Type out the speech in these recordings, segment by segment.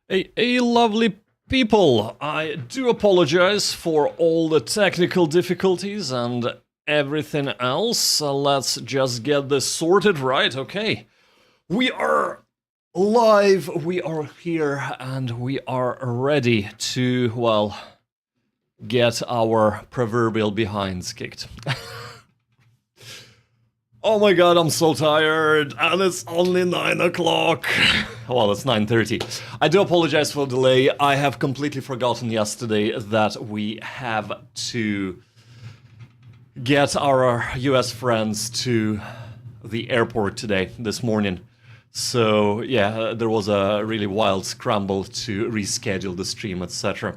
A lovely people, I do apologize for all the technical difficulties and everything else. Let's just get this sorted right, okay. We are live, we are here, and we are ready to, well, get our proverbial behinds kicked. Oh my god, I'm so tired, and it's only 9 o'clock. Well, it's 9:30. I do apologize for the delay. I have completely forgotten yesterday that we have to get our US friends to the airport today, this morning. So, yeah, there was a really wild scramble to reschedule the stream, etc.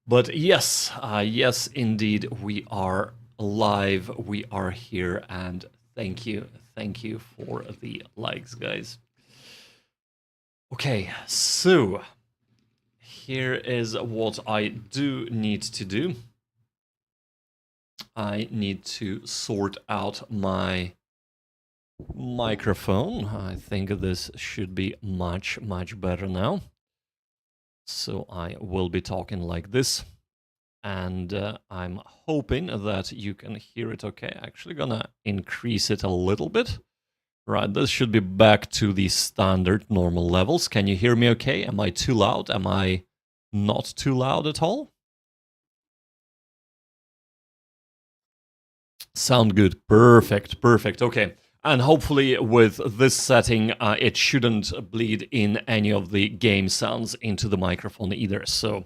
But yes, yes, indeed, we are live, we are here, and thank you for the likes, guys. Okay, so here is what I do need to do. I need to sort out my microphone. I think this should be much better now. So I will be talking like this. And I'm hoping that you can hear it okay. Actually gonna increase it a little bit. Right, this should be back to the standard normal levels. Can you hear me okay? Am I too loud? Am I not too loud at all? Sound good. Perfect. Okay. And hopefully with this setting, it shouldn't bleed in any of the game sounds into the microphone either. So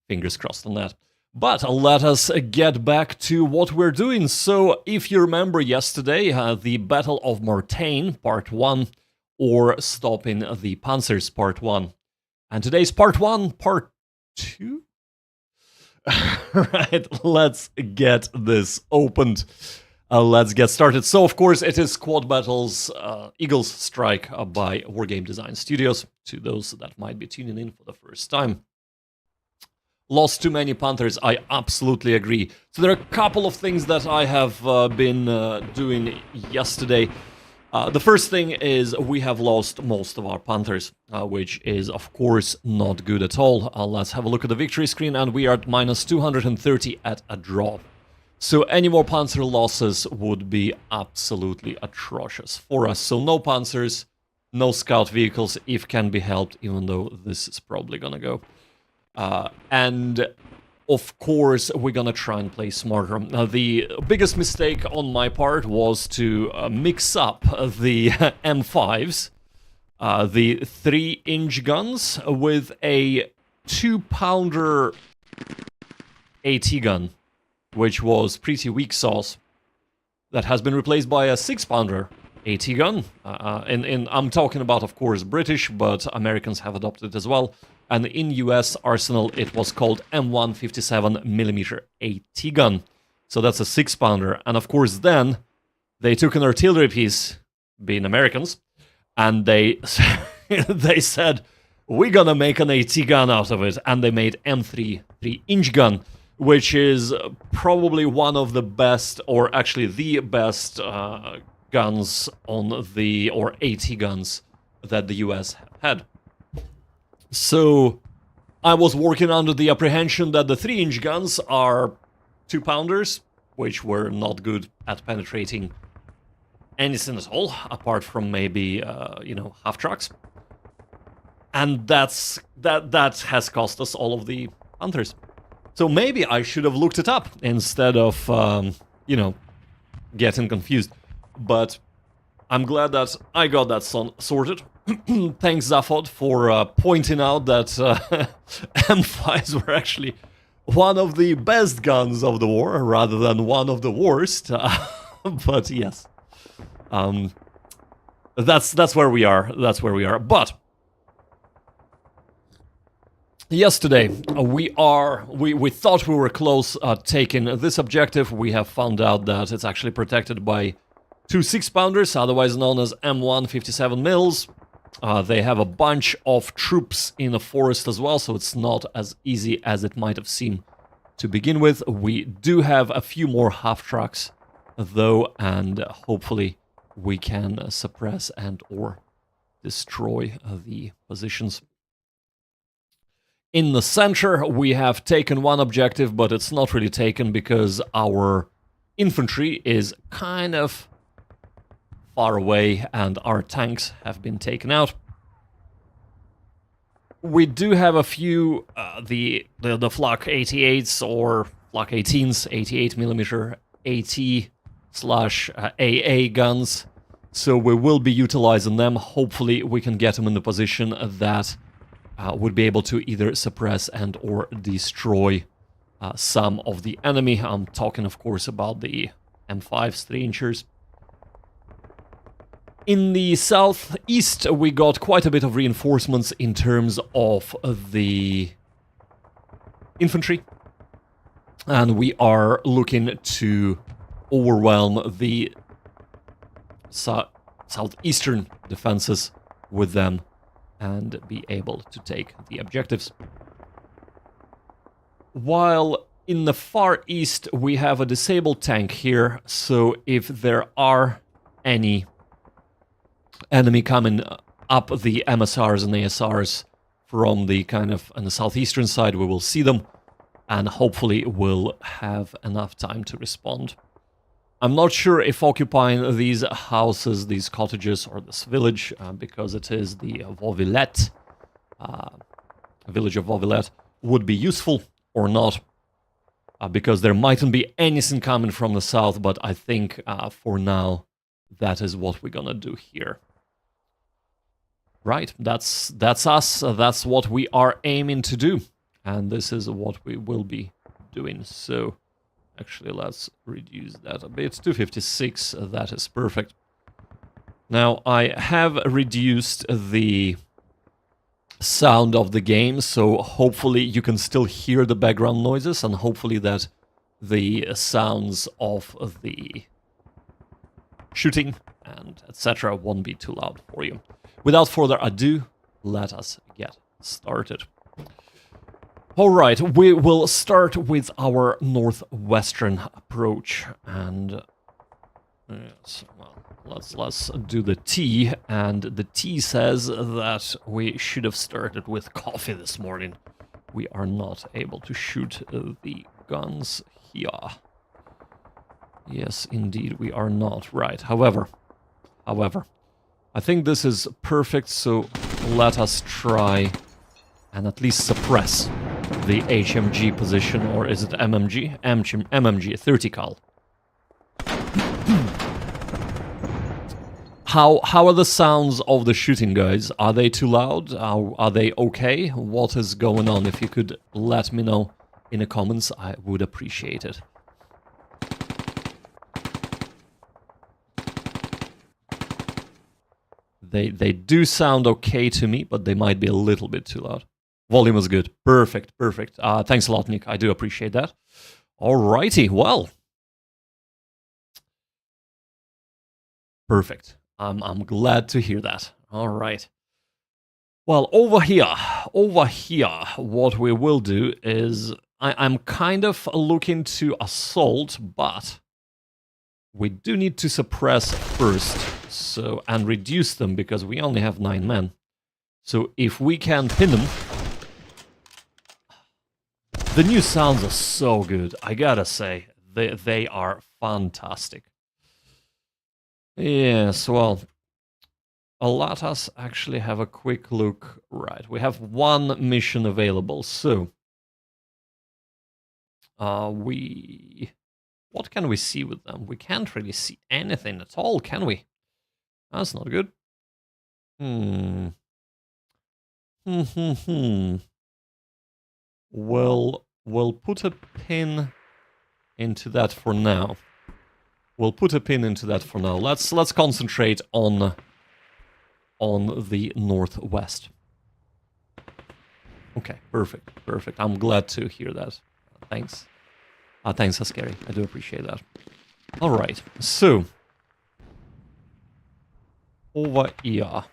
fingers crossed on that. But let us get back to what we're doing. So, if you remember yesterday, the Battle of Mortain, Part 1, or Stopping the Panzers, Part 1. And today's Part 1, Part 2? Right, let's get this opened. Let's get started. So, of course, it is Squad Battles Eagles Strike by Wargame Design Studios, to those that might be tuning in for the first time. Lost too many Panthers, I absolutely agree. So there are a couple of things that I have been doing yesterday. The first thing is we have lost most of our Panthers, which is of course not good at all. Let's have a look at the victory screen, and we are at minus 230 at a draw. So any more Panzer losses would be absolutely atrocious for us. So no Panzers, no scout vehicles if can be helped, even though this is probably gonna go. And of course, we're gonna try and play smarter. The biggest mistake on my part was to mix up the M5s, the 3-inch guns, with a 2-pounder AT gun, which was pretty weak sauce. That has been replaced by a 6-pounder AT gun. I'm talking about, of course, British, but Americans have adopted it as well. And in US arsenal, it was called M1 57mm AT gun. So that's a 6-pounder. And of course, then they took an artillery piece, being Americans, and they they said, we're gonna make an AT gun out of it. And they made M3 3-inch gun, which is probably one of the best, or actually the best guns on the, or AT guns that the US had. So I was working under the apprehension that the 3-inch guns are 2-pounders, which were not good at penetrating anything at all, apart from maybe, half trucks. And that has cost us all of the Panthers. So maybe I should have looked it up instead of, getting confused. But I'm glad that I got that sorted. Thanks, Zaphod, for pointing out that M5s were actually one of the best guns of the war, rather than one of the worst. But yes, that's where we are. That's where we are. But yesterday we thought we were close taking this objective. We have found out that it's actually protected by 2 6-pounders, otherwise known as M1 57mm. They have a bunch of troops in the forest as well, so it's not as easy as it might have seemed to begin with. We do have a few more half-trucks, though, and hopefully we can suppress and or destroy the positions. In the center, we have taken one objective, but it's not really taken because our infantry is kind of far away and our tanks have been taken out. We do have a few the Flak 88s or Flak 18s, 88mm AT/AA guns, so we will be utilizing them. Hopefully we can get them in the position that would be able to either suppress and or destroy some of the enemy. I'm talking, of course, about the M5s, 3-inchers. In the southeast, we got quite a bit of reinforcements in terms of the infantry. And we are looking to overwhelm the southeastern defenses with them and be able to take the objectives. While in the far east, we have a disabled tank here, so if there are any enemy coming up the MSRs and ASRs from the kind of on the southeastern side, we will see them, and hopefully we'll have enough time to respond. I'm not sure if occupying these houses, these cottages, or this village, because it is the Vauvillet, village of Vauvillet, would be useful or not, because there mightn't be anything coming from the south, but I think for now that is what we're gonna do here. Right, that's us, that's what we are aiming to do, and this is what we will be doing. So actually let's reduce that a bit, 256, that is perfect. Now I have reduced the sound of the game, so hopefully you can still hear the background noises, and hopefully that the sounds of the shooting and etc. won't be too loud for you. Without further ado, let us get started. Alright, we will start with our northwestern approach, and yes, well, let's do the T, and the T says that we should have started with coffee this morning. We are not able to shoot the guns here. Yes, indeed, we are not. Right, however, I think this is perfect, so let us try and at least suppress the HMG position, or is it MMG? MMG, 30 cal. How are the sounds of the shooting, guys? Are they too loud? Are they okay? What is going on? If you could let me know in the comments, I would appreciate it. They do sound okay to me, but they might be a little bit too loud. Volume is good. Perfect, perfect. Thanks a lot, Nick. I do appreciate that. Alrighty, well. Perfect. I'm glad to hear that. Alright. Well, over here, what we will do is I'm kind of looking to assault, but we do need to suppress first, so, and reduce them, because we only have 9 men. So if we can pin them... The new sounds are so good, I gotta say. They are fantastic. Yes, well, let us actually have a quick look. Right, we have one mission available, so... What can we see with them? We can't really see anything at all, can we? That's not good. We'll put a pin into that for now. Let's concentrate on the northwest. Okay, perfect. I'm glad to hear that. Thanks. Thanks, Askari. I do appreciate that. Alright, so... over here.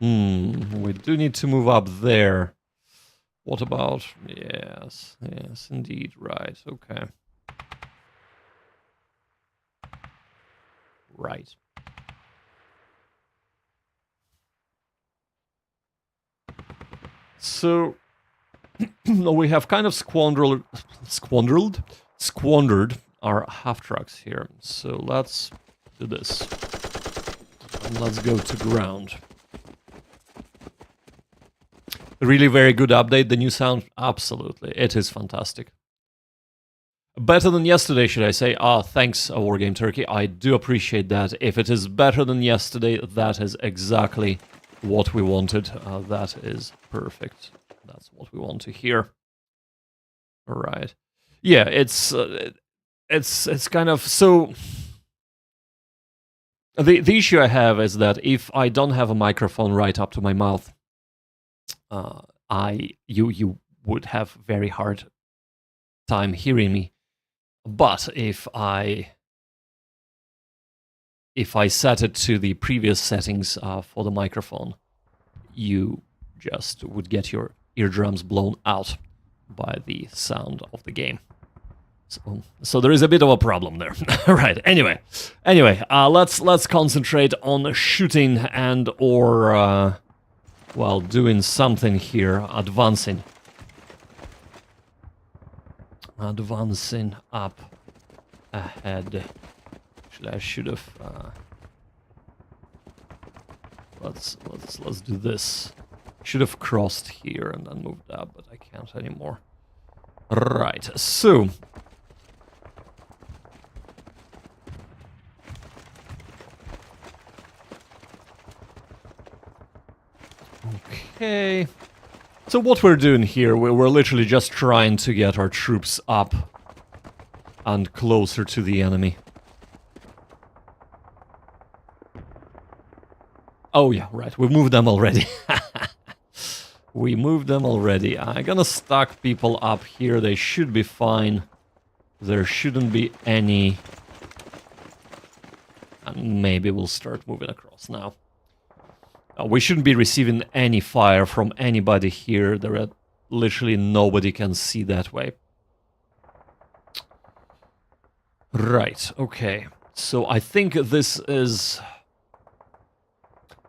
We do need to move up there. What about... Yes, indeed, right, okay. Right. So we have kind of squandered our half-trucks here. So let's do this. And let's go to ground. Really very good update. The new sound, absolutely. It is fantastic. Better than yesterday, should I say. Thanks, Wargame Turkey. I do appreciate that. If it is better than yesterday, that is exactly what we wanted. That is perfect. That's what we want to hear. All right. Yeah, it's kind of so. The issue I have is that if I don't have a microphone right up to my mouth, you would have very hard time hearing me. But if I set it to the previous settings for the microphone, you just would get your eardrums blown out by the sound of the game. So there is a bit of a problem there. Right. Anyway, let's concentrate on shooting and or well, doing something here, advancing up ahead. Actually, I should have. Let's do this. Should have crossed here and then moved up, but I can't anymore. Right. So. Okay. So what we're doing here, we're literally just trying to get our troops up and closer to the enemy. Oh yeah, right, we moved them already. We moved them already. I'm gonna stack people up here, they should be fine. There shouldn't be any... And maybe we'll start moving across now. We shouldn't be receiving any fire from anybody here. There are literally nobody can see that way. Right, okay. So I think this is...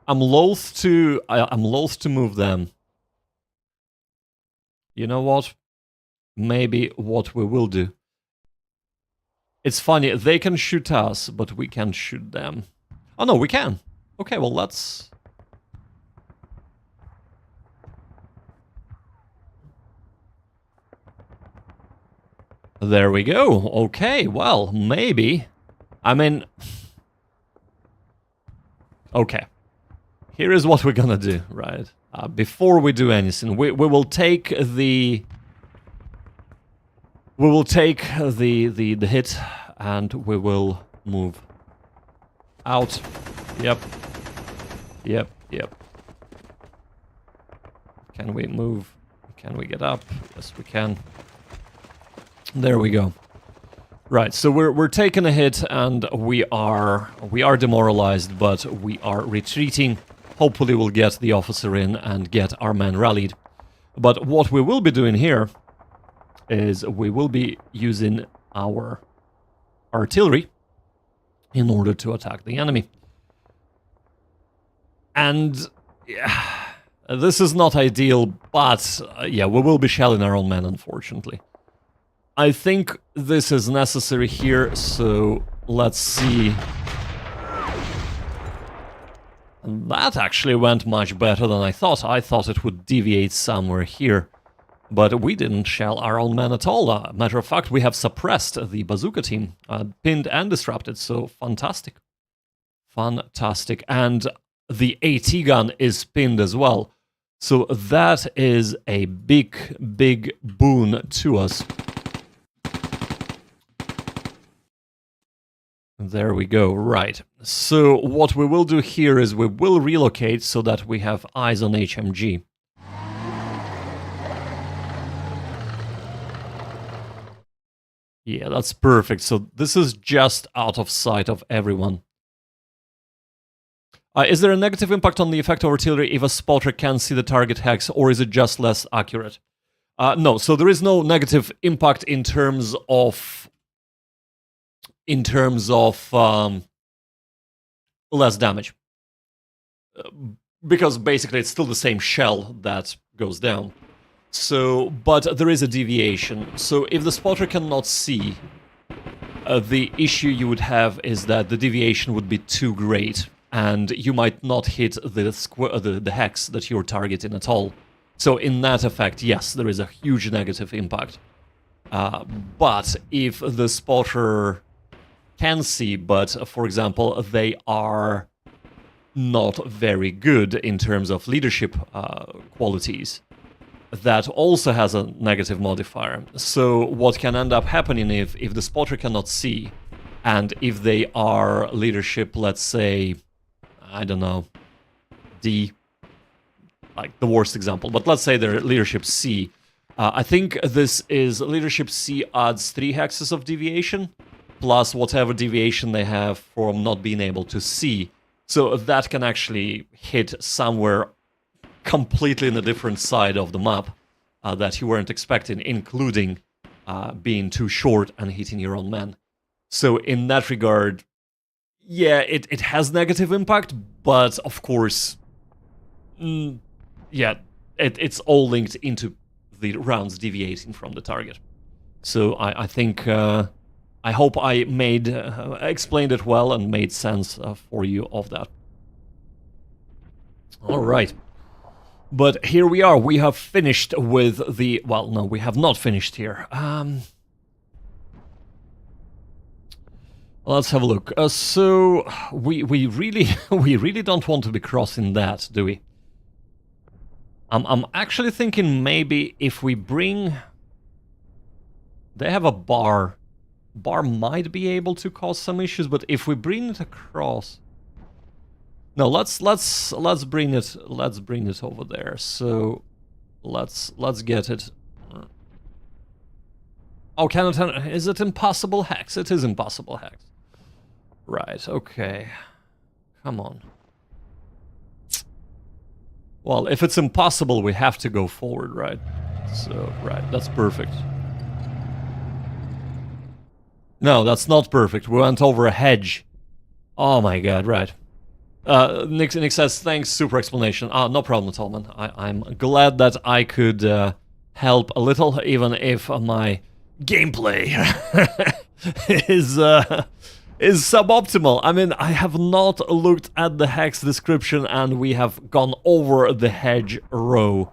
I'm loath to move them. You know what? Maybe what we will do. It's funny, they can shoot us, but we can't shoot them. Oh no, we can. Okay, well let's... There we go. Okay, well, maybe. I mean... Okay. Here is what we're gonna do, right? Before we do anything, we will take the... We will take the hit, and we will move out. Yep. Can we move? Can we get up? Yes, we can. There we go. Right, so we're taking a hit and we are demoralized, but we are retreating. Hopefully we'll get the officer in and get our men rallied. But what we will be doing here is we will be using our artillery in order to attack the enemy. And yeah, this is not ideal, but yeah, we will be shelling our own men, unfortunately. I think this is necessary here, so let's see. That actually went much better than I thought. I thought it would deviate somewhere here, but we didn't shell our own men at all. Matter of fact, we have suppressed the bazooka team, pinned and disrupted, so fantastic. Fantastic. And the AT gun is pinned as well, so that is a big, big boon to us. There we go, right. So what we will do here is we will relocate so that we have eyes on HMG. Yeah, that's perfect. So this is just out of sight of everyone. Is there a negative impact on the effect of artillery if a spotter can't see the target hex, or is it just less accurate? No, so there is no negative impact in terms of less damage. Because basically it's still the same shell that goes down. So, but there is a deviation. So if the spotter cannot see, the issue you would have is that the deviation would be too great, and you might not hit the hex that you're targeting at all. So in that effect, yes, there is a huge negative impact. But if the spotter can see, but for example, they are not very good in terms of leadership qualities, that also has a negative modifier. So what can end up happening if the spotter cannot see, and if they are leadership, let's say, I don't know, D, like the worst example, but let's say they're leadership C. I think this is leadership C adds 3 hexes of deviation, plus whatever deviation they have from not being able to see. So that can actually hit somewhere completely in a different side of the map that you weren't expecting, including being too short and hitting your own man. So in that regard, yeah, it has negative impact, but of course, yeah, it's all linked into the rounds deviating from the target. So I think, I hope I explained it well and made sense for you of that. All right. But here we are. We have finished with the... Well, no, we have not finished here. Let's have a look. So we really we really don't want to be crossing that, do we? I'm actually thinking maybe if we bring... They have a bar. Bar might be able to cause some issues, but if we bring it across... No, let's bring it over there. So let's get it. Oh, is it impossible hex? It is impossible hex. Right, okay. Come on. Well, if it's impossible, we have to go forward, right? So, right, that's perfect. No, that's not perfect. We went over a hedge. Oh my god, right. Nick says, thanks, super explanation. No problem at all, man. I'm glad that I could help a little, even if my gameplay is suboptimal. I mean, I have not looked at the hex description and we have gone over the hedge row.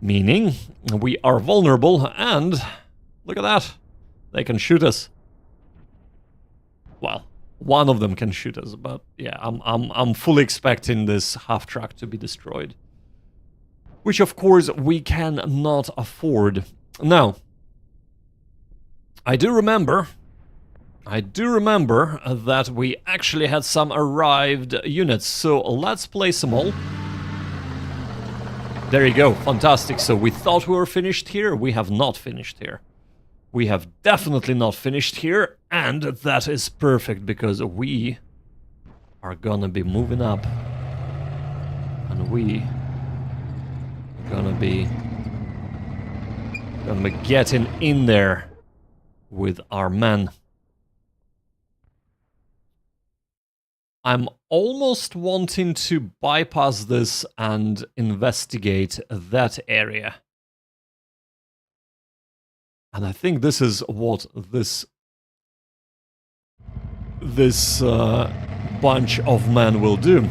Meaning, we are vulnerable and look at that. They can shoot us. Well, one of them can shoot us, but yeah, I'm fully expecting this half-track to be destroyed. Which, of course, we cannot afford. Now, I do remember that we actually had some arrived units, so let's place them all. There you go, fantastic. So we thought we were finished here, we have not finished here. We have definitely not finished here, and that is perfect, because we are gonna be moving up. And we are gonna be getting in there with our men. I'm almost wanting to bypass this and investigate that area. And I think this is what this bunch of men will do.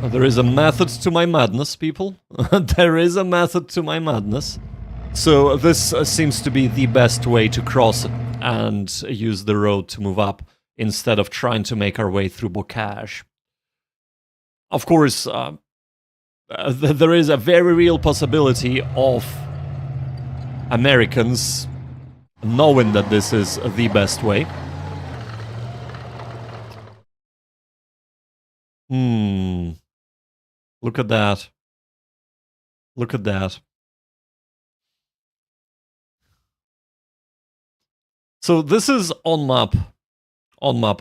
There is a method to my madness, people. There is a method to my madness. So this seems to be the best way to cross and use the road to move up, instead of trying to make our way through bocage. Of course, there is a very real possibility of Americans knowing that this is the best way. Look at that. Look at that. So this is on map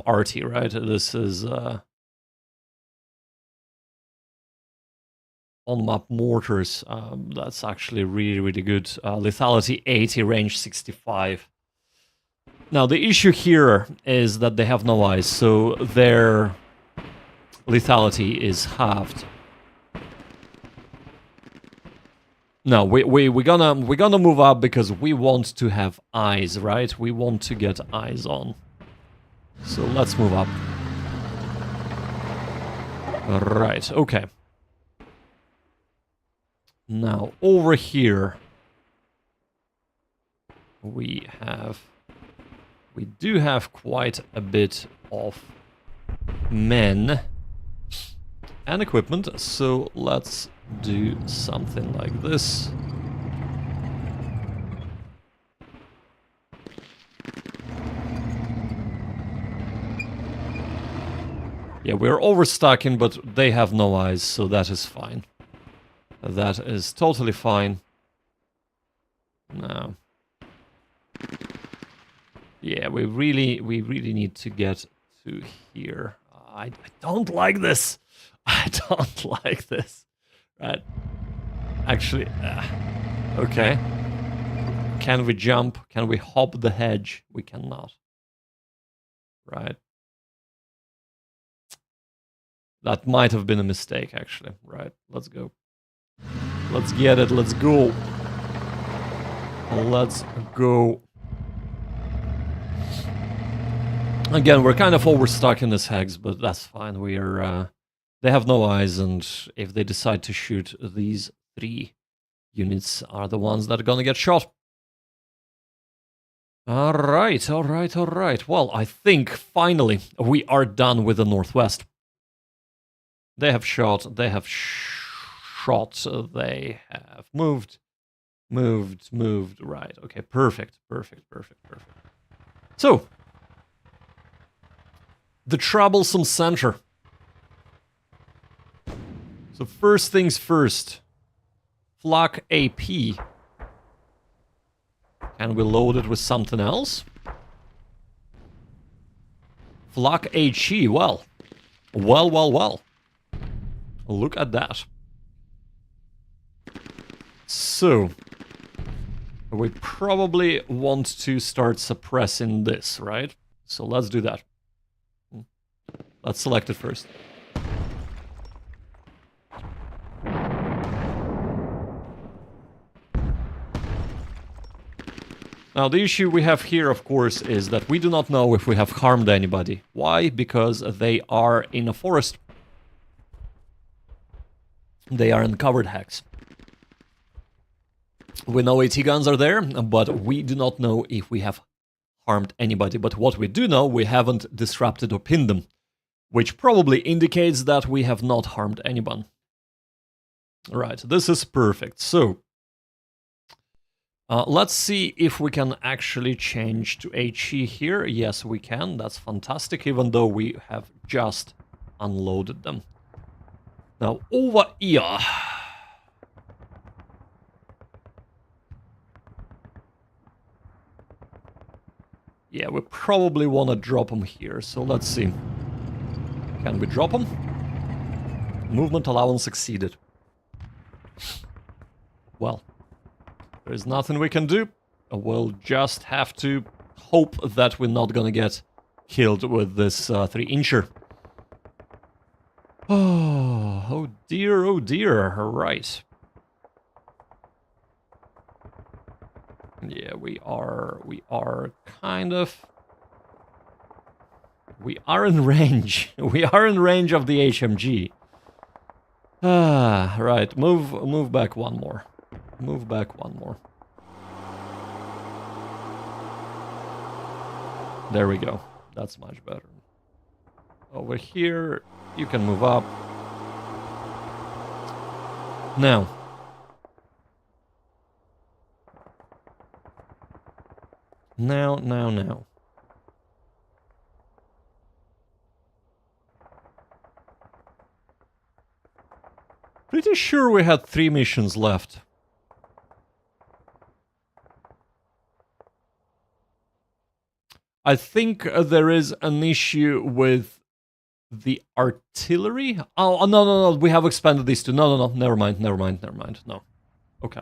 RT, right? This is on-map mortars. That's actually really, really good. Lethality 80, range 65. Now, the issue here is that they have no eyes, so their lethality is halved. No, we're gonna move up because we want to have eyes, right? We want to get eyes on. So let's move up. Right, okay. Now, over here, we do have quite a bit of men and equipment, so let's do something like this. Yeah, we're overstocking, but they have no eyes, so that is fine. That is totally fine. Now, yeah, we really need to get to here. I don't like this. I don't like this. Right. Actually, okay. Can we jump? Can we hop the hedge? We cannot. Right. That might have been a mistake, actually. Right, let's go. Let's get it, let's go. Let's go. Again, we're kind of overstuck in this hex, but that's fine. We are... they have no eyes, and if they decide to shoot, these 3 units are the ones that are gonna get shot. Alright, alright, alright. Well, I think, finally, we are done with the Northwest. They have shot, they have shot, they have moved, right. Okay, perfect. So, the troublesome center. So first things first, flak AP. Can we load it with something else? Flak HE, well. Look at that. So, we probably want to start suppressing this, right? So let's do that. Let's select it first. Now, the issue we have here, of course, is that we do not know if we have harmed anybody. Why? Because they are in a forest. They are in covered hex. We know AT guns are there, but we do not know if we have harmed anybody. But what we do know, we haven't disrupted or pinned them, which probably indicates that we have not harmed anyone. Right, this is perfect. So, let's see if we can actually change to HE here. Yes, we can. That's fantastic, even though we have just unloaded them. Now, over here. Yeah, we probably want to drop them here, so let's see. Can we drop them? Movement allowance exceeded. Well, there's nothing we can do. We'll just have to hope that we're not gonna get killed with this 3-incher. Oh dear, right. Yeah, we are kind of... We are in range. We are in range of the HMG. Right, move back one more. Move back one more. There we go. That's much better. Over here, you can move up. Now. Now. Pretty sure we had 3 missions left. I think there is an issue with The artillery? Oh, no, we have expanded these two. No, never mind, no. Okay.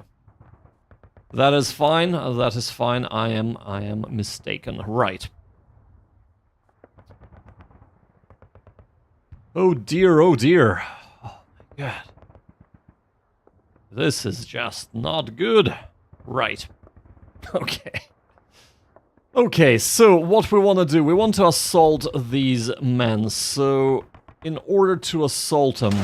That is fine, I am mistaken. Right. Oh dear, oh dear. Oh my god. This is just not good. Right. Okay. Okay, so what we want to do, we want to assault these men. So, in order to assault them...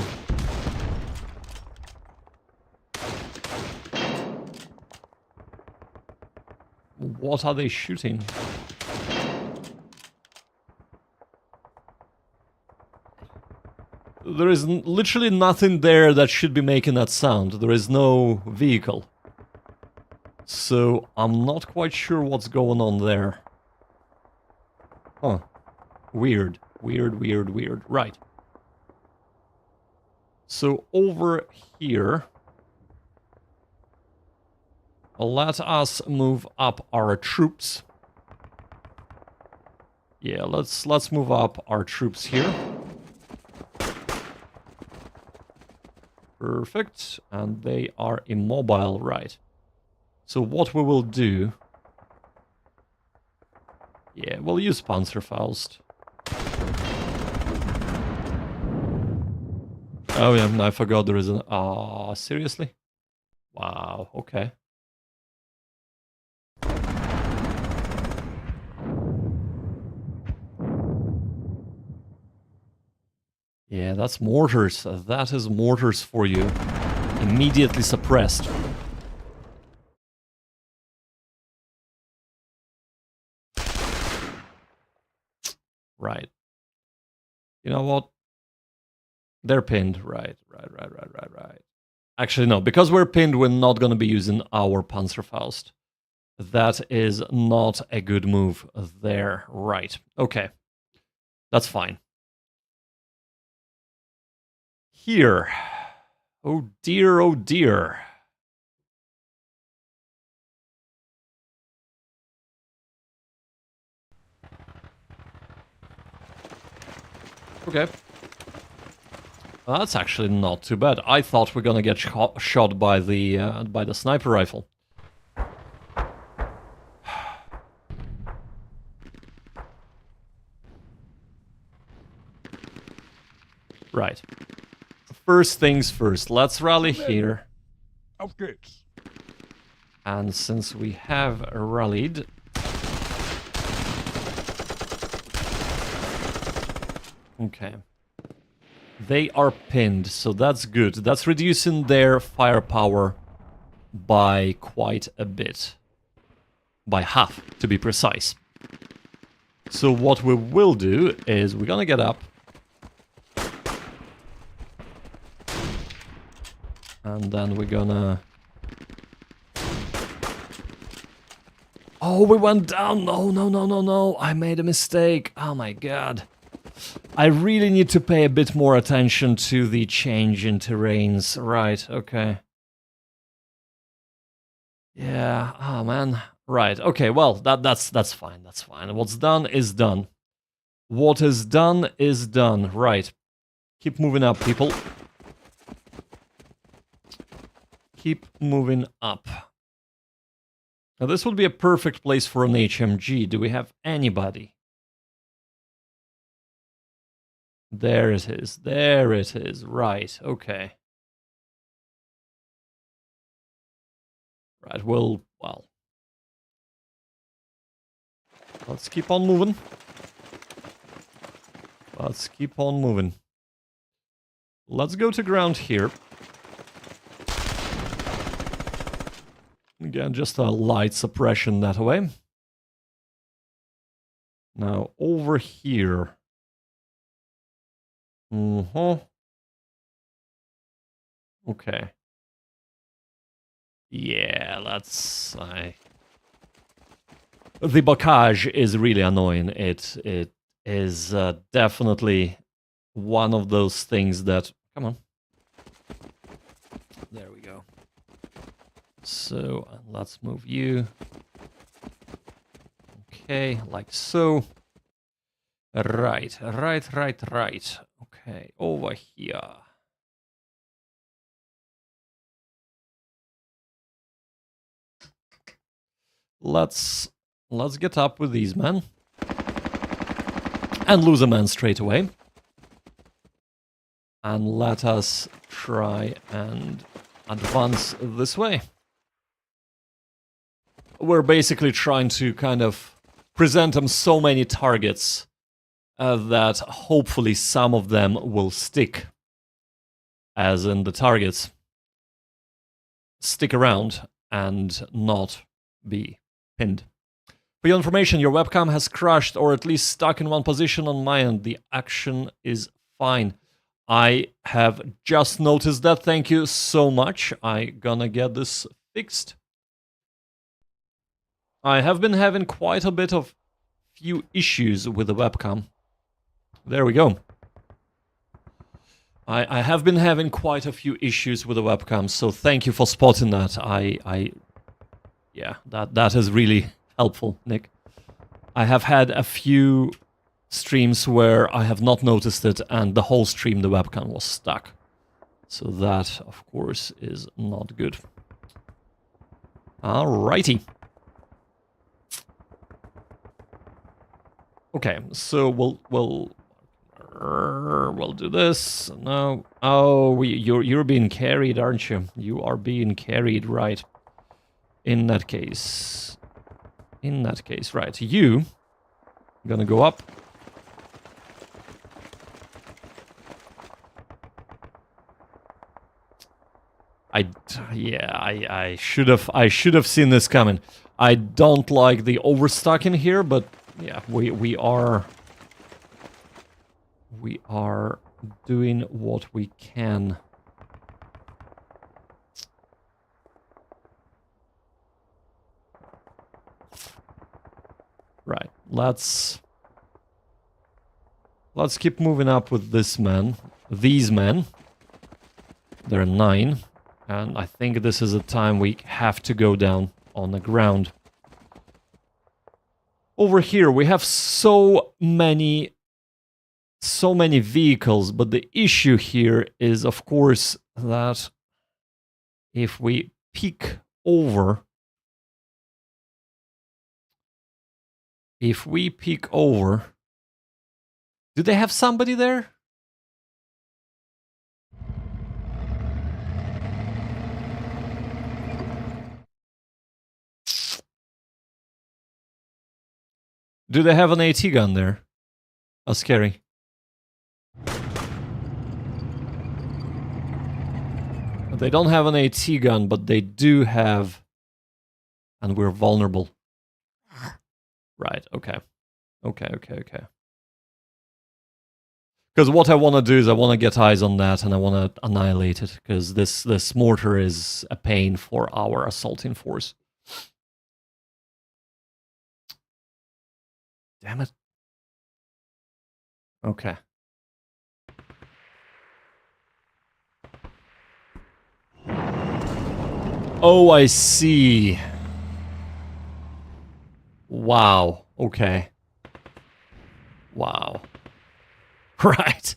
What are they shooting? There is literally nothing there that should be making that sound. There is no vehicle. So, I'm not quite sure what's going on there. Huh. Weird. Weird. Right. So, over here... Let us move up our troops. Yeah, let's move up our troops here. Perfect. And they are immobile, right. So what we will do... Yeah, we'll use Panzerfaust. Oh yeah, I forgot there is an... seriously? Wow, okay. Yeah, that's mortars. That is mortars for you. Immediately suppressed. Right. You know what? They're pinned. Right. Actually, no. Because we're pinned, we're not going to be using our Panzerfaust. That is not a good move there. Right. Okay. That's fine. Here. Oh dear, oh dear. Okay. Well, that's actually not too bad. I thought we're gonna get shot by the sniper rifle. Right. First things first. Let's rally here. And since we have rallied... Okay. They are pinned, so that's good. That's reducing their firepower by quite a bit. By half, to be precise. So what we will do is we're gonna get up. And then we're gonna... Oh, we went down! No, I made a mistake. Oh my god. I really need to pay a bit more attention to the change in terrains. Right, okay. Yeah, oh man. Right, okay, well, that's fine, that's fine. What's done is done. What is done is done. Right. Keep moving up, people. Keep moving up. Now this would be a perfect place for an HMG. Do we have anybody? There it is. There it is. Right. Okay. Right. Well. Let's keep on moving. Let's keep on moving. Let's go to ground here. Again, just a light suppression that way. Now, over here. Okay. Yeah, let's... The blockage is really annoying. It is definitely one of those things that... Come on. There we go. So, let's move you. Okay, like so. Right. Okay, over here. Let's get up with these men. And lose a man straight away. And let us try and advance this way. We're basically trying to kind of present them so many targets that hopefully some of them will stick. As in the targets stick around and not be pinned. For your information, your webcam has crashed or at least stuck in one position on my end. The action is fine. I have just noticed that. Thank you so much. I'm gonna get this fixed. I have been having quite a bit of few issues with the webcam. There we go. I have been having quite a few issues with the webcam, so thank you for spotting that. Yeah, that is really helpful, Nick. I have had a few streams where I have not noticed it, and the whole stream the webcam was stuck. So that, of course, is not good. Alrighty. Okay, so we'll do this. No. Oh, you're being carried, aren't you? You are being carried, right? In that case, right? You gonna go up. I should have seen this coming. I don't like the overstock in here, but yeah, we are doing what we can. Right, let's keep moving up with this man. These men. There are 9. And I think this is a time we have to go down on the ground. Over here we have so many vehicles, but the issue here is, of course, that if we peek over... Do they have somebody there? Do they have an AT gun there? Oh, scary. They don't have an AT gun, but they do have... And we're vulnerable. Right, okay. Okay. Because what I want to do is I want to get eyes on that and I want to annihilate it, because this mortar is a pain for our assaulting force. Damn it. Okay. Oh, I see. Wow. Okay. Wow. Right.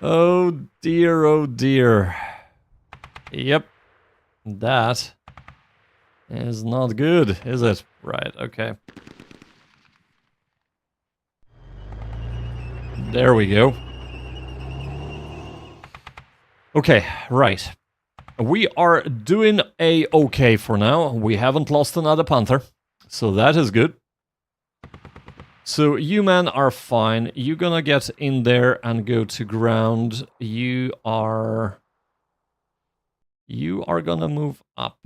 Oh dear, oh dear. Yep. That is not good, is it? Right, okay. There we go. Okay, right. We are doing a-okay for now. We haven't lost another Panther, so that is good. So you men are fine. You're gonna get in there and go to ground. You are gonna move up.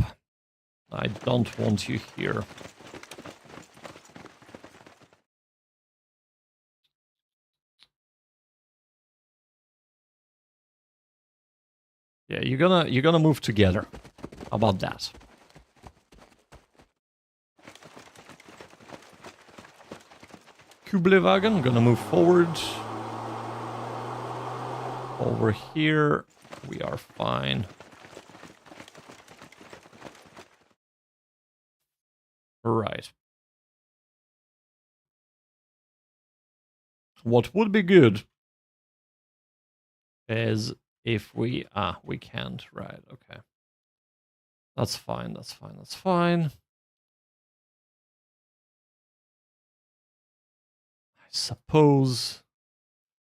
I don't want you here. Yeah, you're gonna move together. How about that? Kublewagen, gonna move forward. Over here, we are fine. Right. What would be good is if we can't, right? Okay, that's fine. That's fine. That's fine.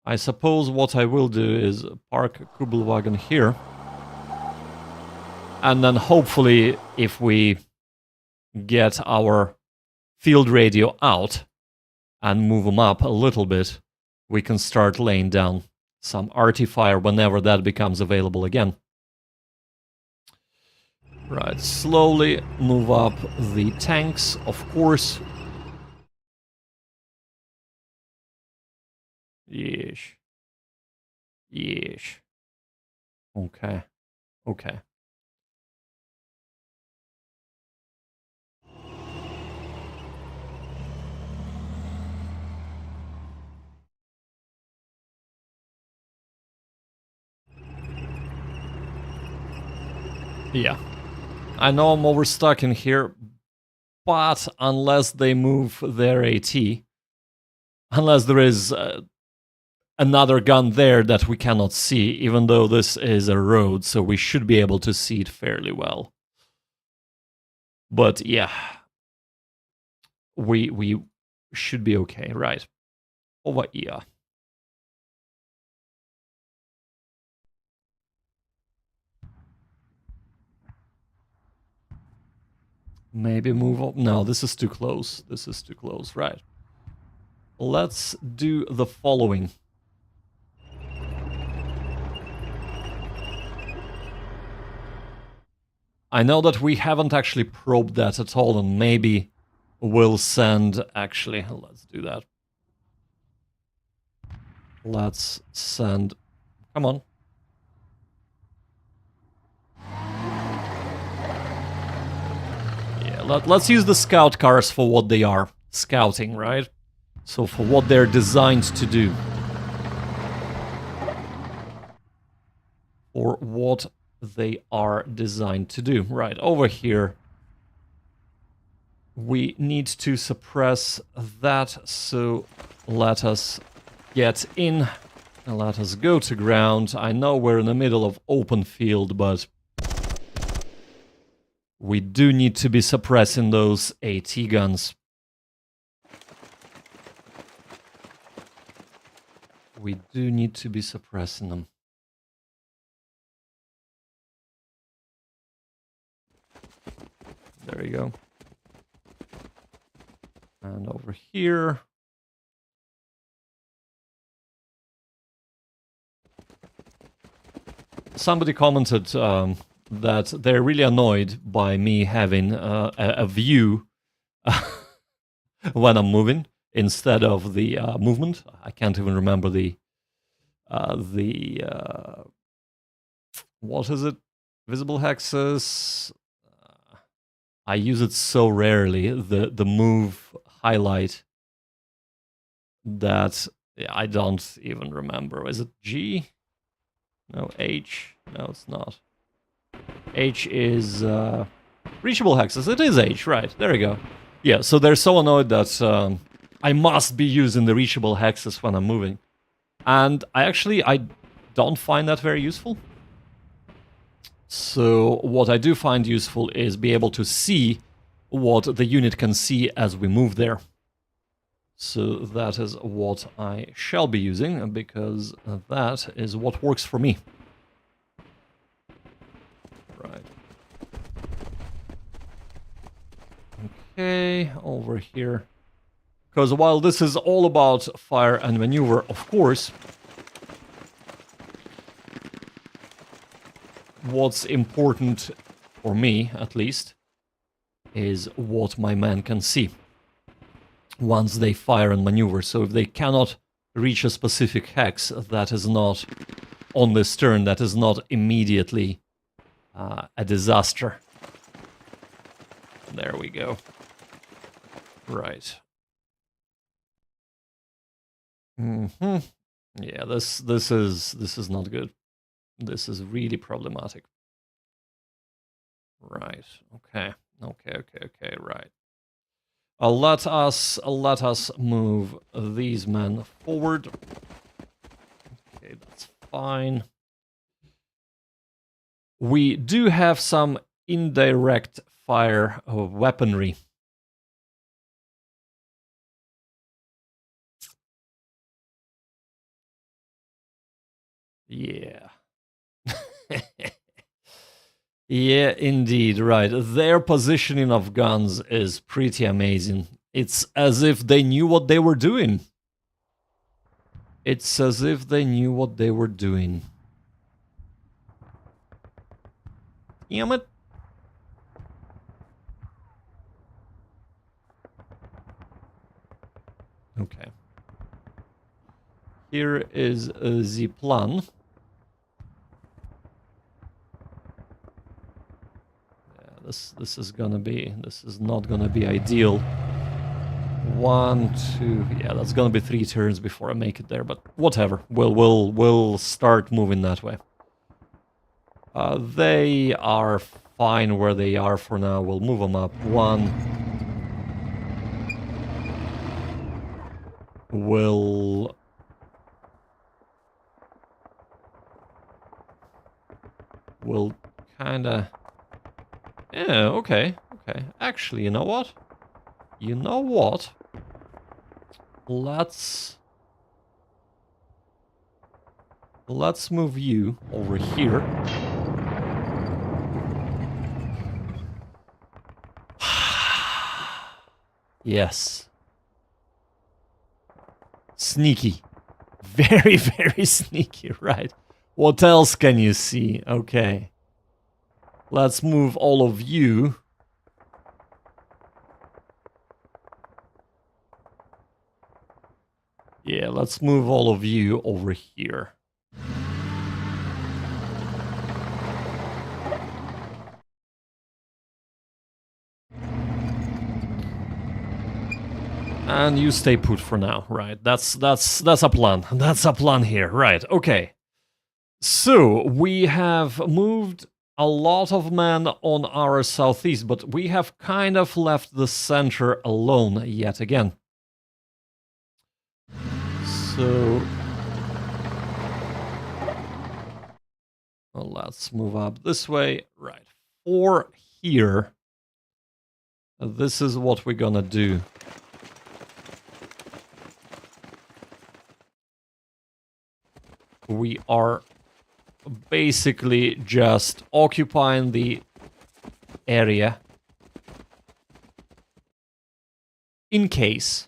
I suppose what I will do is park Kubelwagen here. And then hopefully if we get our field radio out and move them up a little bit, we can start laying down some arty-fire whenever that becomes available again. Right, slowly move up the tanks, of course. Yeesh. Yeesh. Okay. Okay. Yeah. I know I'm overstuck in here, but unless they move their AT, unless there is another gun there that we cannot see, even though this is a road, so we should be able to see it fairly well. But yeah, we should be okay, right? Over here. Maybe move up. No, this is too close. This is too close, right? Let's do the following. I know that we haven't actually probed that at all, and maybe we'll send... Actually, let's do that. Let's send... Come on. Yeah, let's use the scout cars for what they are. Scouting, right? So for what they're designed to do. Or what they are designed to do. Right, over here. We need to suppress that, so let us get in and let us go to ground. I know we're in the middle of open field, but we do need to be suppressing those AT guns. We do need to be suppressing them. There you go. And over here. Somebody commented that they're really annoyed by me having a view when I'm moving instead of the movement. I can't even remember the what is it? Visible hexes. I use it so rarely, the move highlight, that I don't even remember. Is it G? No, H? No, it's not. H is reachable hexes. It is H, right. There we go. Yeah, so they're so annoyed that I must be using the reachable hexes when I'm moving. And I don't find that very useful. So what I do find useful is be able to see what the unit can see as we move there. So that is what I shall be using, because that is what works for me. Right. Okay, over here. Because while this is all about fire and maneuver, of course, what's important for me, at least, is what my men can see once they fire and maneuver. So if they cannot reach a specific hex that is not on this turn, that is not immediately a disaster. There we go. Right. Yeah, this is not good. This is really problematic. Right. Okay. Right. Let us move these men forward. Okay, that's fine. We do have some indirect fire weaponry. Yeah. Yeah, indeed, right. Their positioning of guns is pretty amazing. It's as if they knew what they were doing. It's as if they knew what they were doing. Damn it. Okay. Here is the plan. This is not gonna be ideal. 1, 2, yeah, that's gonna be 3 turns before I make it there, but whatever. We'll start moving that way. They are fine where they are for now. We'll move them up 1. We'll kinda. Yeah, okay. Actually, you know what? Let's move you over here. Yes. Sneaky. Very, very sneaky, right? What else can you see? Okay. Let's move all of you. Yeah, let's move all of you over here. And you stay put for now, right? That's a plan. That's a plan here, right? Okay. So we have moved a lot of men on our southeast, but we have kind of left the center alone yet again. So let's move up this way, right? For here, this is what we're gonna do. We are basically just occupying the area in case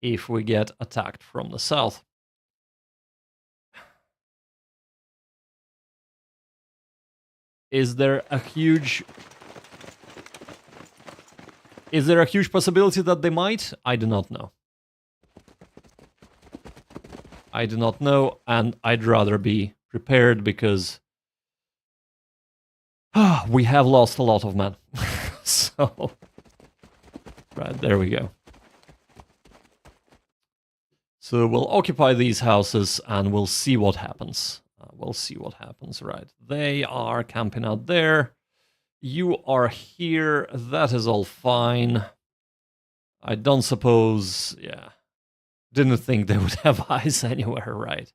if we get attacked from the south. Is there a huge possibility that they might? I do not know. I do not know, and I'd rather be prepared because we have lost a lot of men. So, right, there we go. So we'll occupy these houses and we'll see what happens. Right? They are camping out there. You are here. That is all fine. I don't suppose, yeah. Didn't think they would have eyes anywhere, right?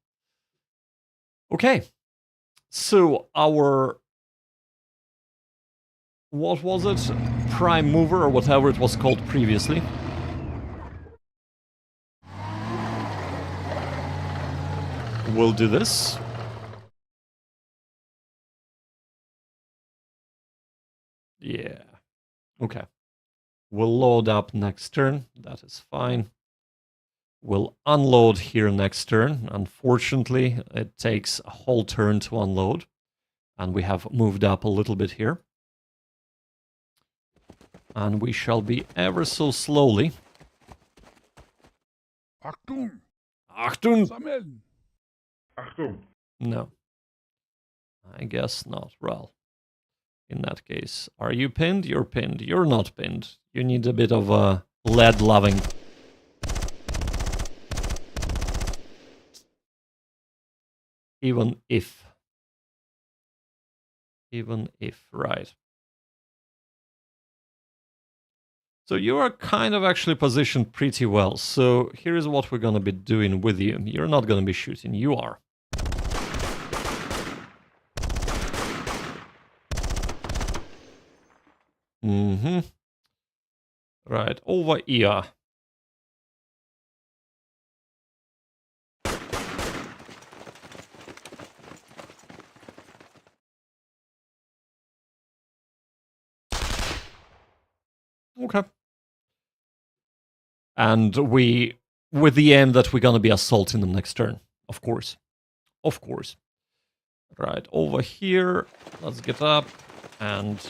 Okay. So our, what was it? Prime mover or whatever it was called previously. We'll do this. Yeah. Okay. We'll load up next turn. That is fine. We'll unload here next turn. Unfortunately, it takes a whole turn to unload. And we have moved up a little bit here. And we shall be ever so slowly. Achtung! Achtung! Sammeln! Achtung! No. I guess not. Well, in that case, are you pinned? You're pinned. You're not pinned. You need a bit of a lead loving. Even if, right. So you are kind of actually positioned pretty well. So here is what we're going to be doing with you. You're not going to be shooting, you are. Right, over here. Okay. And with the aim that we're gonna be assaulting them next turn, of course. Of course. Right, over here, let's get up and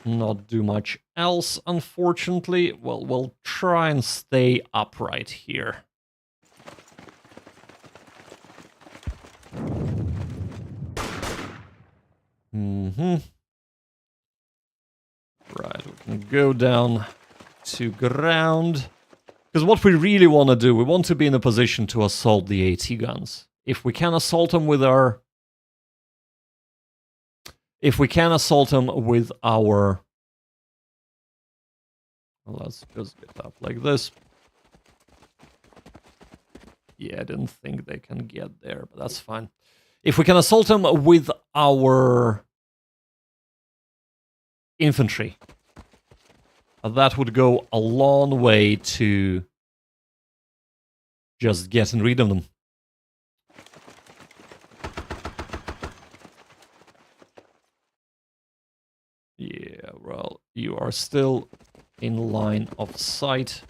not do much else, unfortunately. Well, we'll try and stay upright here. Right, we can go down to ground. Because what we really want to do, we want to be in a position to assault the AT guns. If we can assault them with our... If we can assault them with our... Well, let's just get up like this. Yeah, I didn't think they can get there, but that's fine. If we can assault them with our infantry, that would go a long way to just getting rid of them. Yeah, well, you are still in line of sight.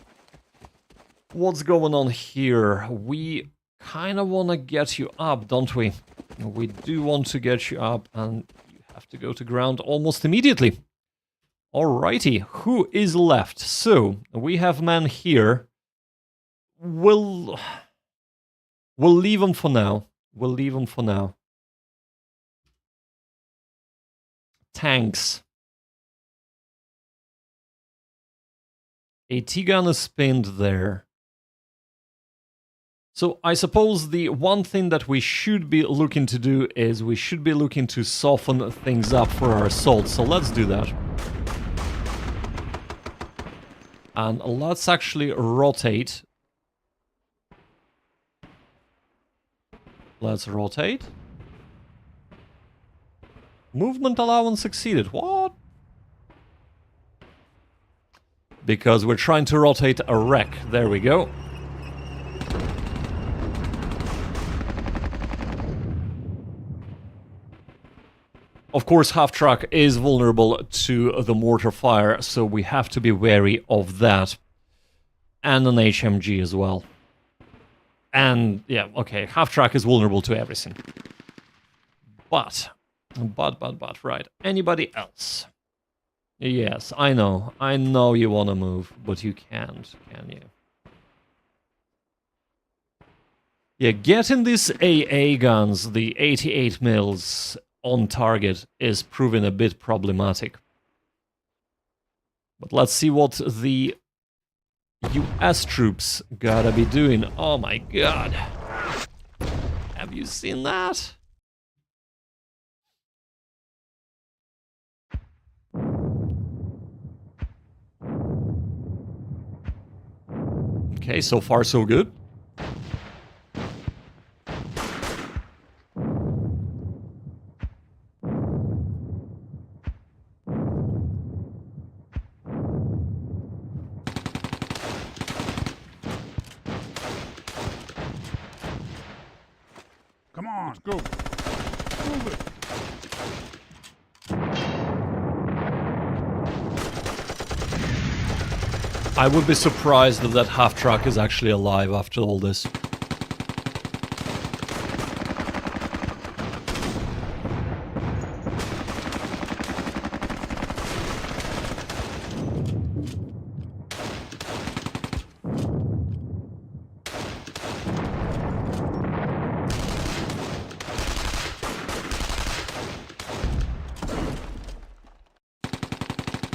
What's going on here? We kind of want to get you up, don't we? We do want to get you up, and you have to go to ground almost immediately. Alrighty, who is left? So, we have men here. We'll leave them for now. We'll leave them for now. Tanks. AT gun is pinned there. So I suppose the one thing that we should be looking to do is we should be looking to soften things up for our assault. So let's do that. And let's actually rotate. Let's rotate. Movement allowance succeeded. What? Because we're trying to rotate a wreck. There we go. Of course, half-track is vulnerable to the mortar fire, so we have to be wary of that. And an HMG as well. And, yeah, okay, half-track is vulnerable to everything. But, right. Anybody else? Yes, I know you want to move, but you can't, can you? Yeah, getting these AA guns, the 88 mils, on target is proving a bit problematic. But let's see what the US troops gotta be doing. Oh my god. Have you seen that? Okay, so far so good. Come on, let's go. Move it. I would be surprised if that half-track is actually alive after all this.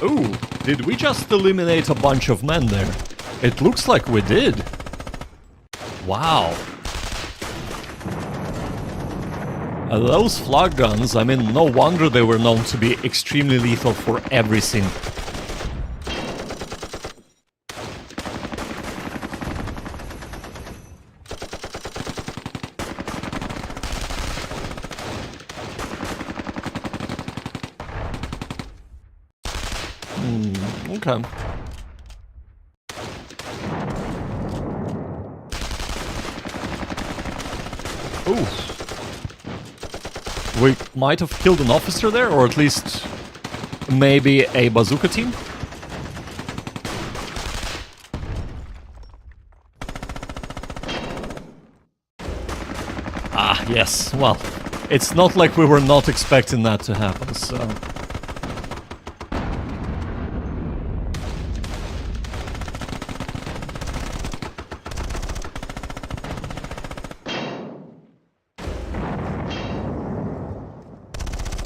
Ooh, did we just eliminate a bunch of men there? It looks like we did. Wow. Those flag guns, I mean, no wonder they were known to be extremely lethal for everything. Okay. Ooh. We might have killed an officer there, or at least maybe a bazooka team. Ah, yes. Well, it's not like we were not expecting that to happen, so...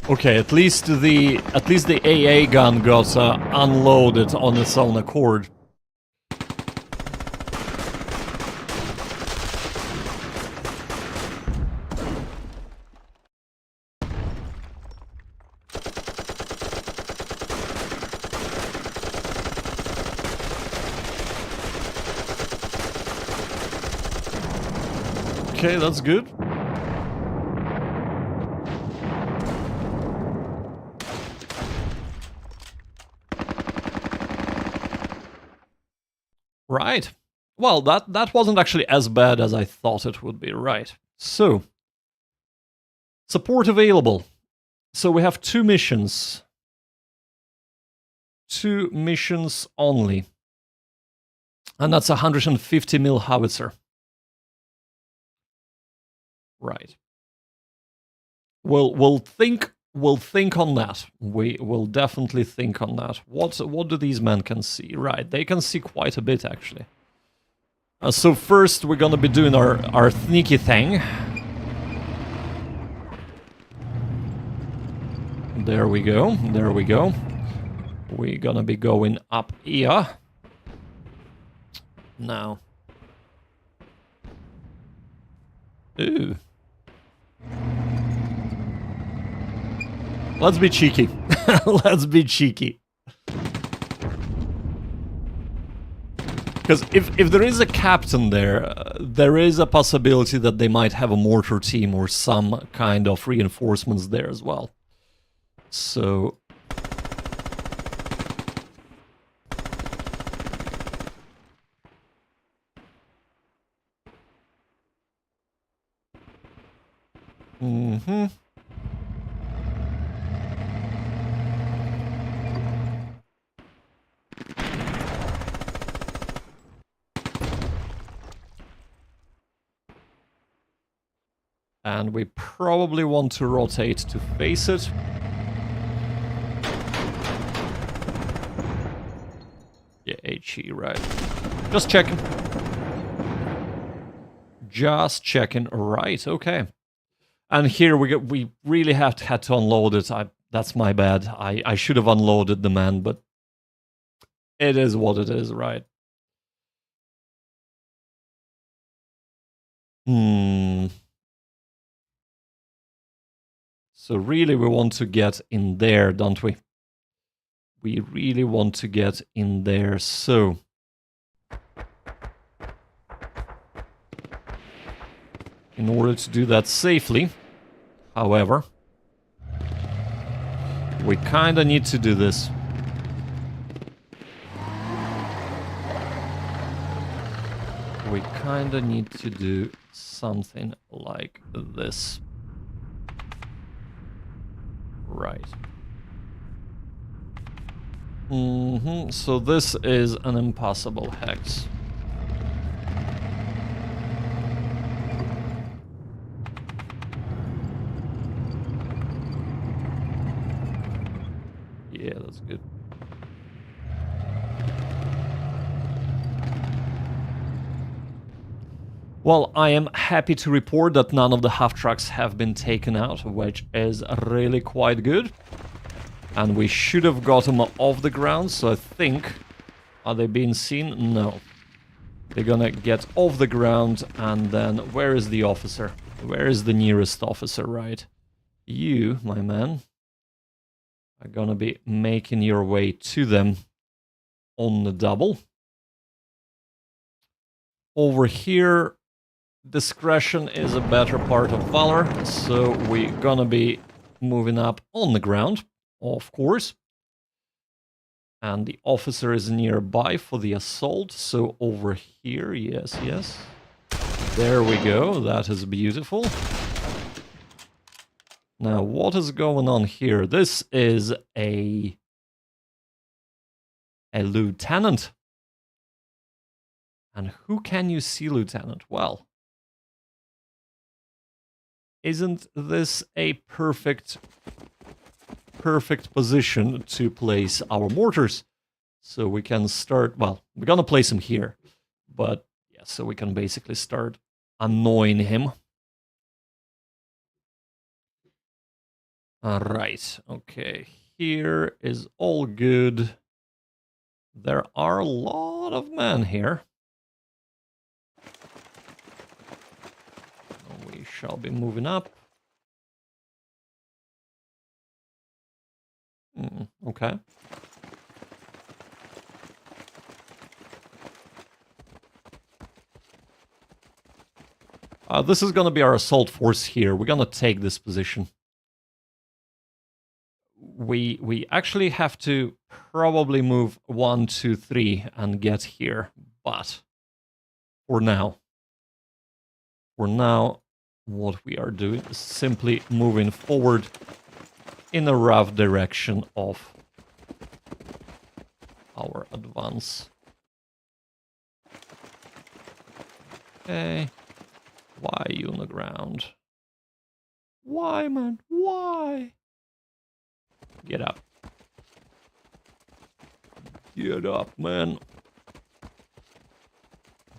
Okay, at least the AA gun got unloaded on its own accord. Okay, that's good. Right. Well, that wasn't actually as bad as I thought it would be, right. So, support available. So we have 2 missions. 2 missions only. And that's a 150 mil howitzer. Right. We'll think on that. We will definitely think on that. What do these men can see? Right, they can see quite a bit actually. So first we're gonna be doing our sneaky thing. There we go. There we go. We're gonna be going up here. Now. Ooh. Let's be cheeky. Let's be cheeky. Because if there is a captain there, there is a possibility that they might have a mortar team or some kind of reinforcements there as well. So... Mm-hmm. And we probably want to rotate to face it. Yeah, HE, right. Just checking. Just checking. Right, okay. And here we really had to unload it. That's my bad. I should have unloaded the man, but it is what it is, right? So really we want to get in there, don't we? We really want to get in there, so... In order to do that safely, however, we kinda need to do this. We kinda need to do something like this. Right. So this is an impossible hex. Yeah, that's good. Well, I am happy to report that none of the half trucks have been taken out, which is really quite good. And we should have got them off the ground, so I think... Are they being seen? No. They're gonna get off the ground, and then... Where is the officer? Where is the nearest officer, right? You, my man, are gonna be making your way to them on the double. Over here... Discretion is a better part of valor, so we're gonna be moving up on the ground, of course. And the officer is nearby for the assault. So over here, yes, yes. There we go. That is beautiful. Now, what is going on here? This is a lieutenant. And who can you see, lieutenant? Well, isn't this a perfect position to place our mortars? So we can start, well, we're gonna place him here. But, yeah, so we can basically start annoying him. Alright, okay. Here is all good. There are a lot of men here. We shall be moving up. Okay. This is going to be our assault force here. We're going to take this position. We actually have to probably move 1, 2, 3 and get here. But for now, what we are doing is simply moving forward in a rough direction of our advance. Okay. Why are you on the ground? Why, man? Why? Get up. Get up, man.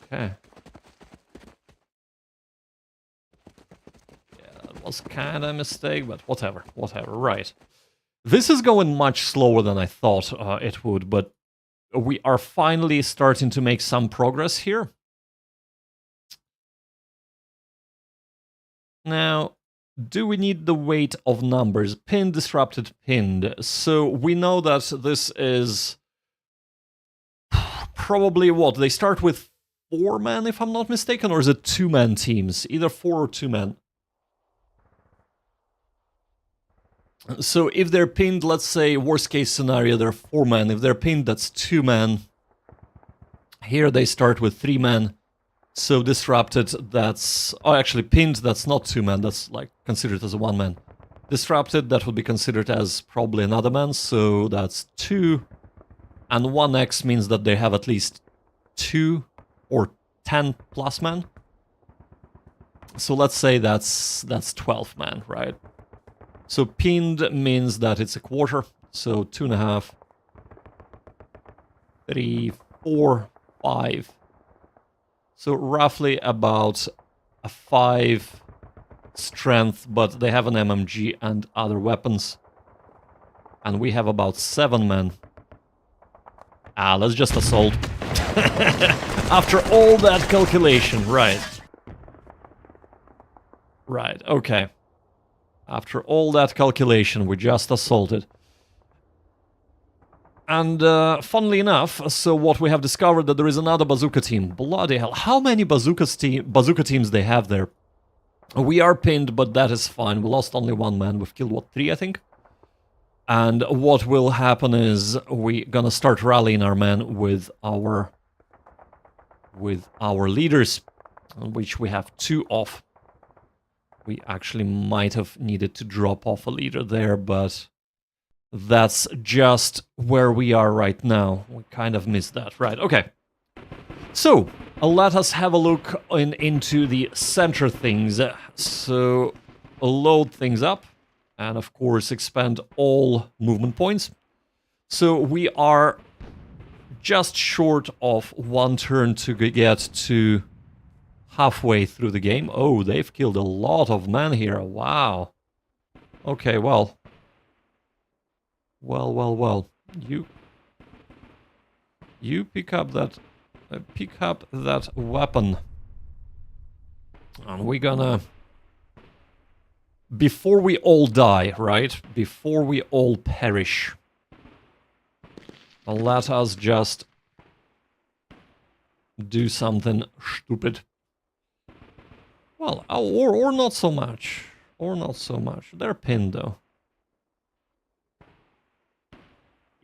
Okay. Yeah, that was kind of a mistake, but whatever. Right. This is going much slower than I thought it would, but we are finally starting to make some progress here. Now, do we need the weight of numbers? Pinned, disrupted, pinned. So we know that this is probably what? They start with 4 men, if I'm not mistaken, or is it 2-man teams? Either 4 or 2 men. So if they're pinned, let's say, worst case scenario, they're 4 men. If they're pinned, that's 2 men. Here they start with 3 men. So disrupted, that's... Oh, actually, pinned, that's not 2 men. That's, like, considered as a 1 man. Disrupted, that would be considered as probably another man. So that's 2. And 1x means that they have at least 2 or 10 plus men. So let's say that's 12 men, right? So pinned means that it's a quarter. So 2.5, 3, 4, 5. So roughly about a 5 strength, but they have an MMG and other weapons. And we have about 7 men. Let's just assault. After all that calculation, right. Right, okay. After all that calculation, we just assaulted. And funnily enough, so what we have discovered that there is another bazooka team. Bloody hell, how many bazooka teams they have there? We are pinned, but that is fine. We lost only 1 man. We've killed, what, 3, I think? And what will happen is we're gonna start rallying our men with our leaders, which we have 2 of. We actually might have needed to drop off a leader there, but that's just where we are right now. We kind of missed that. Right, okay. So, let us have a look into the center things. So, load things up, and of course expand all movement points. So we are just short of 1 turn to get to halfway through the game. Oh, they've killed a lot of men here. Wow. Okay, well. Well. You pick up that weapon. And we're gonna... Before we all die, right? Before we all perish. Let us just do something stupid. Well, or not so much. Or not so much. They're pinned, though.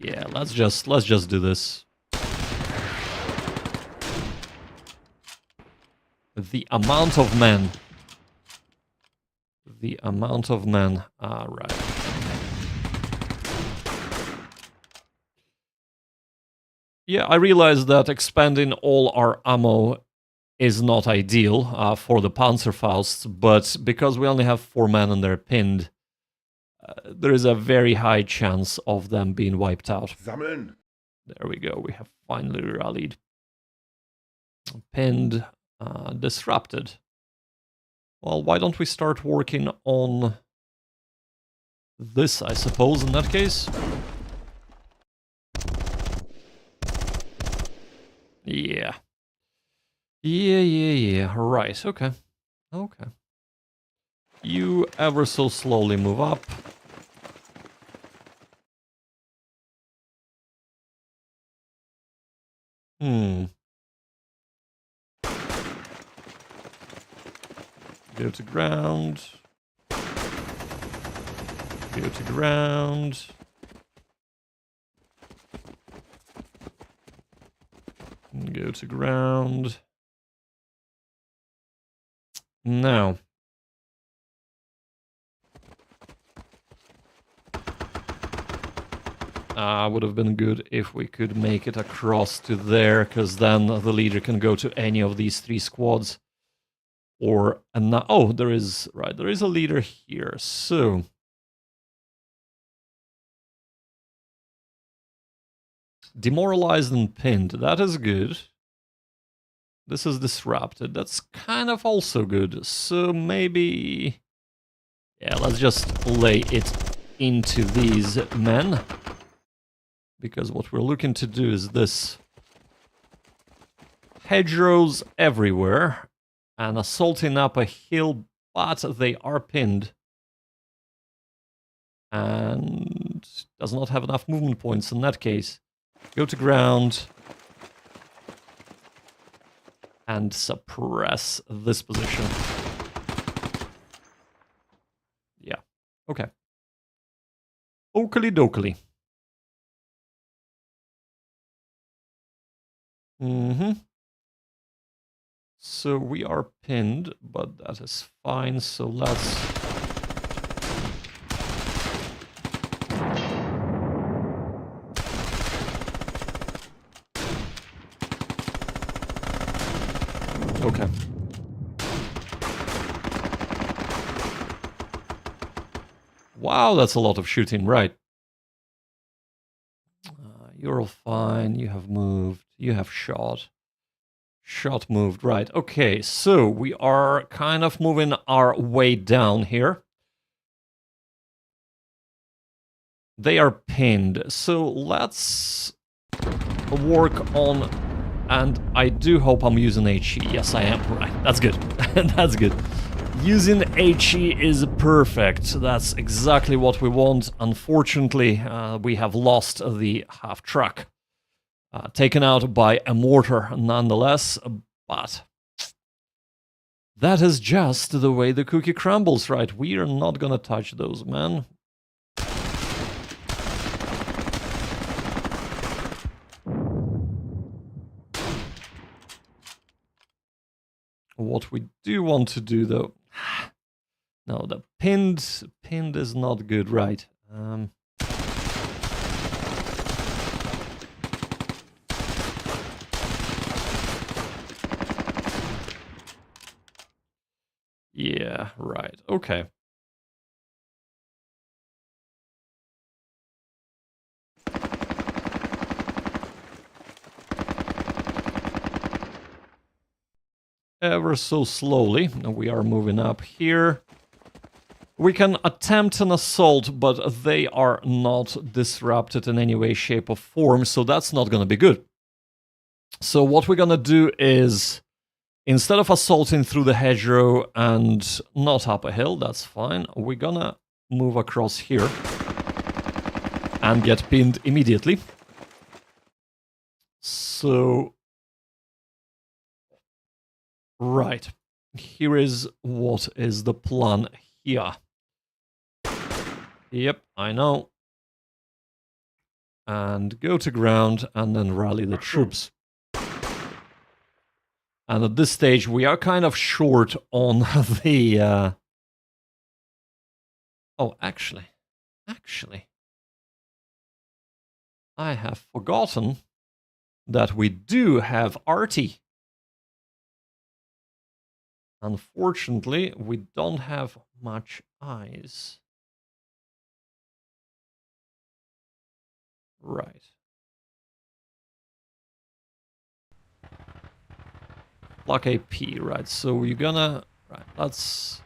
Yeah, let's just do this. The amount of men. The amount of men. Ah, right. Yeah, I realize that expanding all our ammo is not ideal for the Panzerfausts, but because we only have 4 men and they're pinned, there is a very high chance of them being wiped out. Sammeln. There we go, we have finally rallied. Pinned, disrupted. Well, why don't we start working on this, I suppose, in that case? Yeah. Yeah. Right, okay. Okay. You ever so slowly move up. Go to ground. Go to ground. Go to ground. Now. Would have been good if we could make it across to there, because then the leader can go to any of these 3 squads. Or, oh, there is a leader here, so... Demoralized and pinned, that is good. This is disrupted, that's kind of also good. So maybe... Yeah, let's just lay it into these men. Because what we're looking to do is this. Hedgerows everywhere. And assaulting up a hill, but they are pinned. And does not have enough movement points in that case. Go to ground. And suppress this position. Yeah, okay. Oakley dokley. So we are pinned, but that is fine, so let's... Okay. Wow, that's a lot of shooting, right. You're all fine, you have moved, you have shot. Shot moved, right. Okay, so we are kind of moving our way down here. They are pinned, so let's work on... And I do hope I'm using HE. Yes, I am. Right, that's good. That's good. Using HE is perfect. That's exactly what we want. Unfortunately, we have lost the half truck. Taken out by a mortar nonetheless, but that is just the way the cookie crumbles, right? We are not gonna touch those, man. What we do want to do, though... No, the pinned is not good, right? Yeah, right. Okay. Ever so slowly, we are moving up here. We can attempt an assault, but they are not disrupted in any way, shape, or form, so that's not going to be good. So what we're going to do is, instead of assaulting through the hedgerow and not up a hill, that's fine, we're going to move across here and get pinned immediately. So... Right, here is what is the plan here. Yep, I know. and go to ground and then rally the troops. And at this stage, we are kind of short on the... Oh, actually, I have forgotten that we do have arty. Unfortunately, we don't have much eyes. Right. Block AP, right, so you're gonna... Right, let's...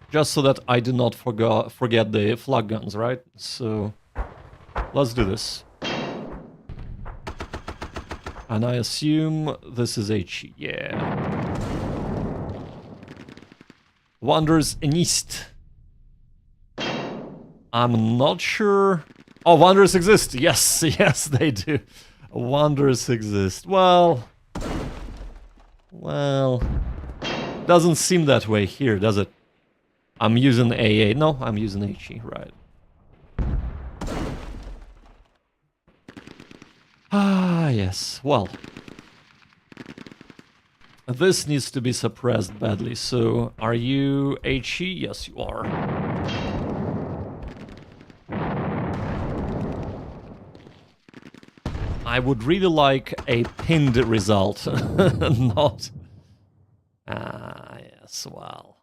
Just so that I do not forget the flak guns, right? So, let's do this. And I assume this is HE, yeah. Wonders in East. I'm not sure... Oh, wonders exist! Yes, yes, they do. Wonders exist. Well... Doesn't seem that way here, does it? I'm using AA. No, I'm using HE, right. Ah, yes. Well. This needs to be suppressed badly, so are you HE? Yes, you are. I would really like a pinned result, not... Ah, yes, well.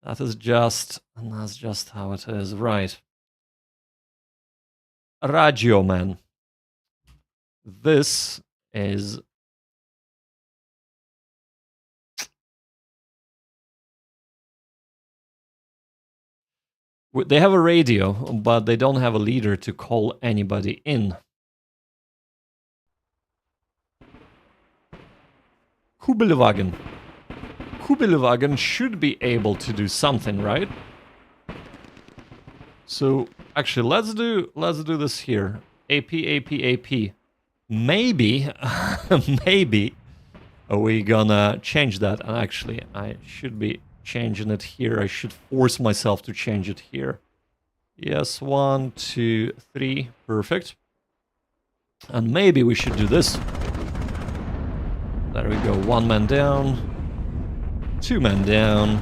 That's just how it is, right. Radio Man. This is... They have a radio, but they don't have a leader to call anybody in. Kubelwagen. Kubelwagen should be able to do something, right? So, actually, let's do this here. AP. Maybe, maybe we're gonna change that. And actually, I should be changing it here. I should force myself to change it here. Yes, 1, 2, 3. Perfect. And maybe we should do this. There we go. 1 man down. 2 men down.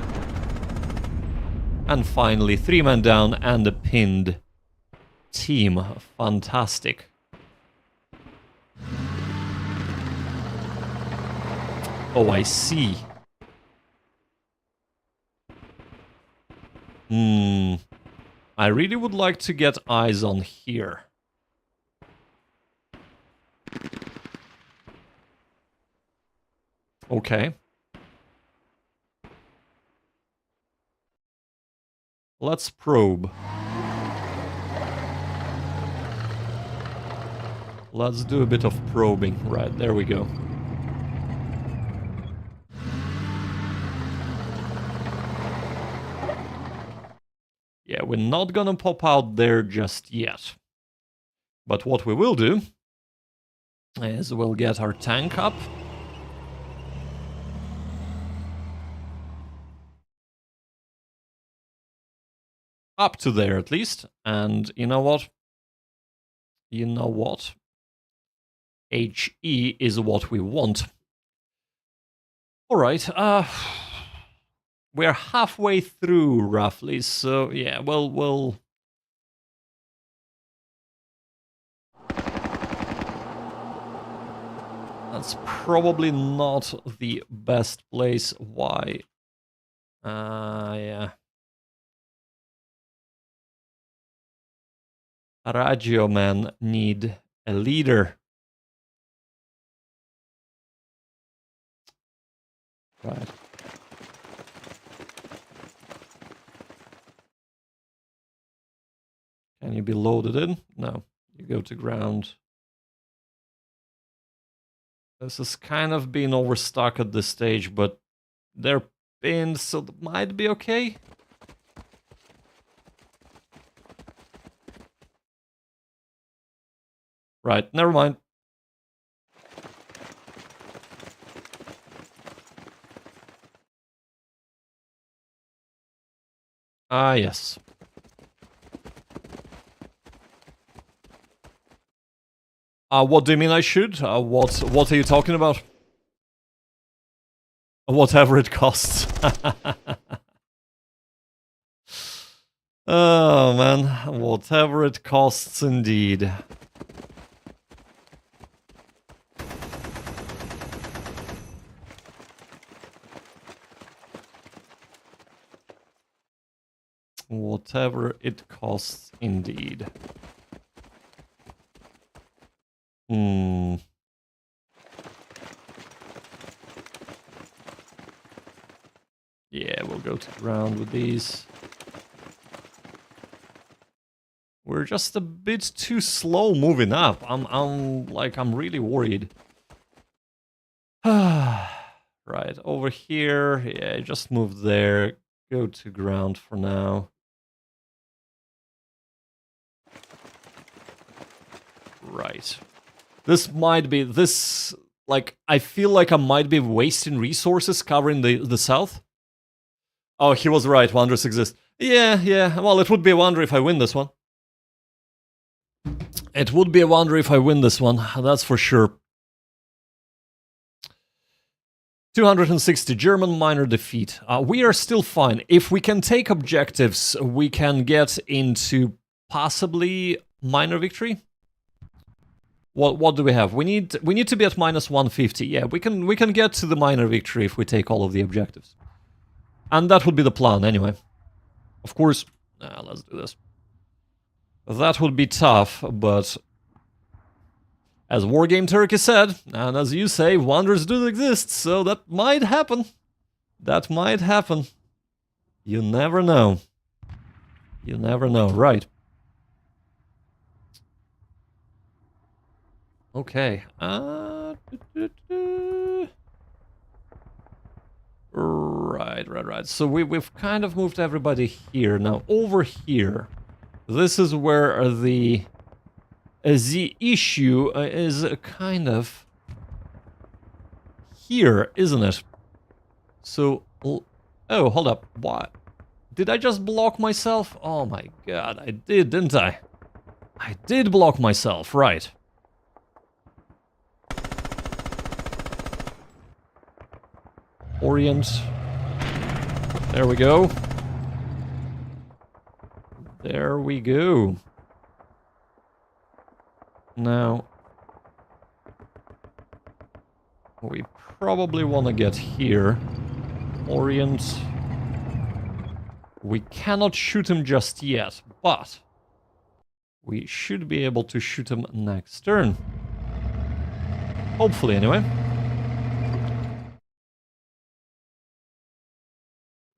And finally 3 men down and a pinned team. Fantastic. Oh, I see. I really would like to get eyes on here. Okay. Let's probe. Let's do a bit of probing. Right, there we go. Yeah, we're not gonna pop out there just yet. But what we will do is we'll get our tank up. Up to there at least. And you know what? HE is what we want. Alright, we're halfway through roughly, so yeah, we'll that's probably not the best place. Why? Yeah. Radio Man need a leader. Right. Can you be loaded in? No. You go to ground. This is kind of being overstuck at this stage, but they're pinned, so it might be okay. Right, never mind. Ah, yes. What do you mean I should? What are you talking about? Whatever it costs. Oh man, whatever it costs indeed. Whatever it costs indeed. Yeah, we'll go to ground with these. We're just a bit too slow moving up. I'm really worried. Right, over here. Yeah, just move there. Go to ground for now. Right. This might be I feel like I might be wasting resources covering the south. Oh, he was right, wonders exist. Yeah, well, it would be a wonder if I win this one. It would be a wonder if I win this one, that's for sure. 260 German minor defeat. We are still fine. If we can take objectives, we can get into possibly minor victory. What do we have? We need to be at minus 150. Yeah, we can get to the minor victory if we take all of the objectives. And that would be the plan anyway. Of course, let's do this. That would be tough, but as Wargame Turkey said, and as you say, wonders do exist, so that might happen. That might happen. You never know. You never know, right? Okay. Right. So we've kind of moved everybody here. Now, over here, this is where the issue is kind of here, isn't it? So, oh, hold up. What? Did I just block myself? Oh my god, I did, didn't I? I did block myself, right. Orient. There we go. There we go. Now, we probably want to get here. Orient. We cannot shoot him just yet, but we should be able to shoot him next turn. Hopefully, anyway.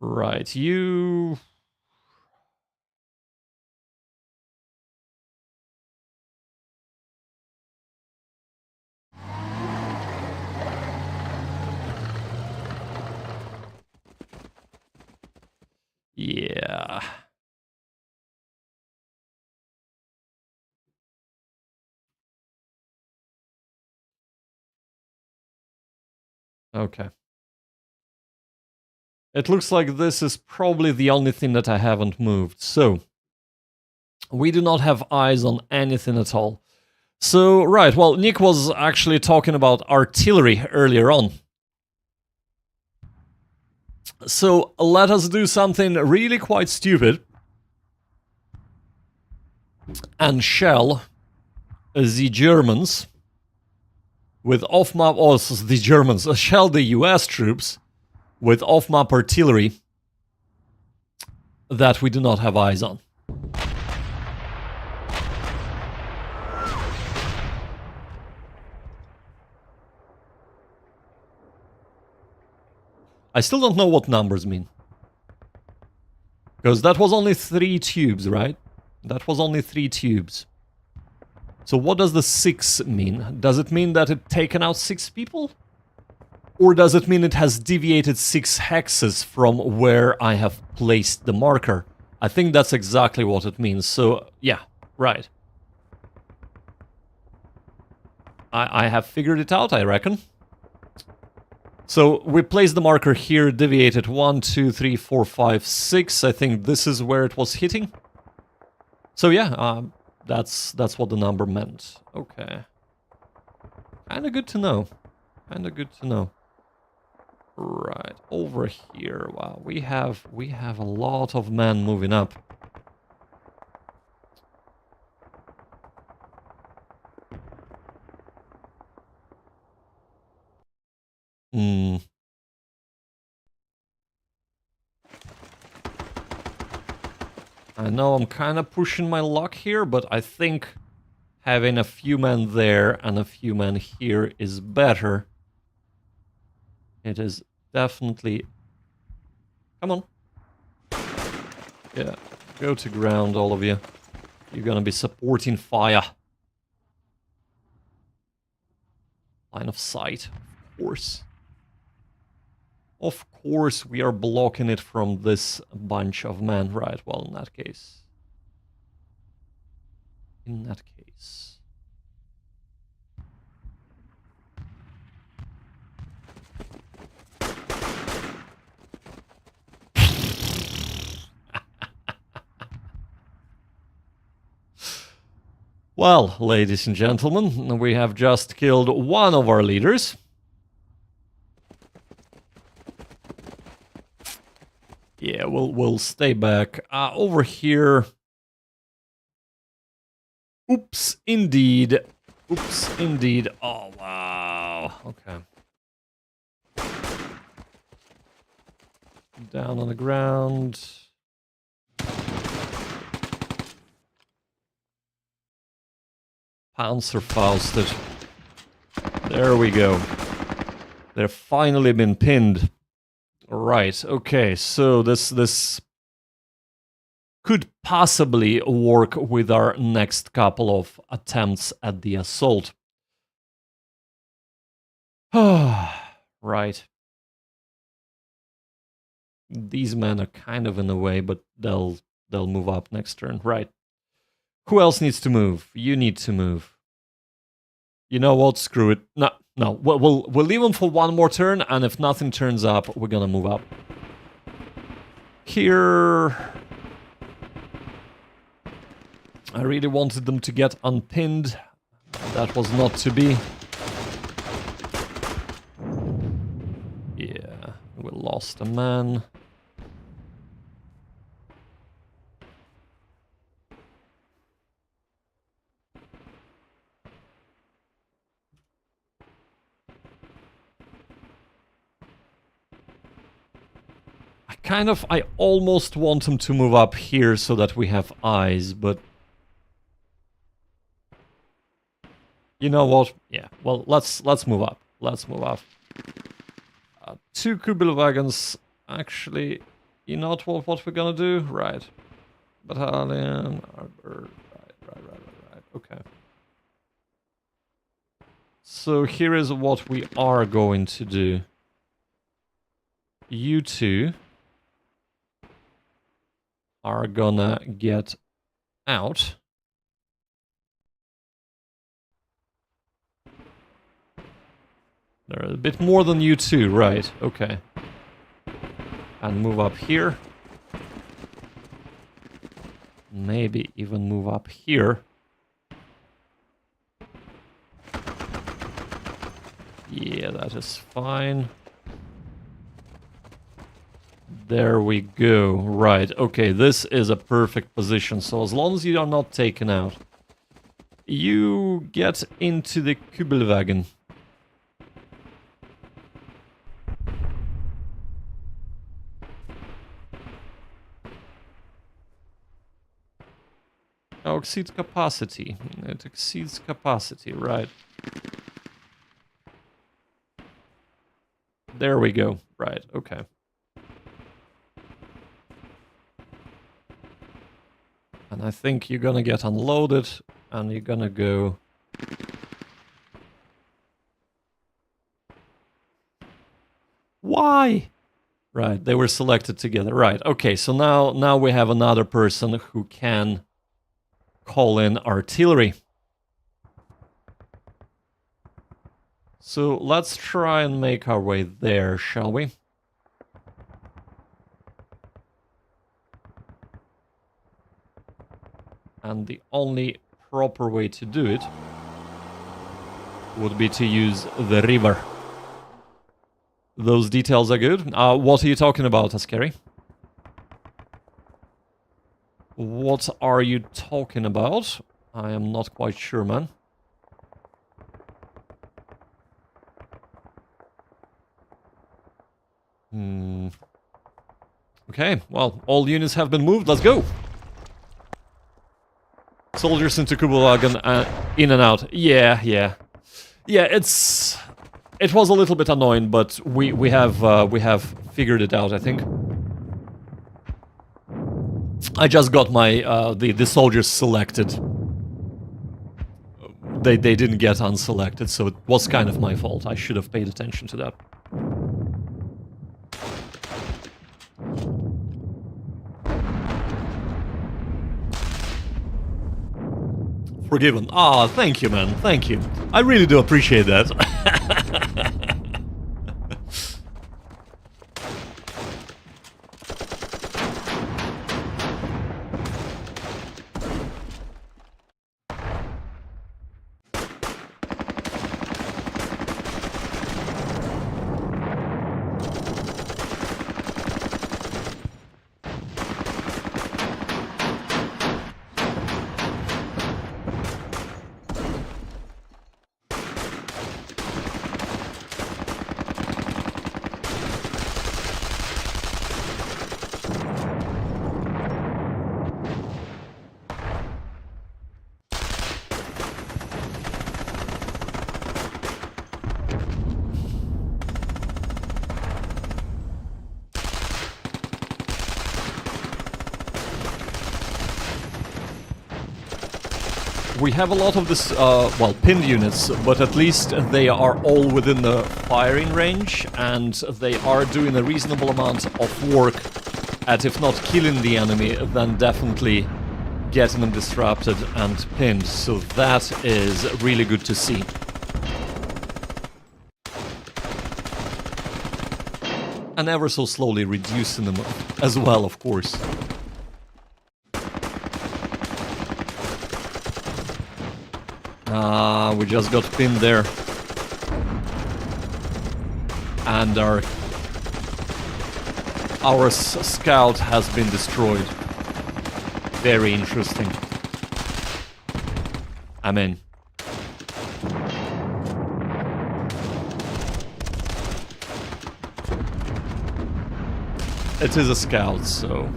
Right, you... Yeah. Okay. It looks like this is probably the only thing that I haven't moved. So, we do not have eyes on anything at all. So, right, well, Nick was actually talking about artillery earlier on. So, let us do something really quite stupid. And shell the Germans with off-map... Oh, the Germans. Shell the US troops with off-map artillery that we do not have eyes on. I still don't know what numbers mean. Because that was only 3 tubes, right? That was only 3 tubes. So what does the 6 mean? Does it mean that it's taken out 6 people? Or does it mean it has deviated 6 hexes from where I have placed the marker? I think that's exactly what it means. So, yeah, right. I have figured it out, I reckon. So, we placed the marker here, deviated 1, 2, 3, 4, 5, 6. I think this is where it was hitting. So, yeah, that's what the number meant. Okay. Kinda good to know. Kinda good to know. Right, over here. Wow, we have a lot of men moving up. Hmm. I know I'm kind of pushing my luck here, but I think having a few men there and a few men here is better. It is definitely... Come on. Yeah, go to ground, all of you. You're gonna be supporting fire. Line of sight, of course. Of course, we are blocking it from this bunch of men. Right, well, in that case. In that case. Well, ladies and gentlemen, we have just killed one of our leaders. Yeah, we'll stay back. Over here... Oops, indeed. Oops, indeed. Oh, wow. Okay. Down on the ground. Panzer There we go. They've finally been pinned. Right, okay, so this could possibly work with our next couple of attempts at the assault. Right. These men are kind of in the way, but they'll move up next turn. Right. Who else needs to move? You need to move. You know what? Screw it. No. We'll leave them for one more turn, and if nothing turns up, we're gonna move up. Here... I really wanted them to get unpinned. That was not to be. Yeah, we lost a man. I almost want him to move up here so that we have eyes, but... You know what? Yeah, well, let's move up. Let's move up. 2 Kubel wagons. Actually, you know what we're gonna do? Right. Battalion, Arbor, right. Okay. So here is what we are going to do. You two are gonna get out. They're a bit more than you two, right? Okay. And move up here. Maybe even move up here. Yeah, that is fine. There we go. Right, okay, this is a perfect position. So as long as you are not taken out, you get into the Kübelwagen. Oh, exceeds capacity. It exceeds capacity, right. There we go. Right, okay. And I think you're gonna get unloaded, and you're gonna go... Why? Right, they were selected together. Right, okay, so now we have another person who can call in artillery. So let's try and make our way there, shall we? And the only proper way to do it would be to use the river. Those details are good. What are you talking about, Askeri? What are you talking about? I am not quite sure, man. Okay, well, all units have been moved. Let's go. Soldiers into Kubelwagen, in and out. Yeah. Yeah, it was a little bit annoying, but we have figured it out, I think. I just got my the soldiers selected. They didn't get unselected, so it was kind of my fault. I should have paid attention to that. Forgiven. Ah, thank you, man. Thank you. I really do appreciate that. We have a lot of this, well, pinned units, but at least they are all within the firing range, and they are doing a reasonable amount of work at, if not killing the enemy, then definitely getting them disrupted and pinned. So that is really good to see. And ever so slowly reducing them as well, of course. We just got pinned there. And our scout has been destroyed. Very interesting. I'm in. It is a scout, so...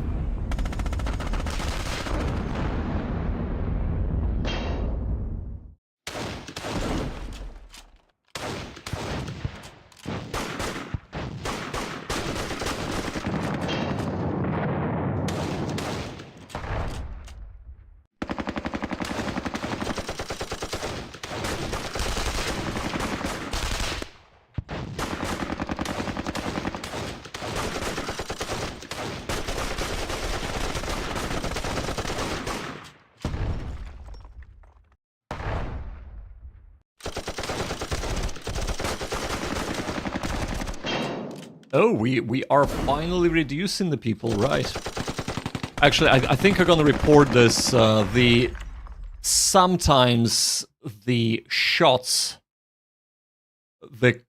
Oh, we are finally reducing the people, right? Actually, I think I'm gonna report this. Sometimes the shots, the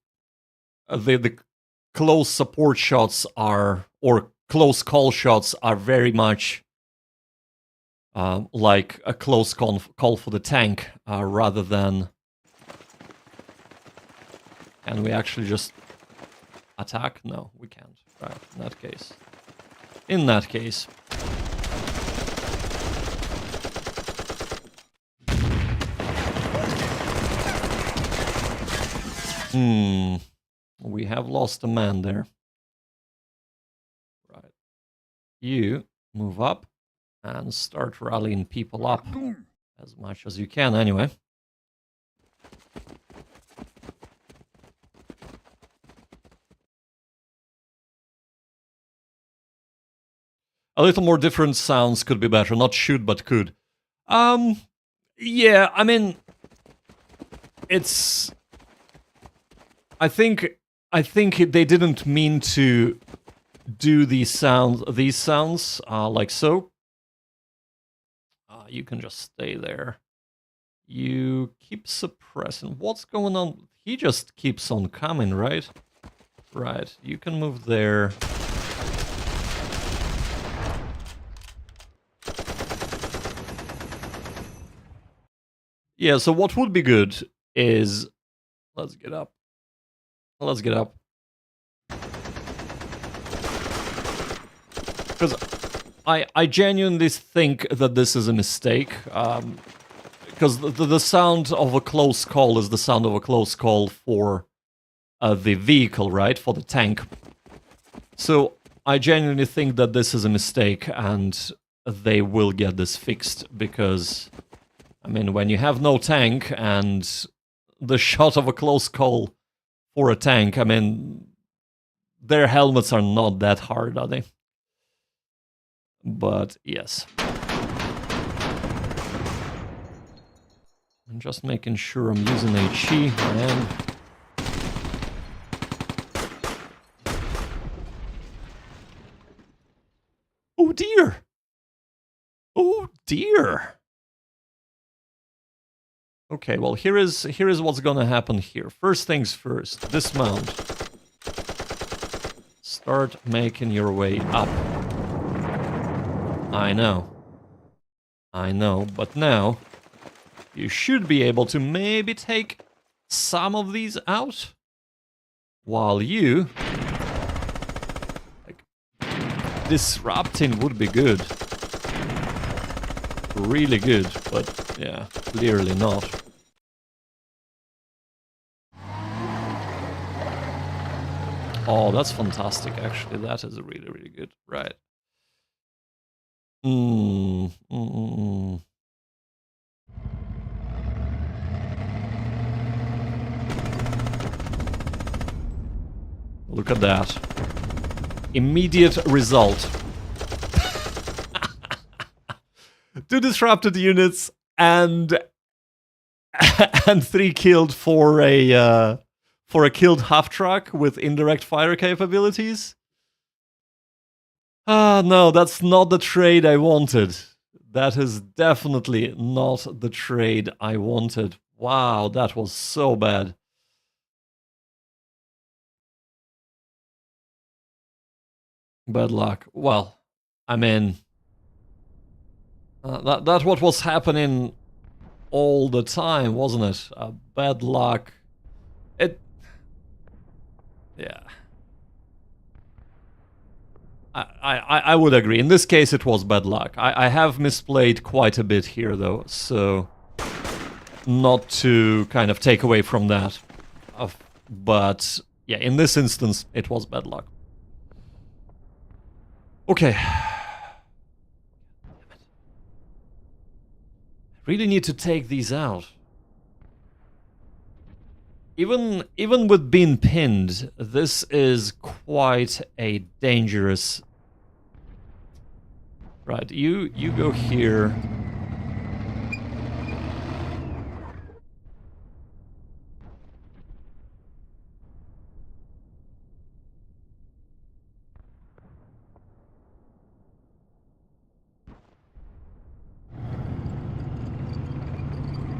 close support shots are, or close call shots are very much like a close call for the tank, rather than... Can we actually just attack? No, we can't. Right, in that case. In that case. We have lost a man there. Right. You move up and start rallying people up as much as you can anyway. A little more different sounds could be better. Not should, but could. Yeah, I mean, it's... I think they didn't mean to do these sounds like so. You can just stay there. You keep suppressing. What's going on? He just keeps on coming, right? Right, you can move there. Yeah, so what would be good is... Let's get up. Let's get up. Because I genuinely think that this is a mistake. Because the sound of a close call is the sound of a close call for the vehicle, right? For the tank. So I genuinely think that this is a mistake and they will get this fixed because, I mean, when you have no tank and the shot of a close call for a tank, I mean, their helmets are not that hard, are they? But yes. I'm just making sure I'm using HE. I am. Oh dear! Oh dear! Okay, well here is what's gonna happen here. First things first, dismount. Start making your way up. I know, but now you should be able to maybe take some of these out while you... Like, disrupting would be good. Really good, but yeah, clearly not. Oh, that's fantastic, actually. That is really, really good. Right. Look at that. Immediate result. 2 disrupted units and 3 killed for a killed half truck with indirect fire capabilities. Ah, no, that's not the trade I wanted. That is definitely not the trade I wanted. Wow, that was so bad. Bad luck. Well, I mean, that's what was happening all the time, wasn't it? Bad luck. Yeah. I would agree. In this case, it was bad luck. I have misplayed quite a bit here, though, so not to kind of take away from that. But yeah, in this instance, it was bad luck. Okay. I really need to take these out. Even with being pinned, this is quite a dangerous... Right, you go here.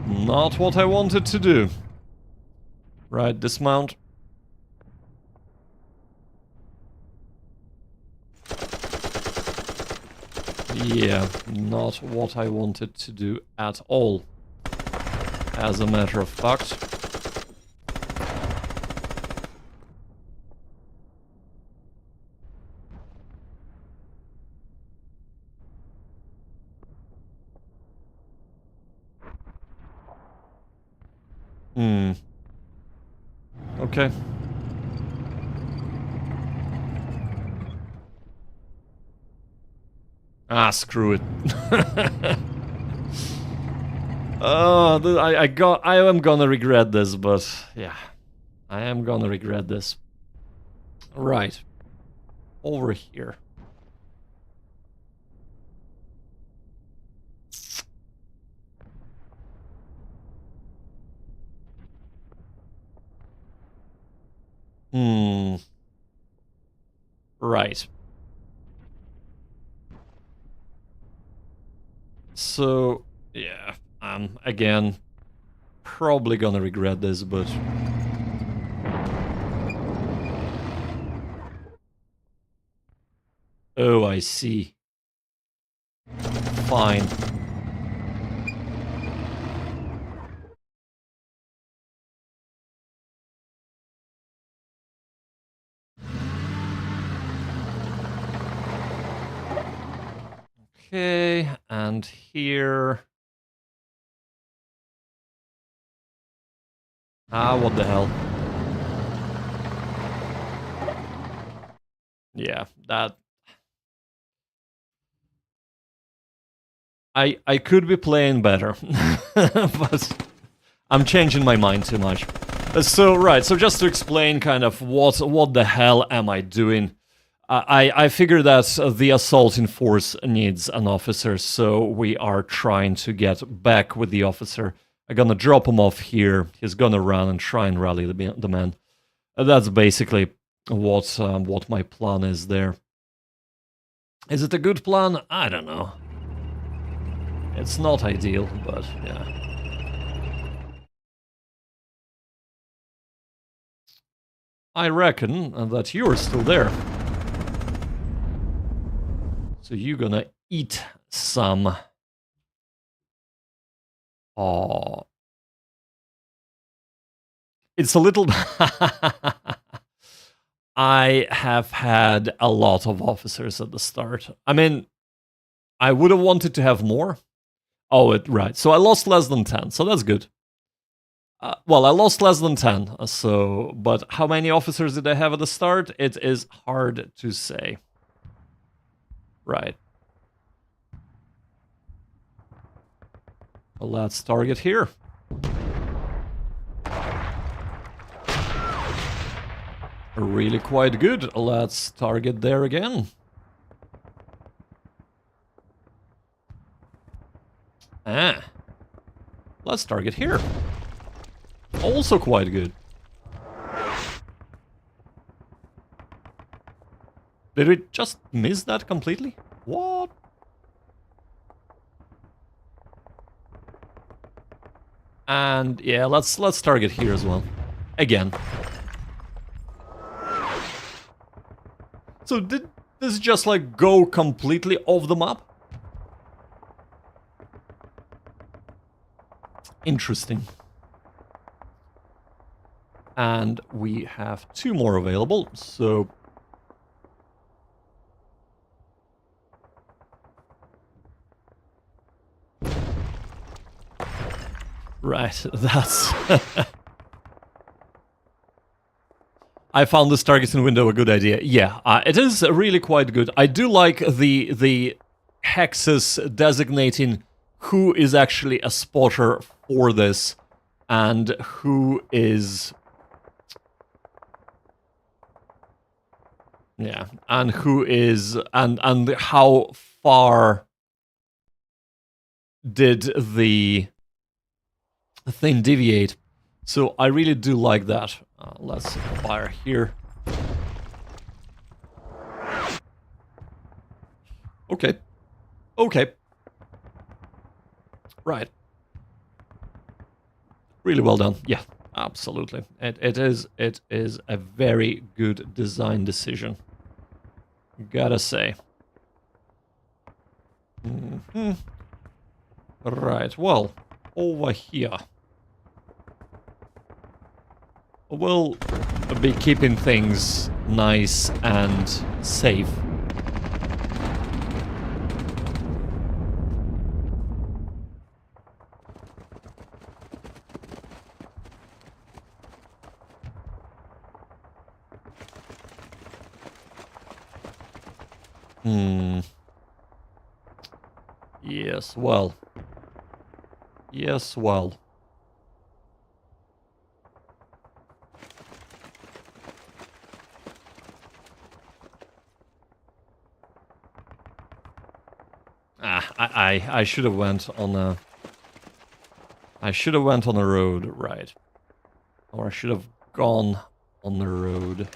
Not what I wanted to do. Right, dismount. Yeah, not what I wanted to do at all. As a matter of fact. Okay. Ah, screw it. Oh, I am gonna regret this, but yeah. I am gonna regret this. Right. Over here. Right. So, yeah, again, probably gonna regret this, but... Oh, I see. Fine. Okay, and here... Ah, what the hell. Yeah, that... I could be playing better, but I'm changing my mind too much. So, right, so just to explain kind of what the hell am I doing, I figure that the assault in force needs an officer, so we are trying to get back with the officer. I'm gonna drop him off here, he's gonna run and try and rally the men. That's basically what my plan is there. Is it a good plan? I don't know. It's not ideal, but yeah. I reckon that you're still there. So you're gonna eat some... Oh. It's a little... I have had a lot of officers at the start. I mean, I would have wanted to have more. Oh, right. So I lost less than 10, so that's good. Well, I lost less than 10, so... But how many officers did I have at the start? It is hard to say. Right. Well, let's target here. Really quite good. Let's target there again. Ah. Let's target here. Also quite good. Did we just miss that completely? What? And yeah, let's target here as well. Again. So did this just like go completely off the map? Interesting. And we have 2 more available, so... Right, that's... I found this targeting window a good idea. Yeah, it is really quite good. I do like the hexes designating who is actually a spotter for this and who is... Yeah, and who is... and how far did the thing deviate. So I really do like that. Let's fire here. Okay. Okay. Right. Really well done. Yeah, absolutely. It is a very good design decision. Gotta say. Right, well, over here. We'll be keeping things nice and safe. Yes, well. Yes, well. I should have went on a... I should have went on a road, right. Or I should have gone on the road.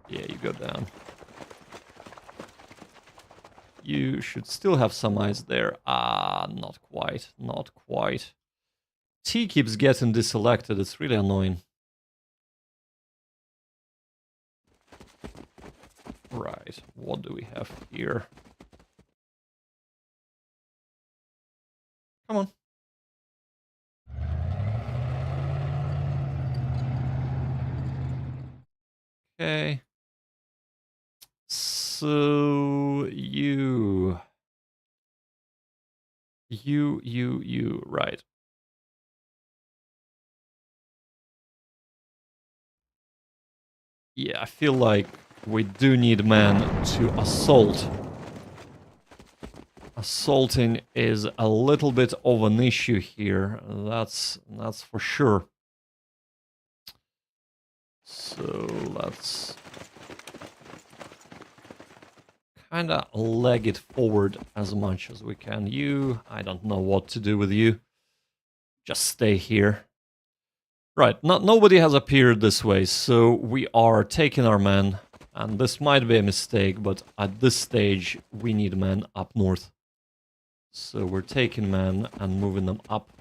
Yeah, you go down. You should still have some eyes there. Ah, not quite, not quite. T keeps getting deselected, it's really annoying. Right, what do we have here? Come on. Okay. So you, right. Yeah, I feel like we do need men to assault. Assaulting is a little bit of an issue here. That's for sure. So let's kind of leg it forward as much as we can. You, I don't know what to do with you. Just stay here. Right, nobody has appeared this way, so we are taking our men. And this might be a mistake, but at this stage, we need men up north. So we're taking men and moving them up.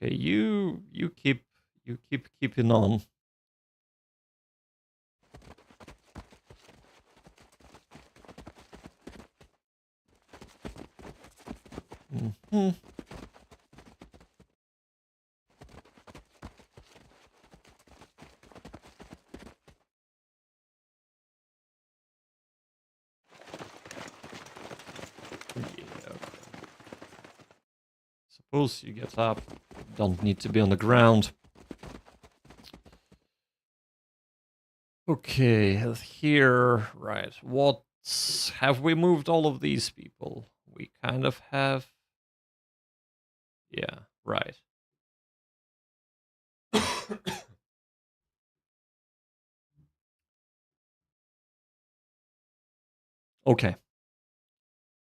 Okay, you keep keeping on. Mm-hmm. Suppose you get up. Don't need to be on the ground. Okay, here, right. What have we moved all of these people? We kind of have. Yeah, right. Okay.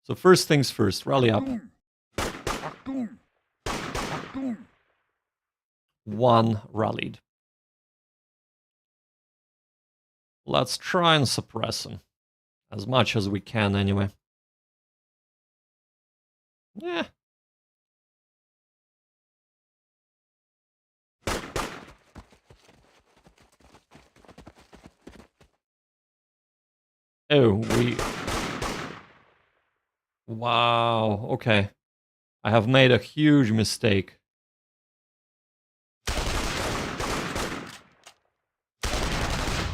So first things first, rally up. One rallied. Let's try and suppress him. As much as we can, anyway. Yeah. Oh, we... Wow, okay. I have made a huge mistake.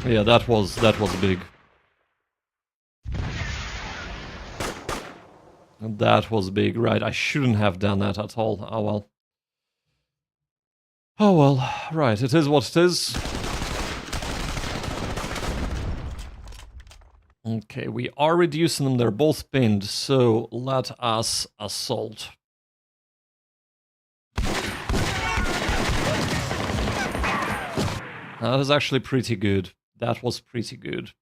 Yeah, that was big. That was big, right. I shouldn't have done that at all. Oh well. Oh well, right, it is what it is. Okay, we are reducing them, they're both pinned, so let us assault. That is actually pretty good. That was pretty good.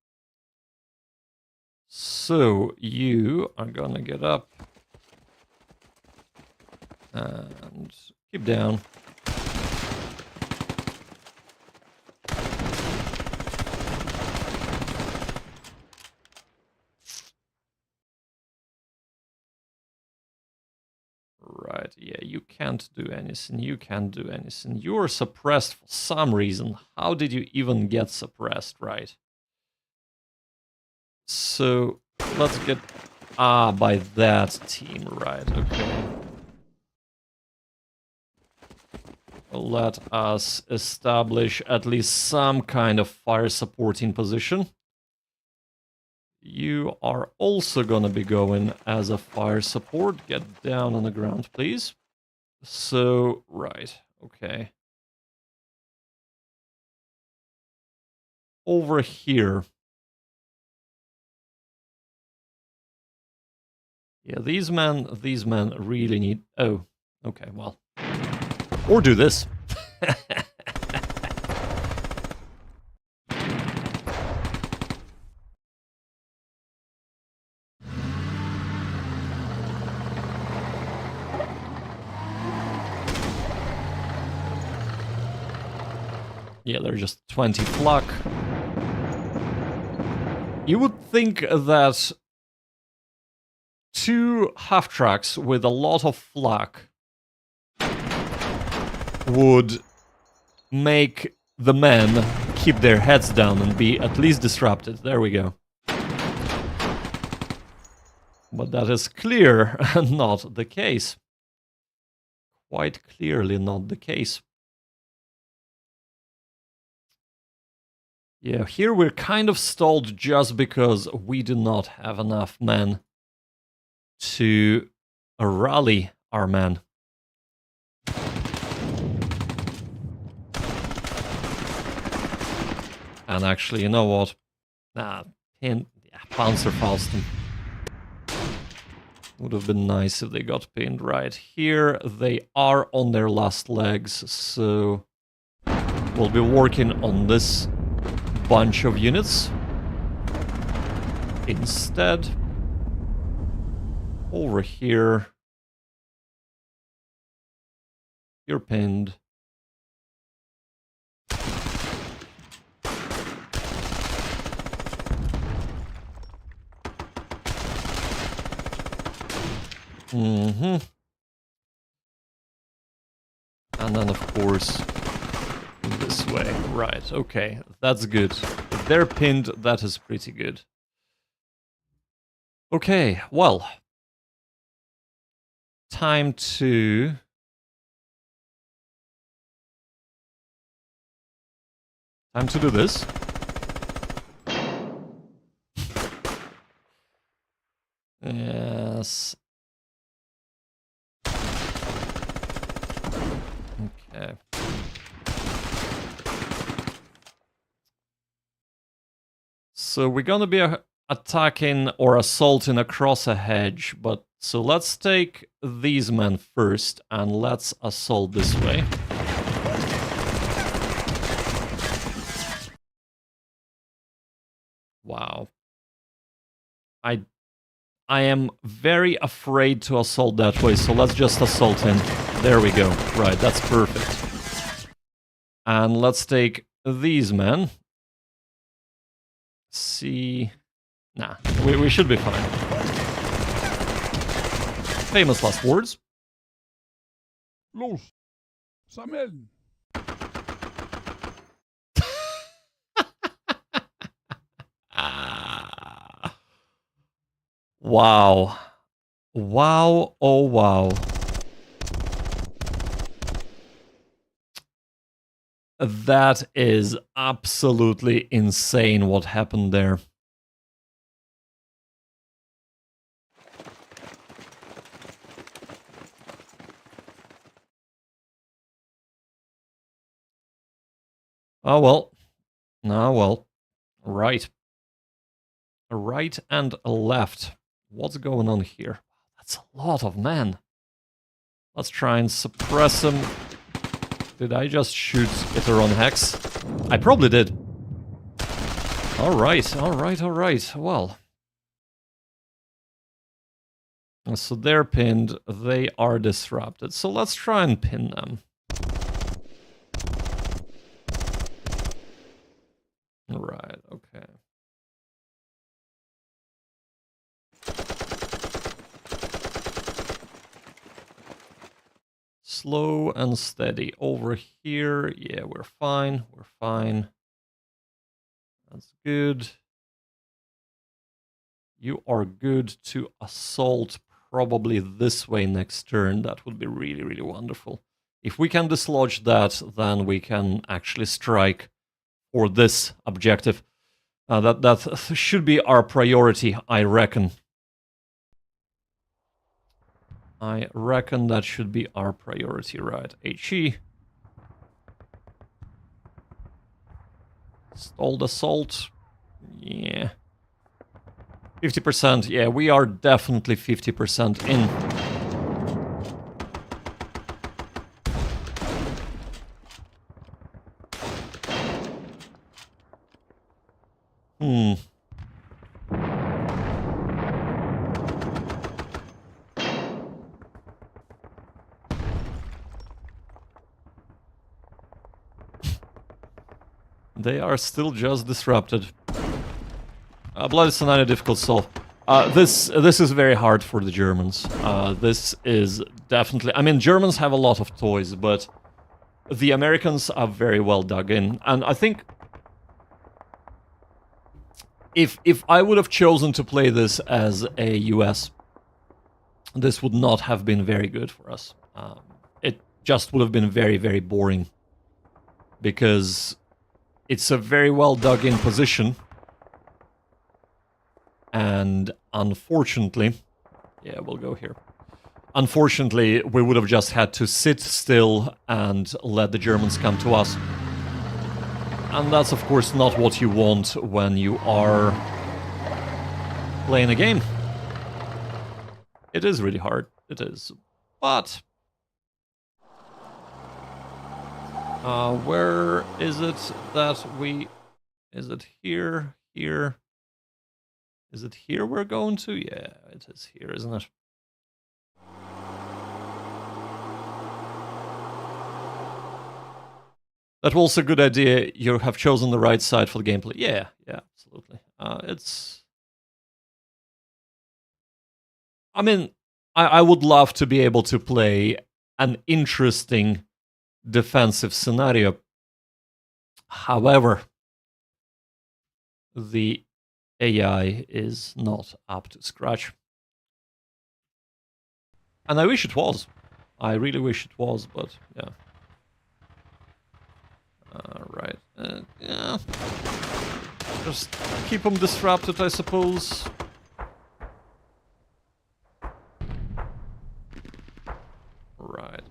So, you are gonna get up. And keep down. Right, yeah, you can't do anything, you can't do anything. You're suppressed for some reason. How did you even get suppressed, right? So, let's get... Ah, by that team, right, okay. Let us establish at least some kind of fire supporting position. You are also gonna be going as a fire support. Get down on the ground, please. So, right, okay. Over here. Yeah, these men really need... Oh, okay, well. Or do this. Yeah, they're just 20 flak. You would think that 2 half-tracks with a lot of flak would make the men keep their heads down and be at least disrupted. There we go. But that is clear not the case. Quite clearly not the case. Yeah, here we're kind of stalled just because we do not have enough men to rally our men. And actually, you know what? Panzerfaust would have been nice if they got pinned right here. They are on their last legs, so we'll be working on this bunch of units instead. Over here, you're pinned. And then, of course, this way. Right, okay, that's good. If they're pinned, that is pretty good. Okay, well. Time to... Time to do this. Yes. Okay. So we're gonna be attacking or assaulting across a hedge, but so let's take these men first and let's assault this way. Wow. I am very afraid to assault that way, so let's just assault him. There we go. Right, that's perfect. And let's take these men. See... Nah, we should be fine. Famous last words. Los, sammeln. Wow. Wow, oh wow. That is absolutely insane what happened there. Oh well. Ah well. Right. A right and a left. What's going on here? That's a lot of men. Let's try and suppress them. Did I just shoot Iteron Hex? I probably did. Alright, alright, alright. Well. So they're pinned. They are disrupted. So let's try and pin them. Right, okay. Slow and steady. Over here, yeah, we're fine. We're fine. That's good. You are good to assault probably this way next turn. That would be really, really wonderful. If we can dislodge that, then we can actually strike for this objective. That should be our priority, I reckon. I reckon that should be our priority, right? HE. Stalled assault. Yeah. 50%. Yeah, we are definitely 50% in. They are still just disrupted. Bloody scenario difficult to solve. This is very hard for the Germans. This is definitely... I mean, Germans have a lot of toys, but the Americans are very well dug in. And I think if I would have chosen to play this as a US, this would not have been very good for us. It just would have been very, very boring. Because it's a very well dug in position. And unfortunately, yeah, we'll go here. Unfortunately, we would have just had to sit still and let the Germans come to us. And that's, of course, not what you want when you are playing a game. It is really hard, it is. But... where is it that we... Is it here? Here? Is it here we're going to? Yeah, it is here, isn't it? That was a good idea. You have chosen the right side for the gameplay. Yeah, absolutely. It's... I mean, I would love to be able to play an interesting defensive scenario. However, the AI is not up to scratch. And I wish it was. I really wish it was, but yeah. Right. Yeah. Just keep them disrupted, I suppose. Right.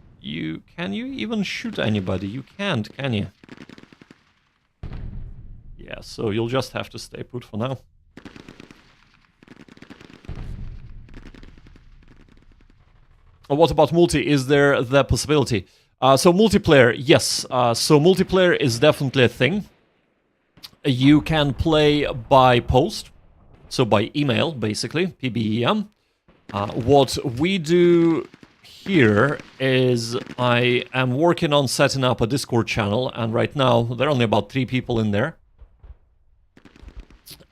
Can you even shoot anybody? You can't, can you? Yeah, so you'll just have to stay put for now. What about multi? Is there the possibility? So multiplayer, yes. So multiplayer is definitely a thing. You can play by post, so by email, basically, PBEM. What we do here is I am working on setting up a Discord channel, and right now there are only about 3 people in there.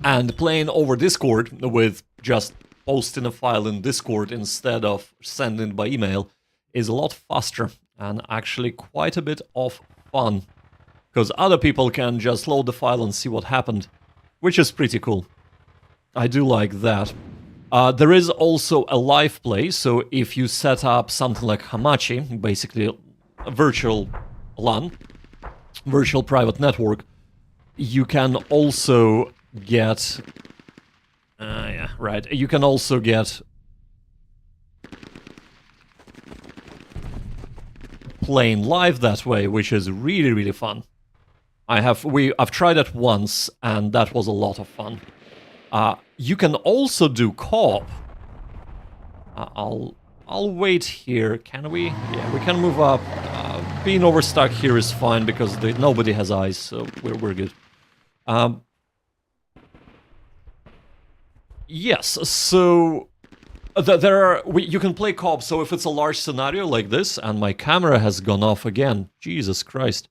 And playing over Discord with just posting a file in Discord instead of sending it by email is a lot faster and actually quite a bit of fun. Because other people can just load the file and see what happened, which is pretty cool. I do like that. There is also a live play, so if you set up something like Hamachi, basically a virtual LAN, virtual private network, you can also get... yeah, right. You can also get playing live that way, which is really, really fun. I've tried it once, and that was a lot of fun. You can also do co-op. I'll wait here. Can we? Yeah, we can move up. Being overstuck here is fine because nobody has eyes, so we're good. Yes, so you can play co-op, so if it's a large scenario like this, and my camera has gone off again, Jesus Christ.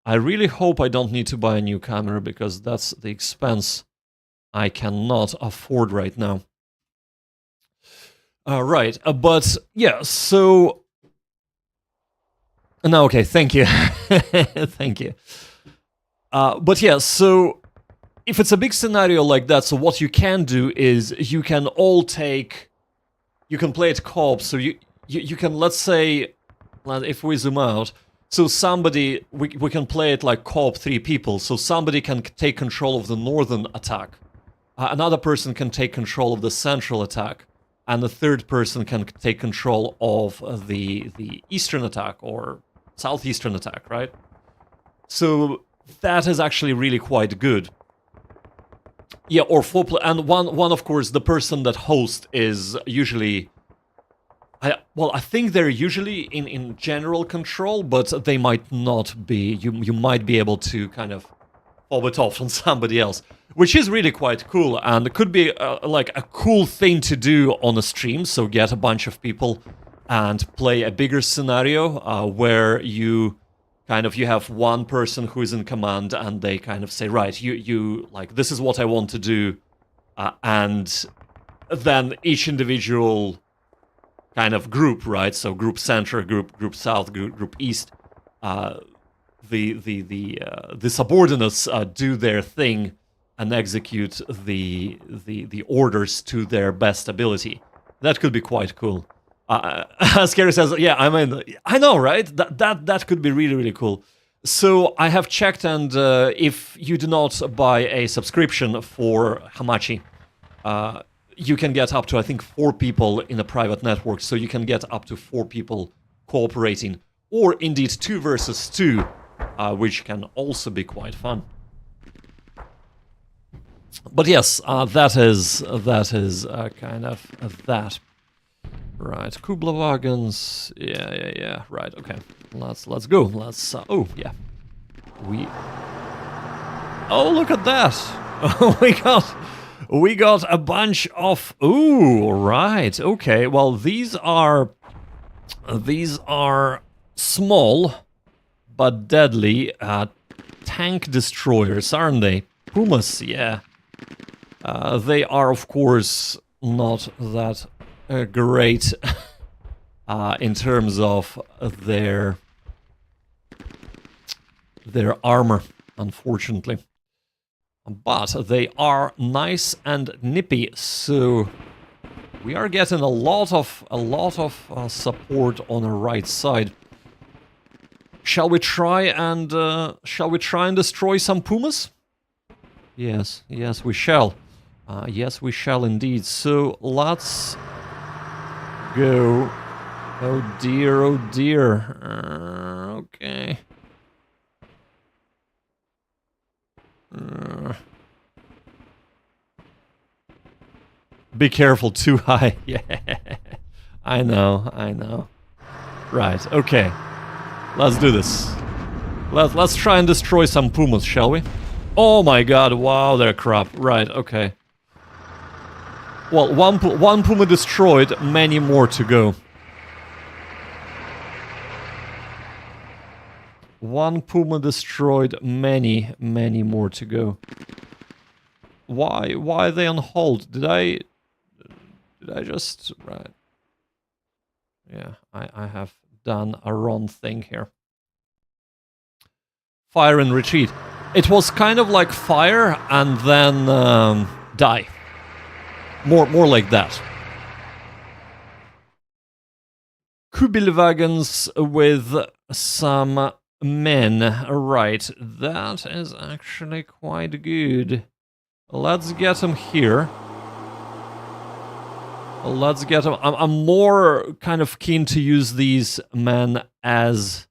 I really hope I don't need to buy a new camera, because that's the expense I cannot afford right now. Right, but yeah, so... No, okay, thank you. Thank you. But yeah, so... If it's a big scenario like that, so what you can do is you can all take... You can play it co-op, so you can, let's say, if we zoom out, so somebody, we can play it like co-op 3 people, so somebody can take control of the northern attack, another person can take control of the central attack, and the third person can take control of the eastern attack, or southeastern attack, right? So that is actually really quite good. Yeah, or 4 and one of course, the person that hosts is usually... I think they're usually in general control, but they might not be. You might be able to kind of fob it off on somebody else, which is really quite cool, and it could be like a cool thing to do on a stream, so get a bunch of people and play a bigger scenario where you kind of you have one person who is in command, and they kind of say, right, you like, this is what I want to do, and then each individual kind of group, right? So group center, group south, group east. The subordinates do their thing and execute the orders to their best ability. That could be quite cool. As Kerry says, yeah, I mean, I know, right? That could be really, really cool. So I have checked, and if you do not buy a subscription for Hamachi, you can get up to, I think, 4 people in a private network. So you can get up to 4 people cooperating, or indeed 2 versus 2, which can also be quite fun. But yes, that is kind of that. Right, Kubla wagons. Yeah. Right. Okay. Let's go. Let's. Oh yeah. Oh, look at that. we got a bunch of. Ooh, right. Okay. Well, these are small but deadly tank destroyers, aren't they? Pumas. Yeah. They are, of course, not that great in terms of their armor, unfortunately. But they are nice and nippy, so we are getting a lot of support on the right side. Shall we try and destroy some pumas? Yes, we shall. Yes, we shall indeed. So let's go. Oh dear. Okay. Be careful, too high. Yeah, I know. Right, okay. Let's do this. Let's try and destroy some pumas, shall we? Oh my god, wow, they're crap. Right, okay. Well, one puma destroyed, many more to go. One puma destroyed, many more to go. Why are they on hold? Did I just... Right. Yeah, I have done a wrong thing here. Fire and retreat. It was kind of like fire and then die. More like that. Kubil wagons with some men. Right, that is actually quite good. Let's get them here. Let's get them. I'm more kind of keen to use these men as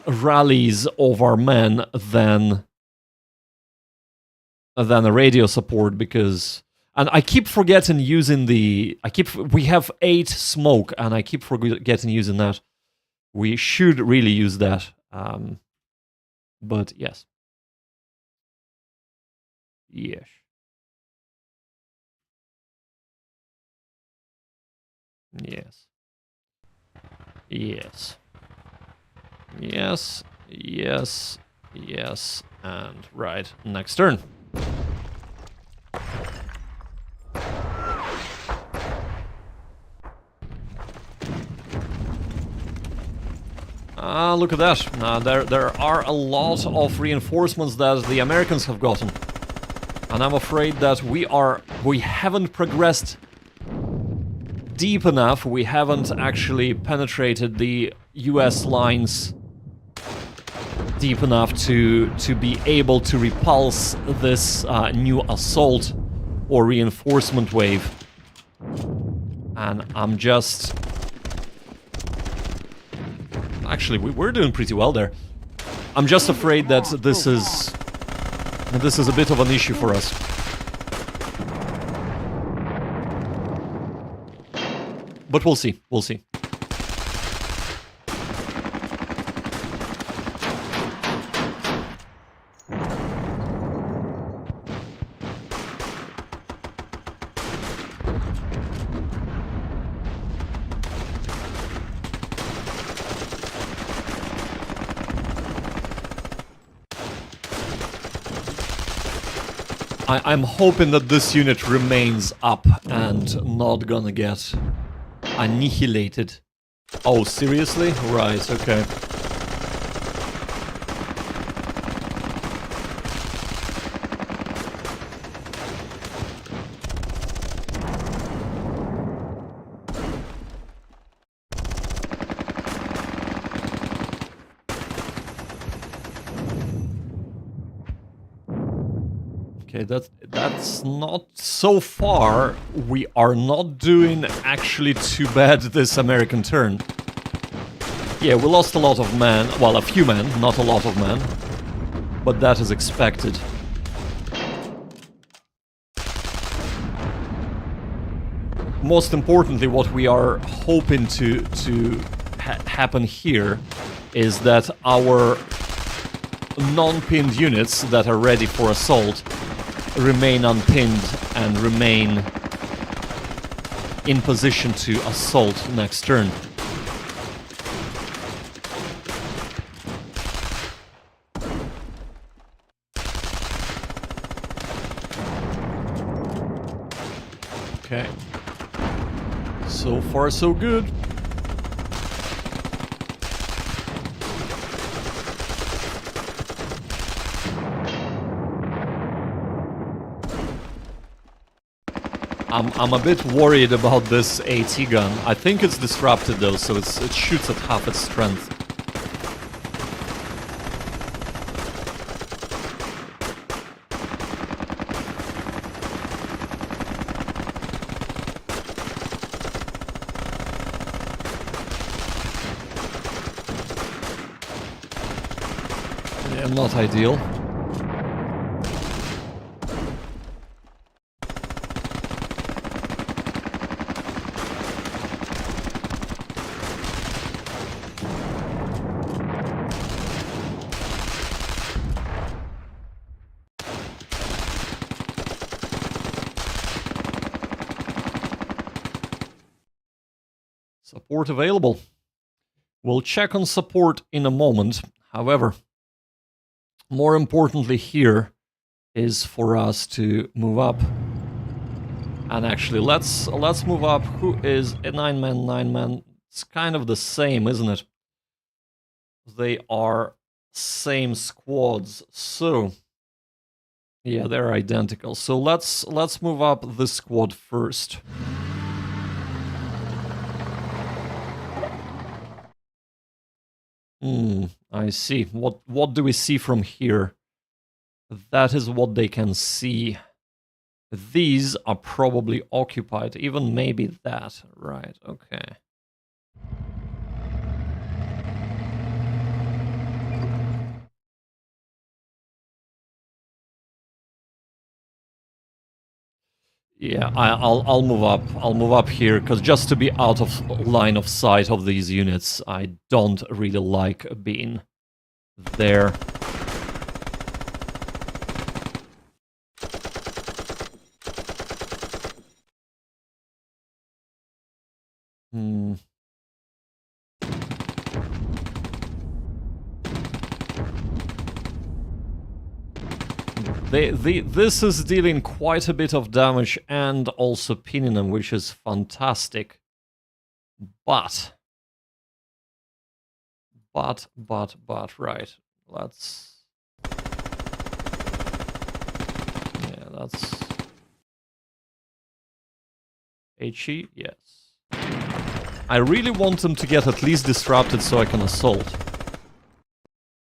rallies of our men than a radio support, because... And I keep forgetting using the... We have 8 smoke, and I keep forgetting using that. We should really use that. But yes. Yes. Yes. Yes. Yes. Yes. Yes. And right, next turn. Look at that. There are a lot of reinforcements that the Americans have gotten. And I'm afraid that we haven't progressed deep enough. We haven't actually penetrated the US lines deep enough to be able to repulse this new assault or reinforcement wave. And I'm just... Actually, we're doing pretty well there. I'm just afraid that this is a bit of an issue for us. But we'll see. We'll see. I'm hoping that this unit remains up and not gonna get annihilated. Oh, seriously? Right, okay. Okay, that's not... So far, we are not doing actually too bad this American turn. Yeah, we lost a lot of men. Well, a few men, not a lot of men. But that is expected. Most importantly, what we are hoping to happen here is that our non-pinned units that are ready for assault remain unpinned and remain in position to assault next turn. Okay. So far, so good. I'm a bit worried about this AT gun. I think it's disrupted though, so it shoots at half its strength. Yeah, not ideal. Support available. We'll check on support in a moment. However, more importantly here is for us to move up. And actually, let's move up. Who is a 9-man, 9-man? It's kind of the same, isn't it? They are same squads. So, yeah, they're identical. So let's move up this squad first. I see. What do we see from here? That is what they can see. These are probably occupied. Even maybe that. Right, okay. Yeah, I'll move up. I'll move up here, because just to be out of line of sight of these units, I don't really like being there. This is dealing quite a bit of damage and also pinning them, which is fantastic. But, right. Let's... Yeah, that's... HE? Yes. I really want them to get at least disrupted so I can assault.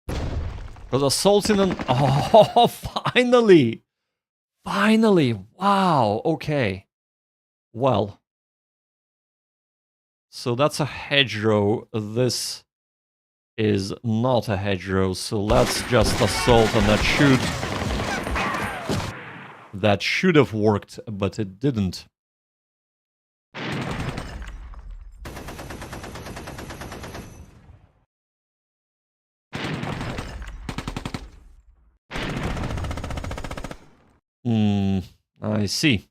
Because assaulting them... Oh, finally! Finally! Wow, okay. Well. So that's a hedgerow. This is not a hedgerow, so let's just assault, and that should have worked, but it didn't. I see.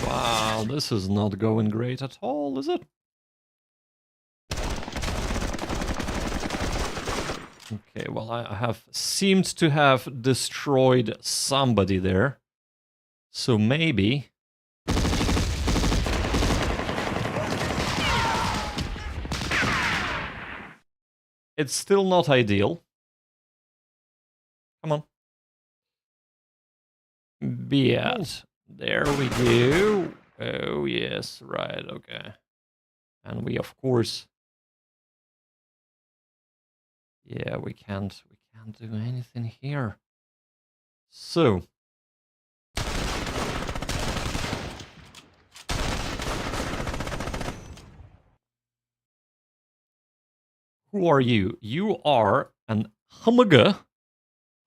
Wow. Wow, this is not going great at all, is it? Okay, well, I have seemed to have destroyed somebody there. So maybe... It's still not ideal. Come on. Beat. There we go. Oh, yes, right, okay. And we, of course... Yeah, we can't do anything here. So... Who are you? You are an Hummager.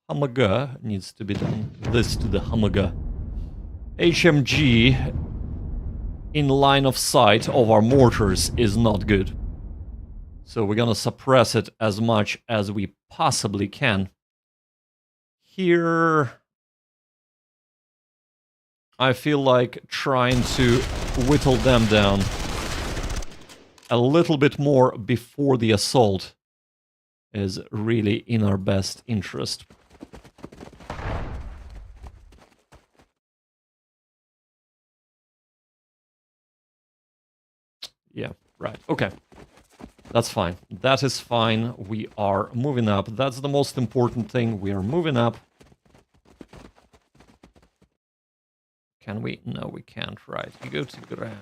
Hummager needs to be done. This to the Hummager. HMG in line of sight of our mortars is not good. So we're gonna suppress it as much as we possibly can. Here, I feel like trying to whittle them down a little bit more before the assault is really in our best interest. Yeah, right. Okay. That's fine. That is fine. We are moving up. That's the most important thing. We are moving up. Can we? No, we can't. Right. You go to ground.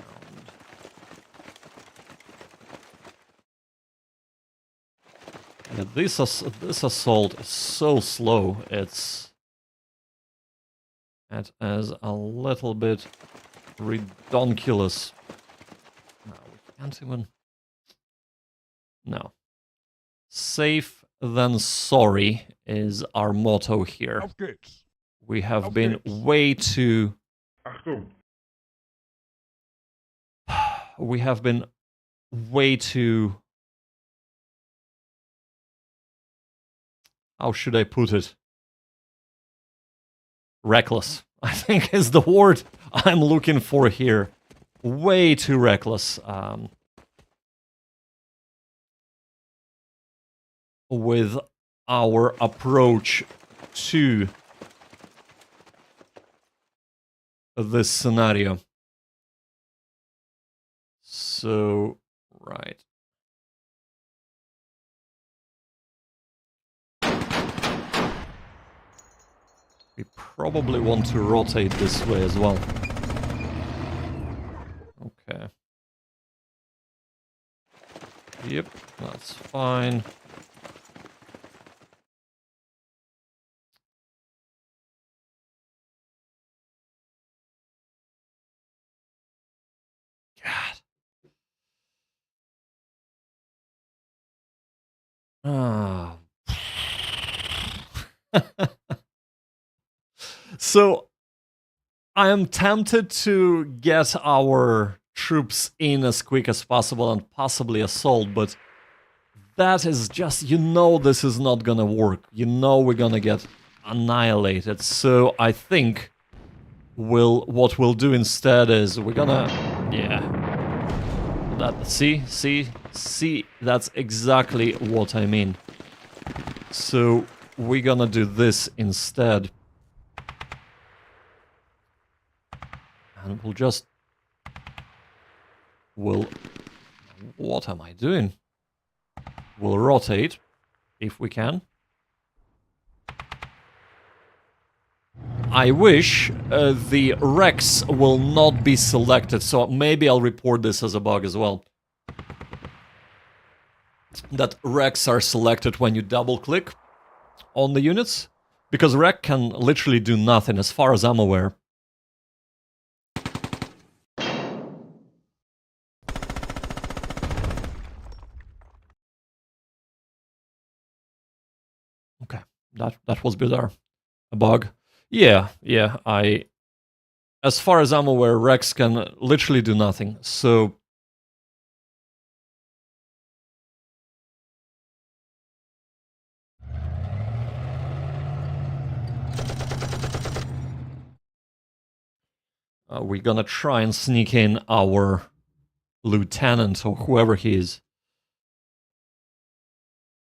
Yeah, this assault is so slow. It is a little bit redonkulous. No, we can't even... No. Safe than sorry is our motto here. We have been way too... We have been way too... How should I put it? Reckless, I think is the word I'm looking for here. Way too reckless. With our approach to this scenario. So, right. We probably want to rotate this way as well. Okay. Yep, that's fine. God. Ah. So, I am tempted to get our troops in as quick as possible and possibly assault, but that is just, you know, this is not gonna work. You know we're gonna get annihilated. So I think what we'll do instead is we're gonna, yeah. See, that's exactly what I mean. So we're gonna do this instead. And we'll just... What am I doing? We'll rotate, if we can. I wish the Rex will not be selected, so maybe I'll report this as a bug as well. That Rex are selected when you double-click on the units, because Rex can literally do nothing, as far as I'm aware. Okay, that was bizarre. A bug. Yeah, as far as I'm aware, Rex can literally do nothing, so... We're gonna try and sneak in our lieutenant or whoever he is.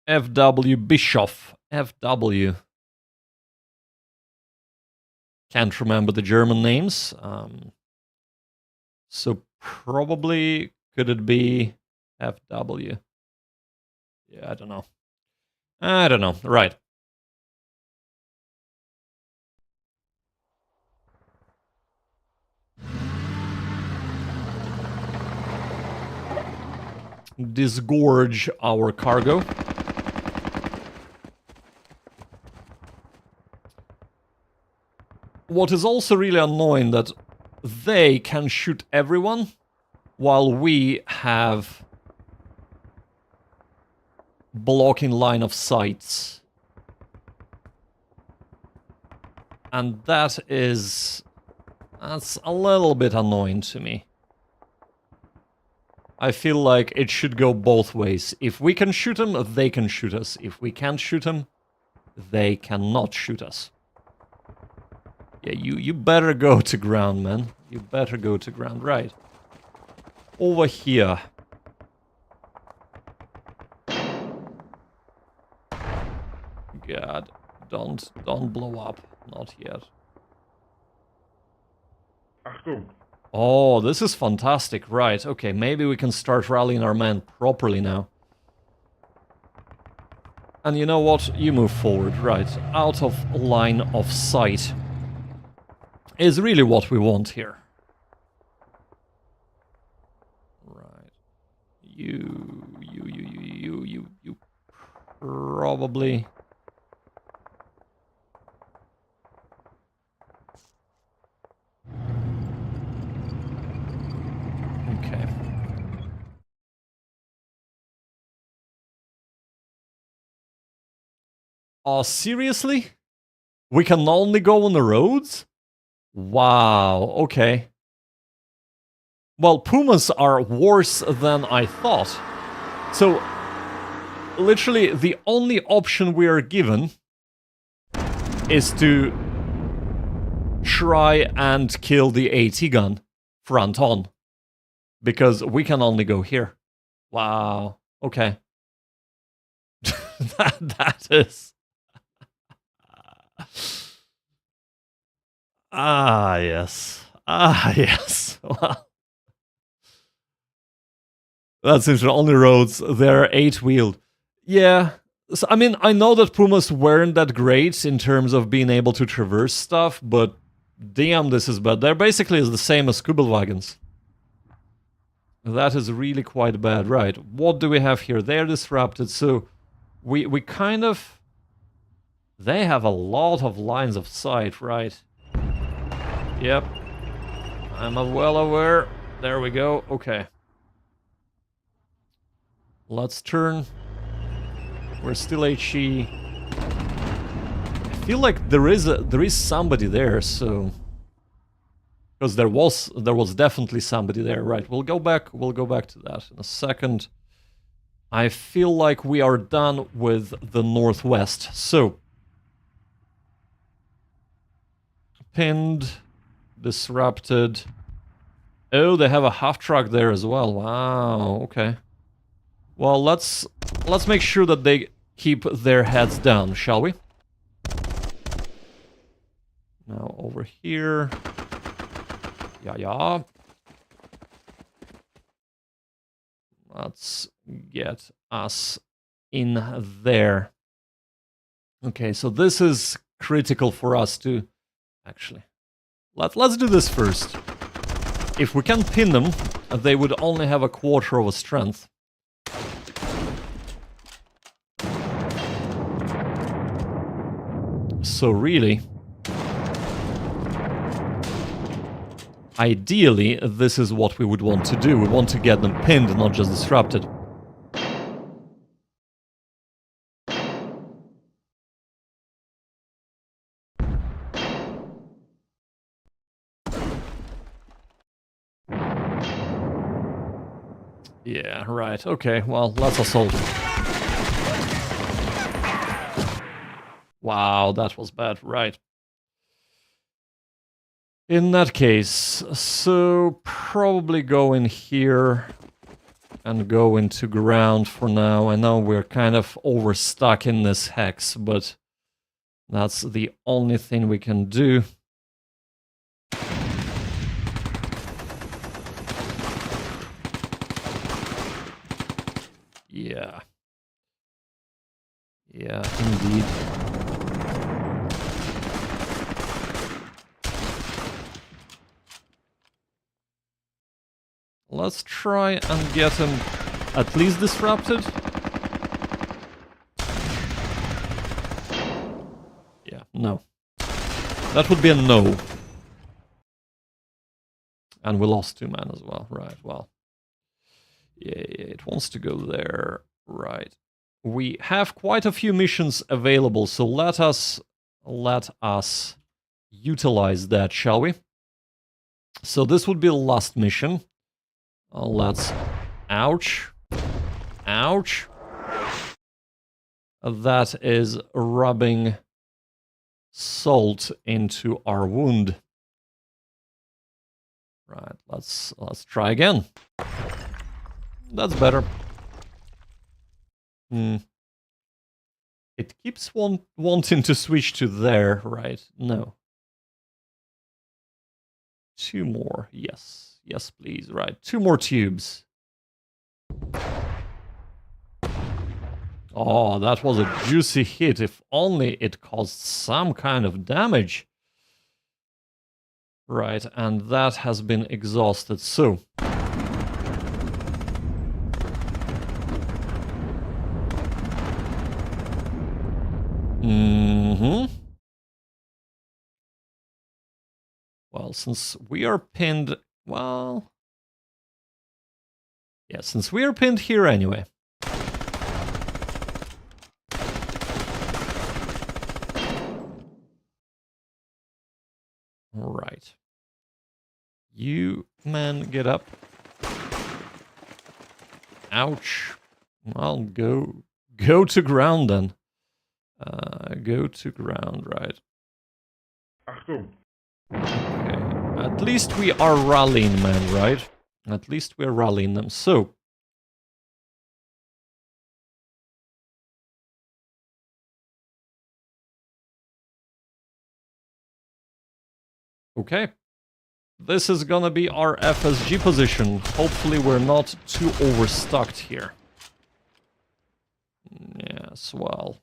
FW Bischoff. FW. Can't remember the German names. So probably could it be FW? Yeah, I don't know. I don't know. Right. Disgorge our cargo. What is also really annoying that they can shoot everyone while we have blocking line of sights. And that's a little bit annoying to me. I feel like it should go both ways. If we can shoot them, they can shoot us. If we can't shoot them, they cannot shoot us. Yeah, you better go to ground, man. You better go to ground. Right. Over here. God, don't blow up. Not yet. Achtung. Oh, this is fantastic. Right, okay, maybe we can start rallying our men properly now. And you know what? You move forward, right. Out of line of sight is really what we want here. Right. You probably... Okay. Oh, seriously? We can only go on the roads? Wow, okay. Well, Pumas are worse than I thought. So, literally, the only option we are given is to try and kill the AT gun front on. Because we can only go here. Wow, okay. that is... Ah, yes. Ah, yes. Well, that seems the only roads. They're 8-wheeled. Yeah. So, I mean, I know that Pumas weren't that great in terms of being able to traverse stuff, but damn, this is bad. They're basically the same as Kugelwagons. That is really quite bad. Right. What do we have here? They're disrupted, so we kind of... They have a lot of lines of sight, right? Yep. I'm well aware. There we go. Okay. Let's turn. We're still HE. I feel like there is somebody there, so... Because there was definitely somebody there, right? We'll go back to that in a second. I feel like we are done with the northwest. So pinned, disrupted. Oh, they have a half truck there as well. Wow, okay. Well, let's make sure that they keep their heads down, shall we? Now over here. Yeah. Let's get us in there. Okay, so this is critical for us to... Actually, let's do this first. If we can pin them, they would only have a quarter of a strength. So really... Ideally, this is what we would want to do. We want to get them pinned, not just disrupted. Yeah, right. Okay, well, let's assault. Wow, that was bad. Right. In that case, so probably go in here and go into ground for now. I know we're kind of overstuck in this hex, but that's the only thing we can do. Yeah. Yeah, indeed. Let's try and get him at least disrupted. Yeah, no. That would be a no. And we lost 2 men as well. Right, well. Yeah, it wants to go there. Right. We have quite a few missions available, so let us utilize that, shall we? So this would be the last mission. Let's... Ouch. Ouch. That is rubbing salt into our wound. Right, let's try again. That's better. It keeps wanting to switch to there, right? No. 2 more, yes. Yes, please, right. 2 more tubes. Oh, that was a juicy hit. If only it caused some kind of damage. Right, and that has been exhausted, so... Well, since we are pinned... Well... Yeah, since we are pinned here anyway. Right. You, man, get up. Ouch. Well, go to ground then. Go to ground, right. Achtung. Okay. At least we are rallying men, right? At least we're rallying them. So. Okay. This is gonna be our FSG position. Hopefully we're not too overstocked here. Yes, well.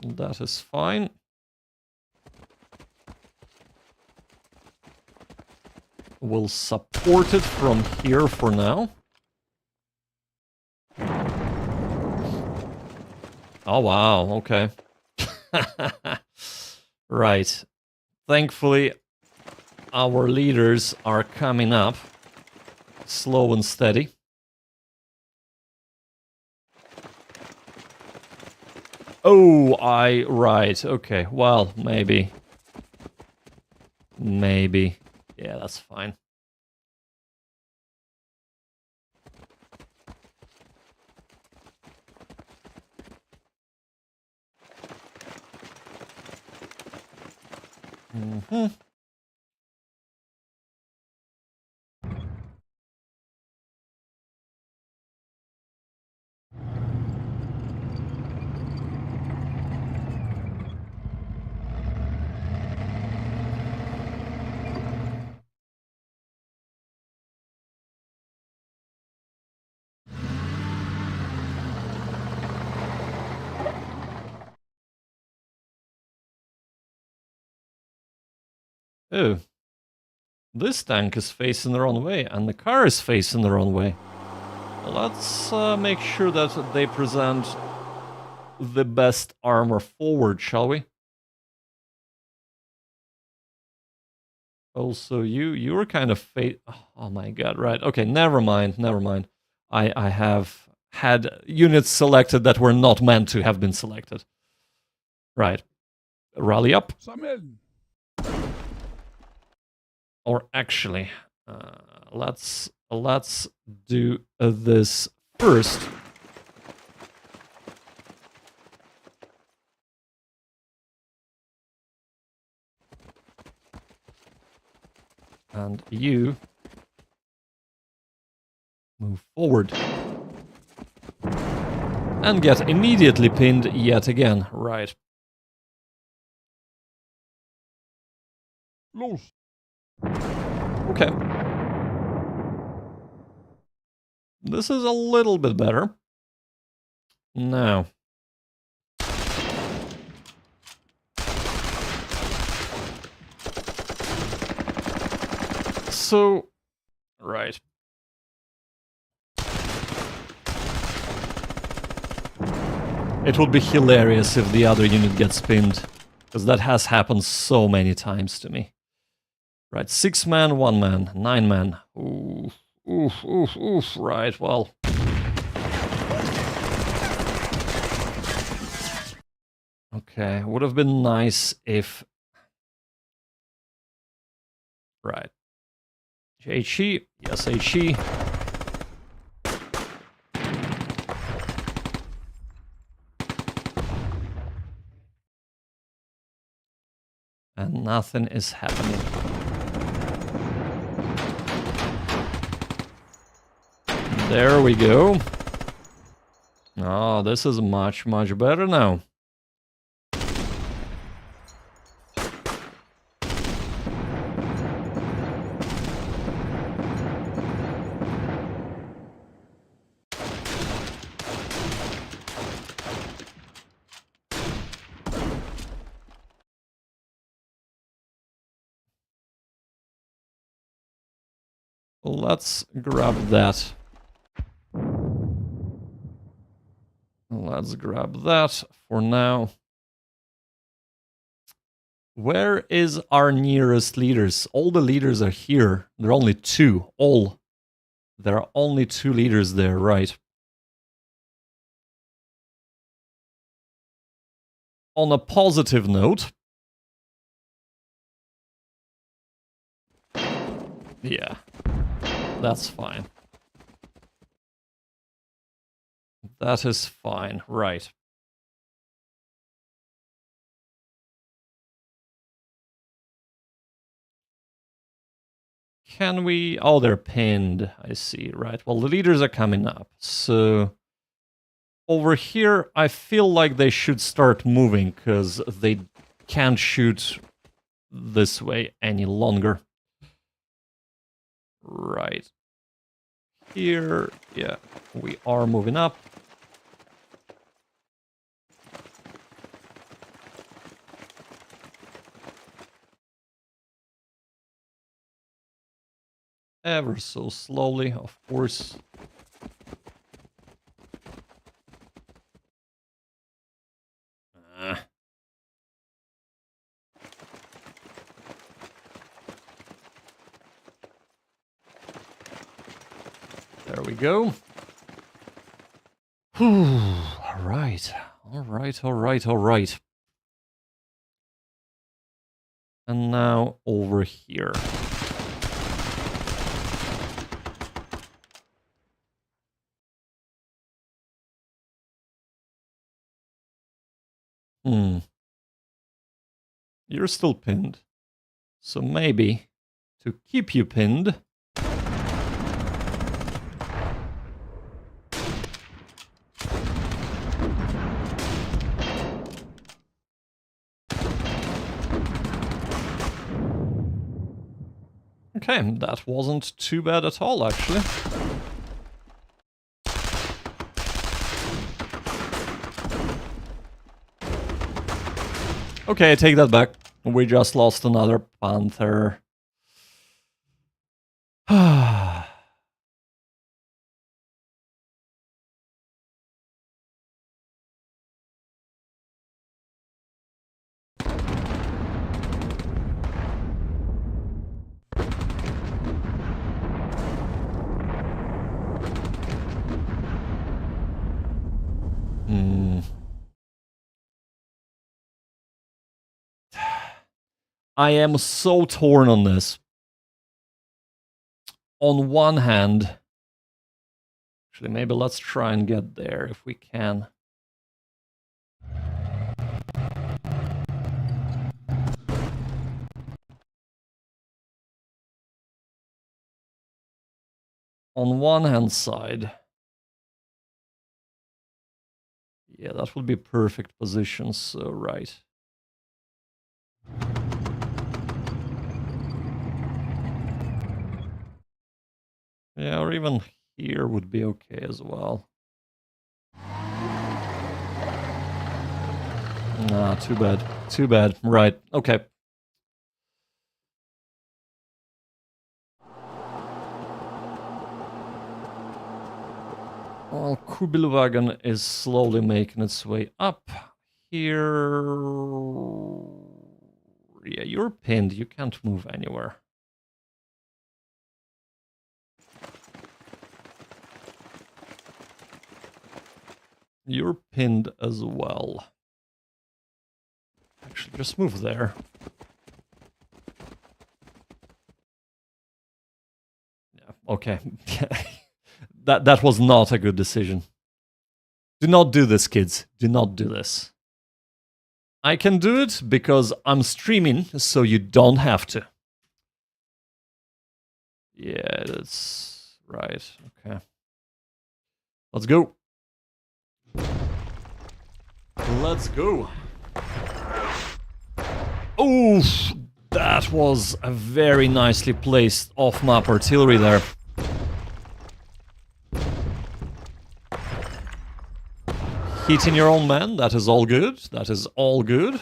That is fine. We'll support it from here for now. Oh, wow, okay. Right. Thankfully, our leaders are coming up. Slow and steady. Oh, right, okay, well, maybe. Maybe. Yeah, that's fine. Mm-hmm. Oh. This tank is facing the wrong way, and the car is facing the wrong way. Let's make sure that they present the best armor forward, shall we? Also, you were kind of oh my god, right. Okay, never mind. I have had units selected that were not meant to have been selected. Right. Rally up. Sammeln. Or actually, let's let's do this first. And you move forward. And get immediately pinned yet again. Right. Los. Okay. This is a little bit better. Now. So, right. It would be hilarious if the other unit gets pinned, because that has happened so many times to me. Right, 6 man, 1 man, 9 man. Oof, oof, oof, oof. Right, well. Okay, would have been nice if... Right. HE, yes, HE. And nothing is happening. There we go. Oh, this is much, much better now. Let's grab that. Let's grab that for now. Where is our nearest leaders? All the leaders are here. There are only 2. All. There are only 2 leaders there, right? On a positive note. Yeah. That's fine. That is fine, right. Can we... Oh, they're pinned. I see, right. Well, the leaders are coming up. So, over here, I feel like they should start moving, because they can't shoot this way any longer. Right. Here, yeah, we are moving up. Ever so slowly, of course. There we go. All right, all right, all right, all right. And now over here. You're still pinned. So maybe to keep you pinned, okay, that wasn't too bad at all, actually. Okay, I take that back. We just lost another Panther. I am so torn on this. on one hand, actually, maybe let's try and get there if we can. On one hand side, yeah, that would be perfect position, so right. Yeah, or even here would be okay as well. Nah, too bad. Too bad. Right, okay. Well, Kubilwagen is slowly making its way up. Here... Yeah, you're pinned. You can't move anywhere. You're pinned as well. Actually, just move there. Yeah, okay. That was not a good decision. Do not do this, kids. Do not do this. I can do it because I'm streaming, so you don't have to. Yeah, that's right. Okay. Let's go. Let's go. Oof, that was a very nicely placed off-map artillery there. Hitting your own man, that is all good. That is all good.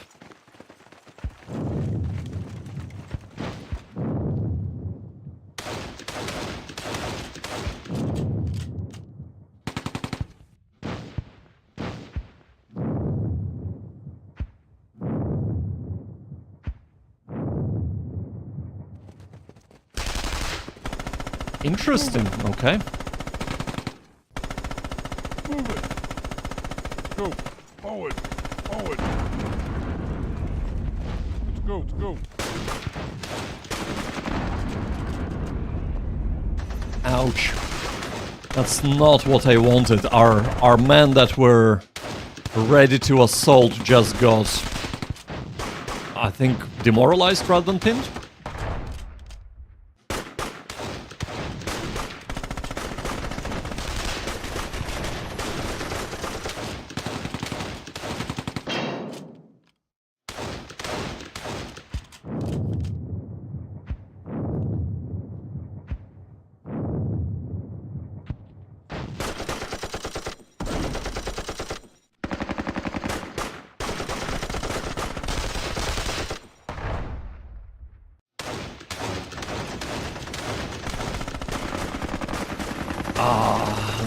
Interesting, okay. Move it. Go. Forward. Forward. Let's go. Let's go. Ouch. That's not what I wanted. Our men that were ready to assault just got, I think, demoralized rather than pinned.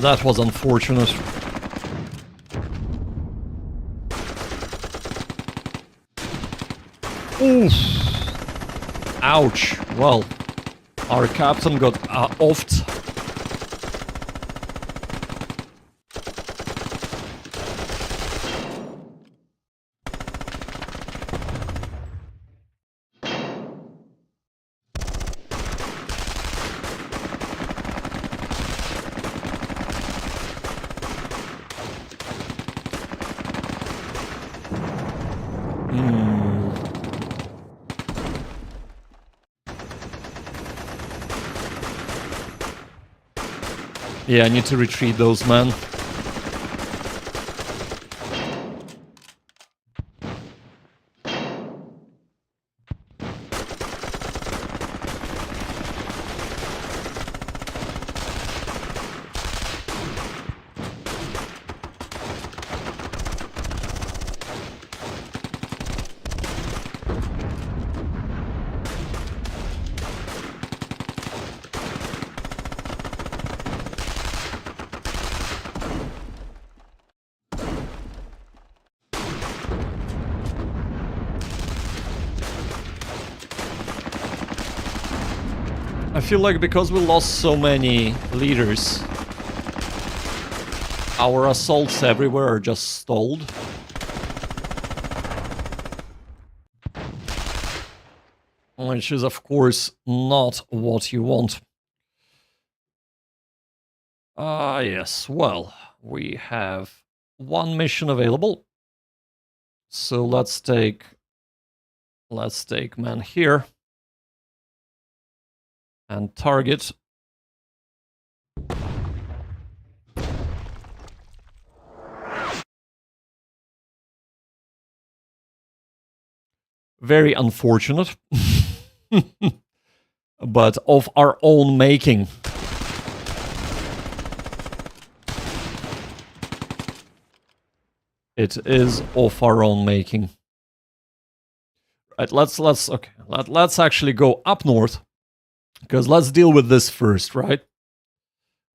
That was unfortunate. Oof. Ouch. Well, our captain got offed. Yeah, I need to retreat those men. I feel like because we lost so many leaders, our assaults everywhere are just stalled. Which is, of course, not what you want. Yes, well, we have one mission available. So let's take man here and target. Very unfortunate, but of our own making. It is of our own making. Right, let's actually go up north, because let's deal with this first, right?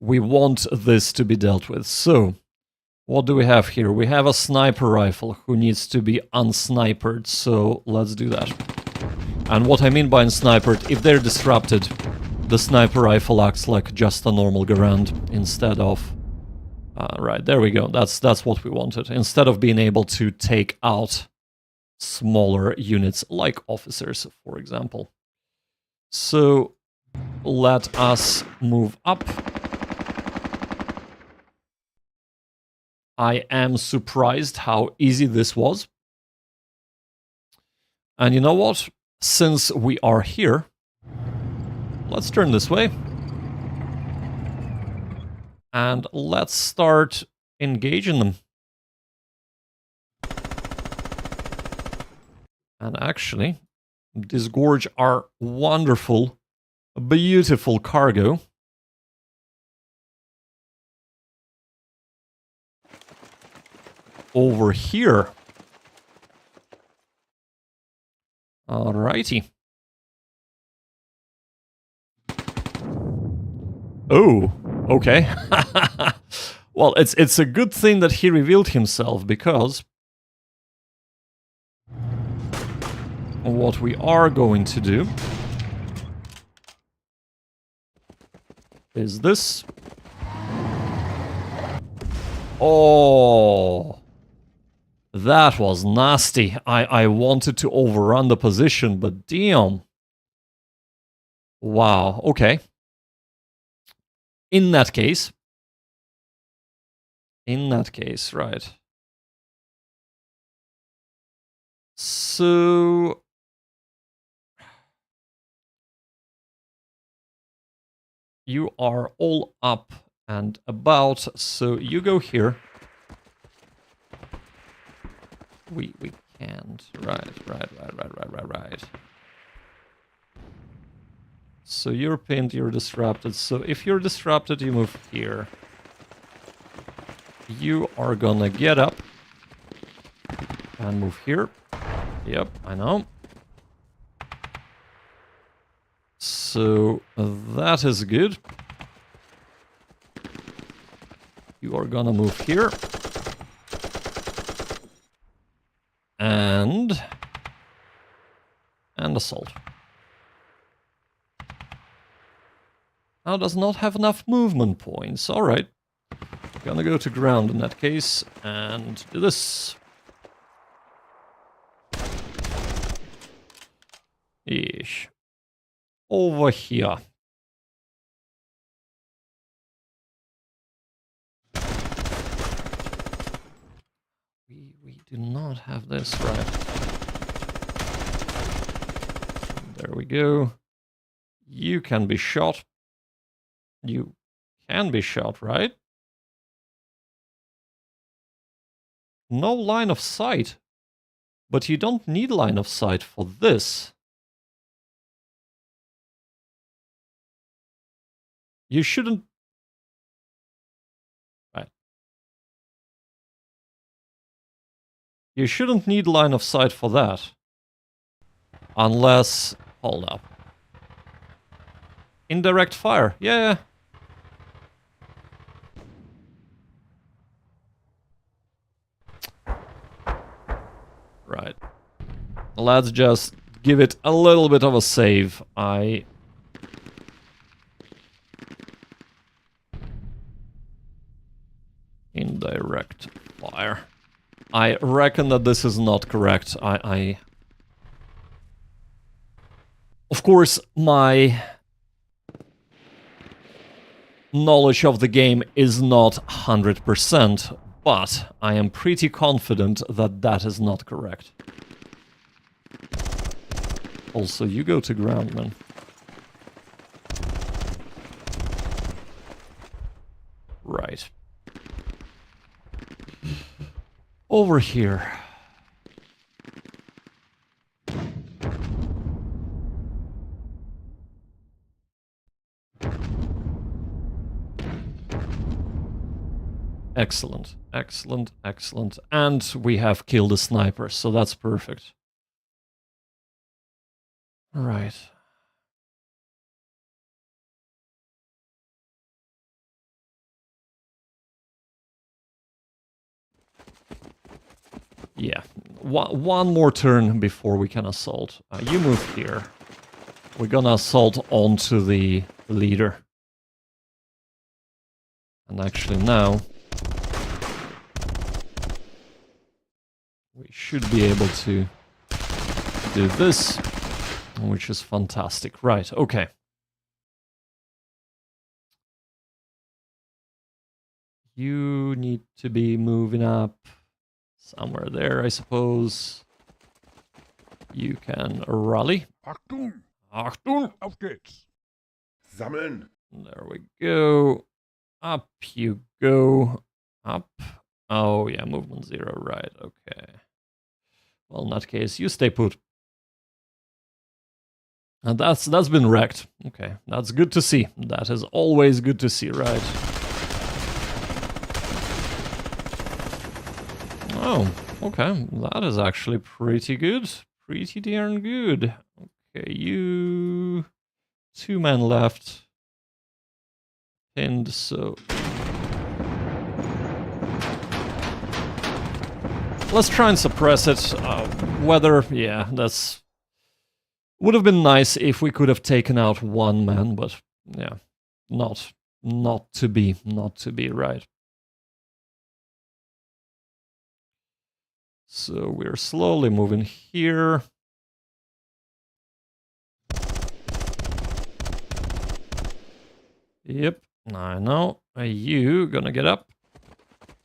We want this to be dealt with. So, what do we have here? We have a sniper rifle who needs to be unsnipered, so let's do that. And what I mean by unsnipered, if they're disrupted, the sniper rifle acts like just a normal Garand instead of... right, there we go. That's what we wanted. Instead of being able to take out smaller units like officers, for example. So let us move up. I am surprised how easy this was. And you know what? Since we are here, let's turn this way. And let's start engaging them. And actually, disgorge our wonderful, beautiful cargo. Over here. Alrighty. Oh, okay. Well, it's a good thing that he revealed himself, because what we are going to do is this. Oh, that was nasty. I wanted to overrun the position, but damn. Wow, okay. In that case, right. So you are all up and about, so you go here. We can't. Right. So you're pinned, you're disrupted. So if you're disrupted, you move here. You are gonna get up and move here. Yep, I know. So that is good. You are gonna move here. And assault. Now does not have enough movement points. Alright. Gonna go to ground in that case and do this. Ish. Over here. We do not have this right. There we go. You can be shot. You can be shot, right? No line of sight. But you don't need line of sight for this. You shouldn't... Right. You shouldn't need line of sight for that. Unless... Hold up. Indirect fire. Yeah. Right. Let's just give it a little bit of a save. Indirect fire. I reckon that this is not correct. Of course, my knowledge of the game is not 100%, but I am pretty confident that that is not correct. Also, you go to ground, man. Right. Over here. Excellent, excellent, excellent. And we have killed a sniper, so that's perfect. Right. Yeah, one more turn before we can assault. You move here. We're gonna assault onto the leader. And actually now, we should be able to do this, which is fantastic. Right, okay. You need to be moving up somewhere there, I suppose. You can rally. Achtung! Achtung! Auf geht's! Sammeln! There we go. Up you go. Up. Oh, yeah, movement 0, right, okay. Well, in that case, you stay put. And that's been wrecked. Okay, that's good to see. That is always good to see, right? Oh, okay. That is actually pretty good. Pretty darn good. Okay, you... 2 men left. Pinned, so... Let's try and suppress it. Whether... Yeah, that's... Would have been nice if we could have taken out 1 man, but... Yeah, not to be, right. So we're slowly moving here. Yep, I know. You gonna get up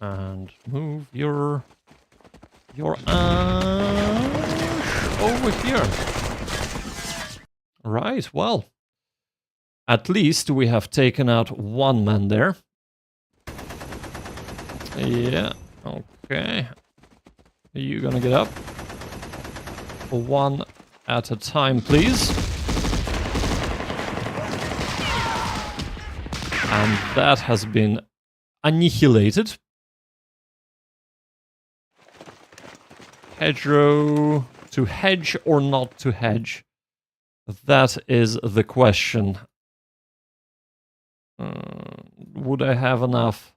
and move your ass over here. Right, well, at least we have taken out 1 man there. Yeah, okay. You gonna get up? 1 at a time, please. And that has been annihilated. Hedgerow, to hedge or not to hedge? That is the question. Would I have enough?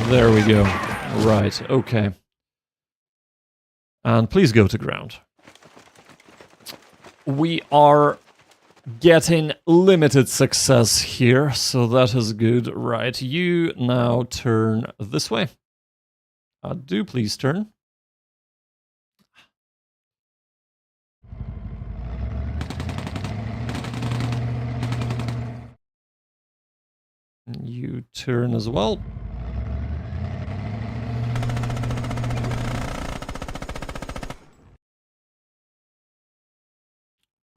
There we go. Right, okay. And please go to ground. We are getting limited success here, so that is good. Right, you now turn this way. Do please turn. You turn as well.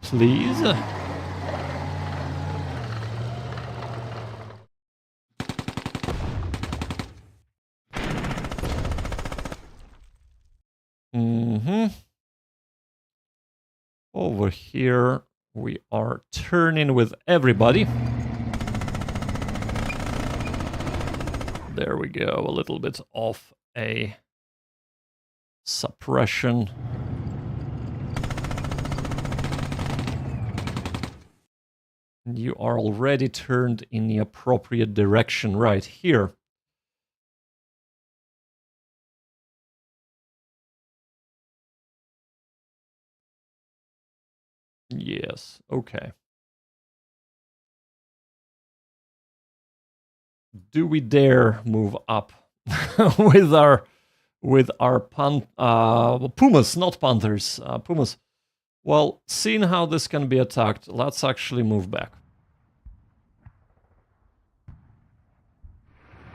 Please. Over here, we are turning with everybody. There we go, a little bit of a suppression. You are already turned in the appropriate direction right here. Yes, okay. Do we dare move up with our with our Pumas, not Panthers, Pumas. Well, seeing how this can be attacked, let's actually move back.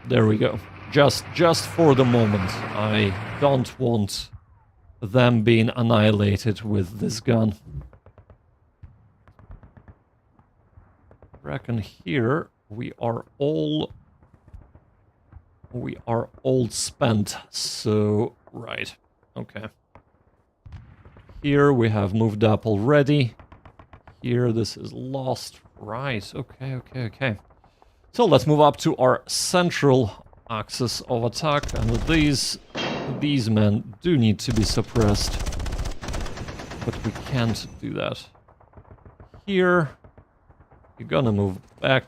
There we go. Just for the moment. I don't want them being annihilated with this gun. I reckon here we are all spent. So right. Okay. Here we have moved up already. Here this is lost. Right. Okay. So let's move up to our central axis of attack, and these men do need to be suppressed, but we can't do that. Here, you're gonna move back,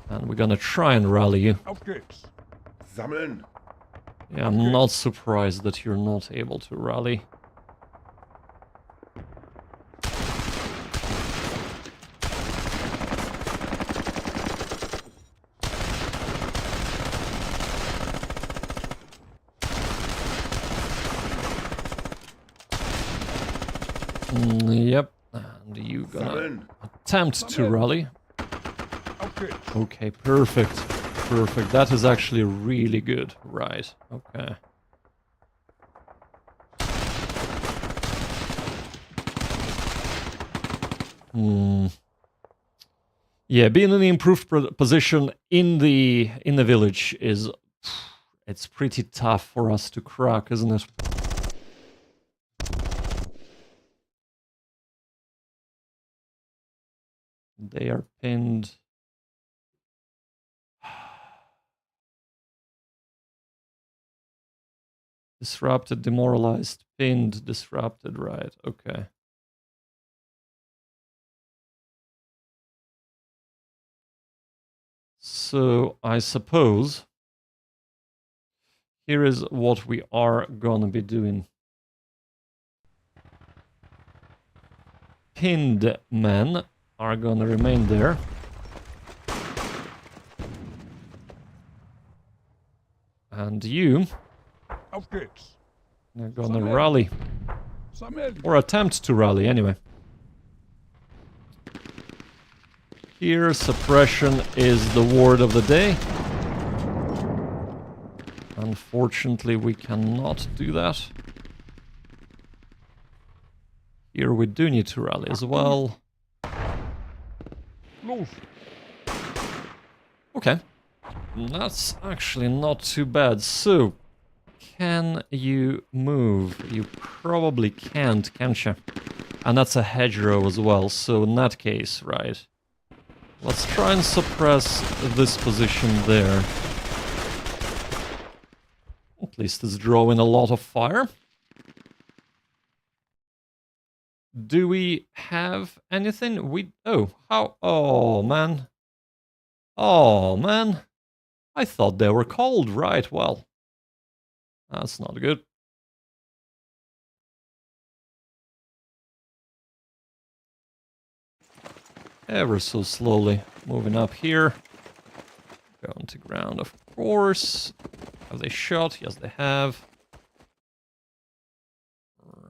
and we're gonna try and rally you. Auf geht's. Sammeln. Yeah, I'm not surprised that you're not able to rally. Yep, and you gonna attempt to rally. Okay, perfect. Perfect. That is actually really good. Right, okay. Yeah, being in the improved position in the village is... it's pretty tough for us to crack, isn't it? They are pinned. Disrupted, demoralized, pinned, disrupted, right, okay. So, I suppose here is what we are gonna be doing. Pinned men are gonna remain there. And you are gonna rally. Or attempt to rally, anyway. Here, suppression is the word of the day. Unfortunately, we cannot do that. Here we do need to rally as well. Okay. That's actually not too bad. So, can you move? You probably can't you? And that's a hedgerow as well, so in that case, right. Let's try and suppress this position there. At least it's drawing a lot of fire. Do we have anything? Oh, man. Oh, man. I thought they were cold, right? Well, that's not good. Ever so slowly moving up here. Going to ground, of course. Have they shot? Yes, they have.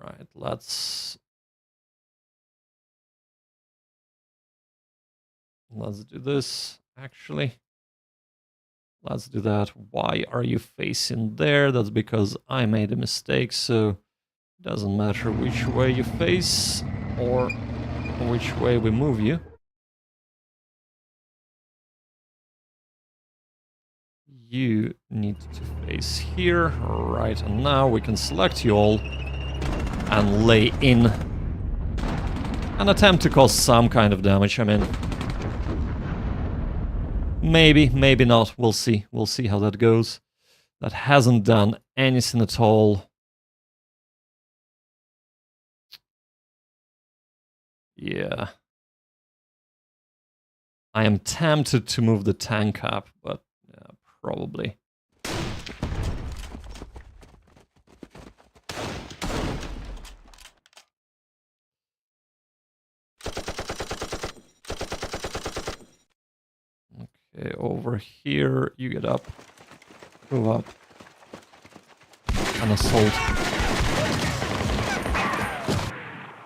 Right, let's do this, actually. Let's do that. Why are you facing there? That's because I made a mistake, so it doesn't matter which way you face or which way we move you. You need to face here, right, and now we can select you all and lay in and attempt to cause some kind of damage. I mean, maybe not, we'll see how that goes. That hasn't done anything at all. Yeah. I am tempted to move the tank up, but yeah, probably. Okay, over here, you get up. Move up. an assault.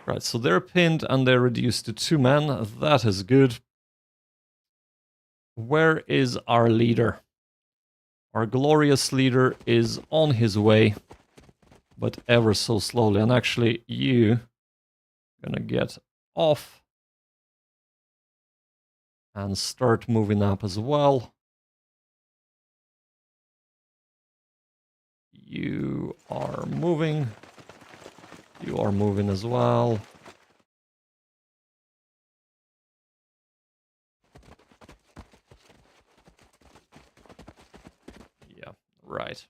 Right, so they're pinned and they're reduced to 2 men. That is good. Where is our leader? Our glorious leader is on his way, but ever so slowly. And actually, you gonna get off and start moving up as well. You are moving. You are moving as well. Yeah, right.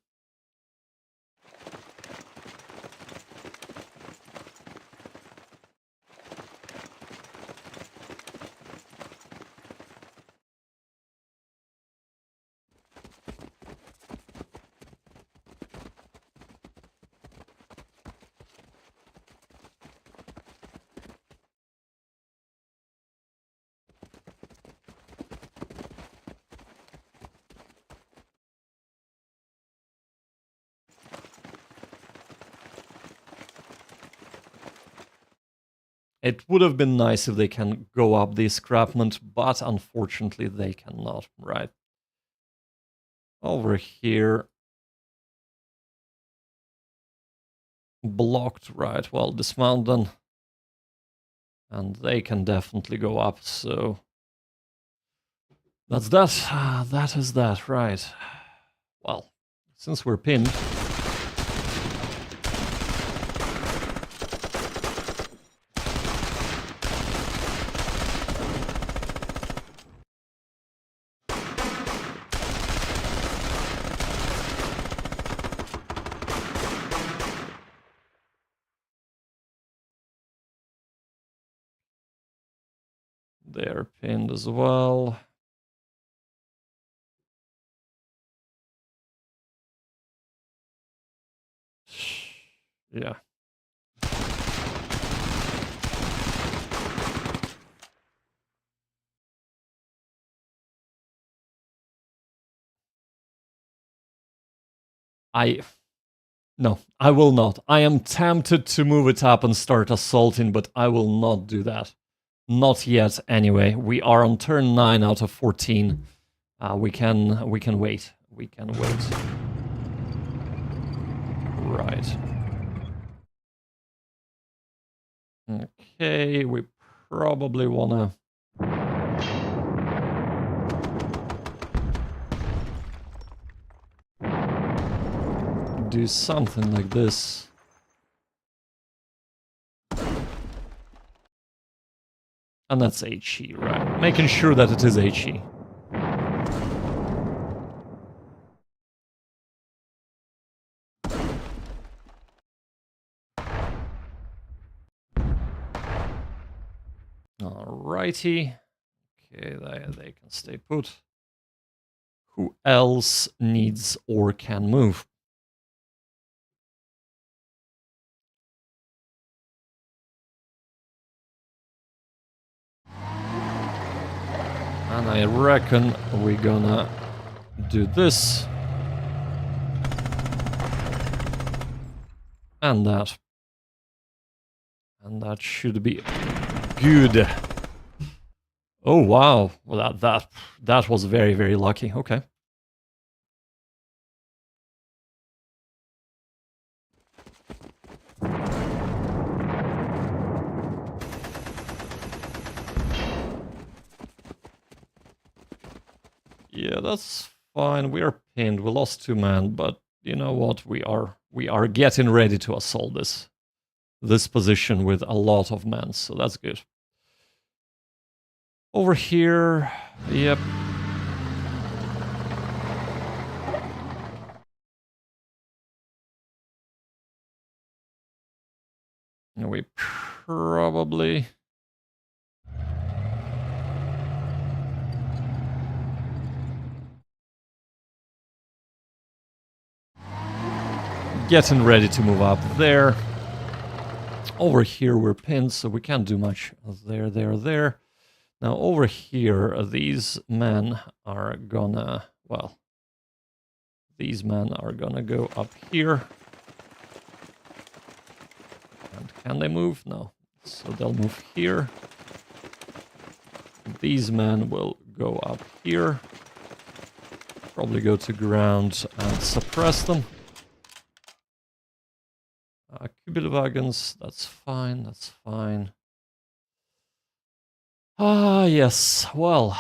It would have been nice if they can go up the escarpment, but unfortunately they cannot, right? Over here. Blocked, right? Well, dismount then. And they can definitely go up, so... That's that. That is that, right. Well, since we're pinned... They're pinned as well. Yeah. No, I will not. I am tempted to move it up and start assaulting, but I will not do that. Not yet, anyway. We are on turn 9 out of 14. We can wait. We can wait. Right. Okay, we probably wanna... do something like this. And that's HE, right? Making sure that it is HE. Alrighty. Okay, they can stay put. Who else needs or can move? And I reckon we're gonna do this. And that. And that should be good. Oh wow. Well, that was very, very lucky. Okay. Yeah, that's fine. We are pinned. We lost 2 men, but you know what? We are getting ready to assault this position with a lot of men, so that's good. Over here, yep. We probably... getting ready to move up there. Over here we're pinned, so we can't do much there. Now over here, these men are gonna, well, these men are gonna go up here. Can they move? No. So they'll move here. These men will go up here. Probably go to ground and suppress them. Cubic wagons, that's fine, that's fine. Ah, yes. Well.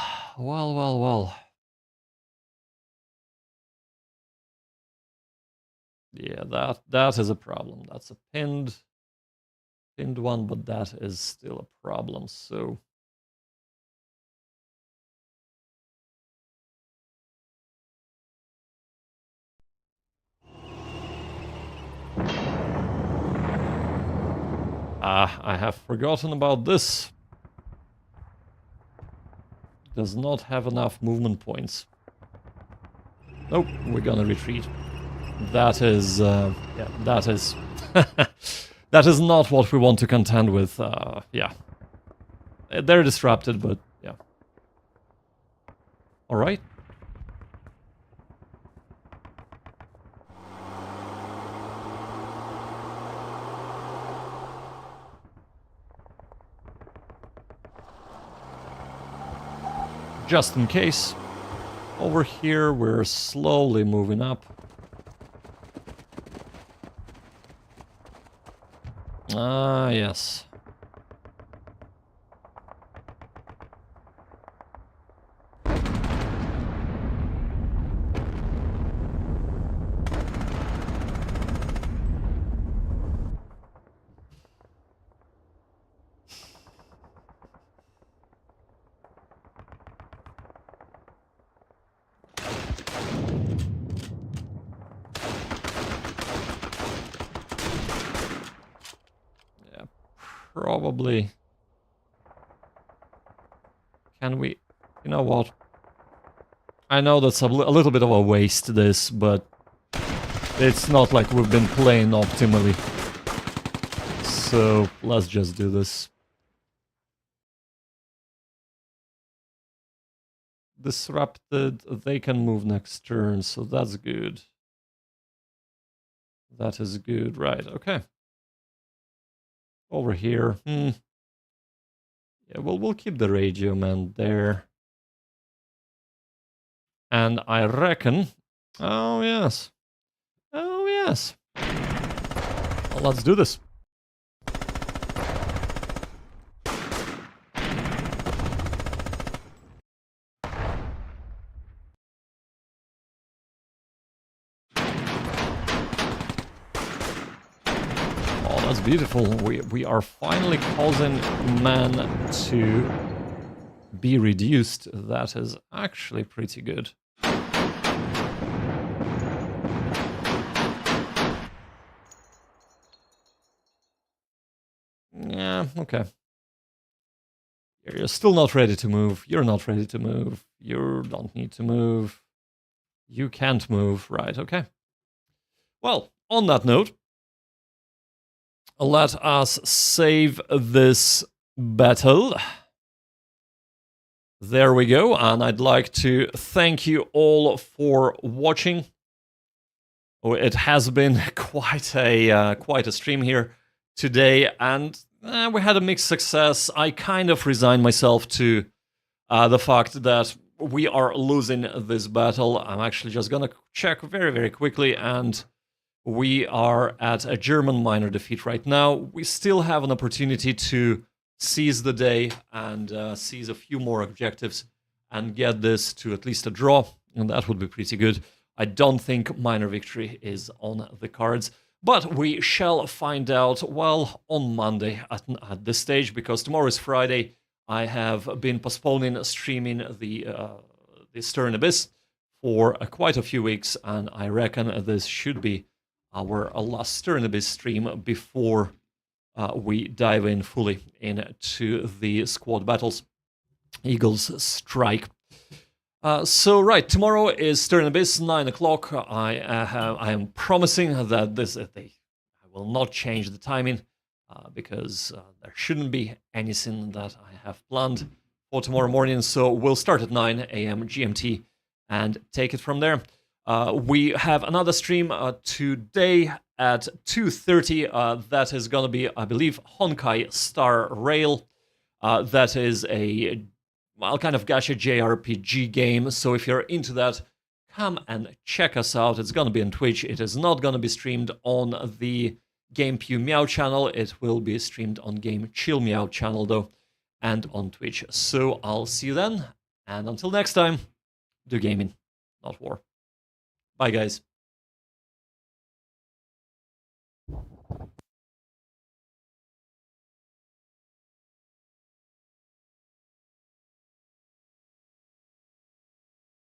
Yeah, that is a problem. That's a pinned one, but that is still a problem. So I have forgotten about this. Does not have enough movement points. Nope, we're gonna retreat. That is, yeah, that is, that is not what we want to contend with. Yeah, they're disrupted, but yeah. All right. Just in case, over here we're slowly moving up. Ah, yes. Probably. Can we... You know what? I know that's a little bit of a waste, this, but it's not like we've been playing optimally. So, let's just do this. Disrupted, they can move next turn, so that's good. That is good, right, okay. Over here, Yeah, well, we'll keep the radio man there. And I reckon... Oh, yes. Oh, yes. Well, let's do this. That's beautiful. We are finally causing men to be reduced. That is actually pretty good. Yeah, okay. You're still not ready to move. You're not ready to move. You don't need to move. You can't move. Right, okay. Well, on that note, let us save this battle. There we go, and I'd like to thank you all for watching. Oh, it has been quite a stream here today, and we had a mixed success. I kind of resigned myself to the fact that we are losing this battle. I'm actually just gonna check very, very quickly, and we are at a German minor defeat right now. We still have an opportunity to seize the day and seize a few more objectives and get this to at least a draw, and that would be pretty good. I don't think minor victory is on the cards, but we shall find out, well, on Monday at this stage, because tomorrow is Friday. I have been postponing streaming the Stern Abyss for quite a few weeks, and I reckon this should be our last Stern Abyss stream before we dive in fully into the squad battles. Eagles Strike. So right, tomorrow is Stern Abyss, 9 o'clock. I am promising that I will not change the timing because there shouldn't be anything that I have planned for tomorrow morning. So we'll start at 9 a.m. GMT and take it from there. We have another stream today at 2:30. That is going to be, I believe, Honkai Star Rail. That is a, well, kind of gacha JRPG game. So if you're into that, come and check us out. It's going to be on Twitch. It is not going to be streamed on the Game Pew Meow channel. It will be streamed on Game Chill Meow channel, though, and on Twitch. So I'll see you then. And until next time, do gaming, not war. Bye, guys.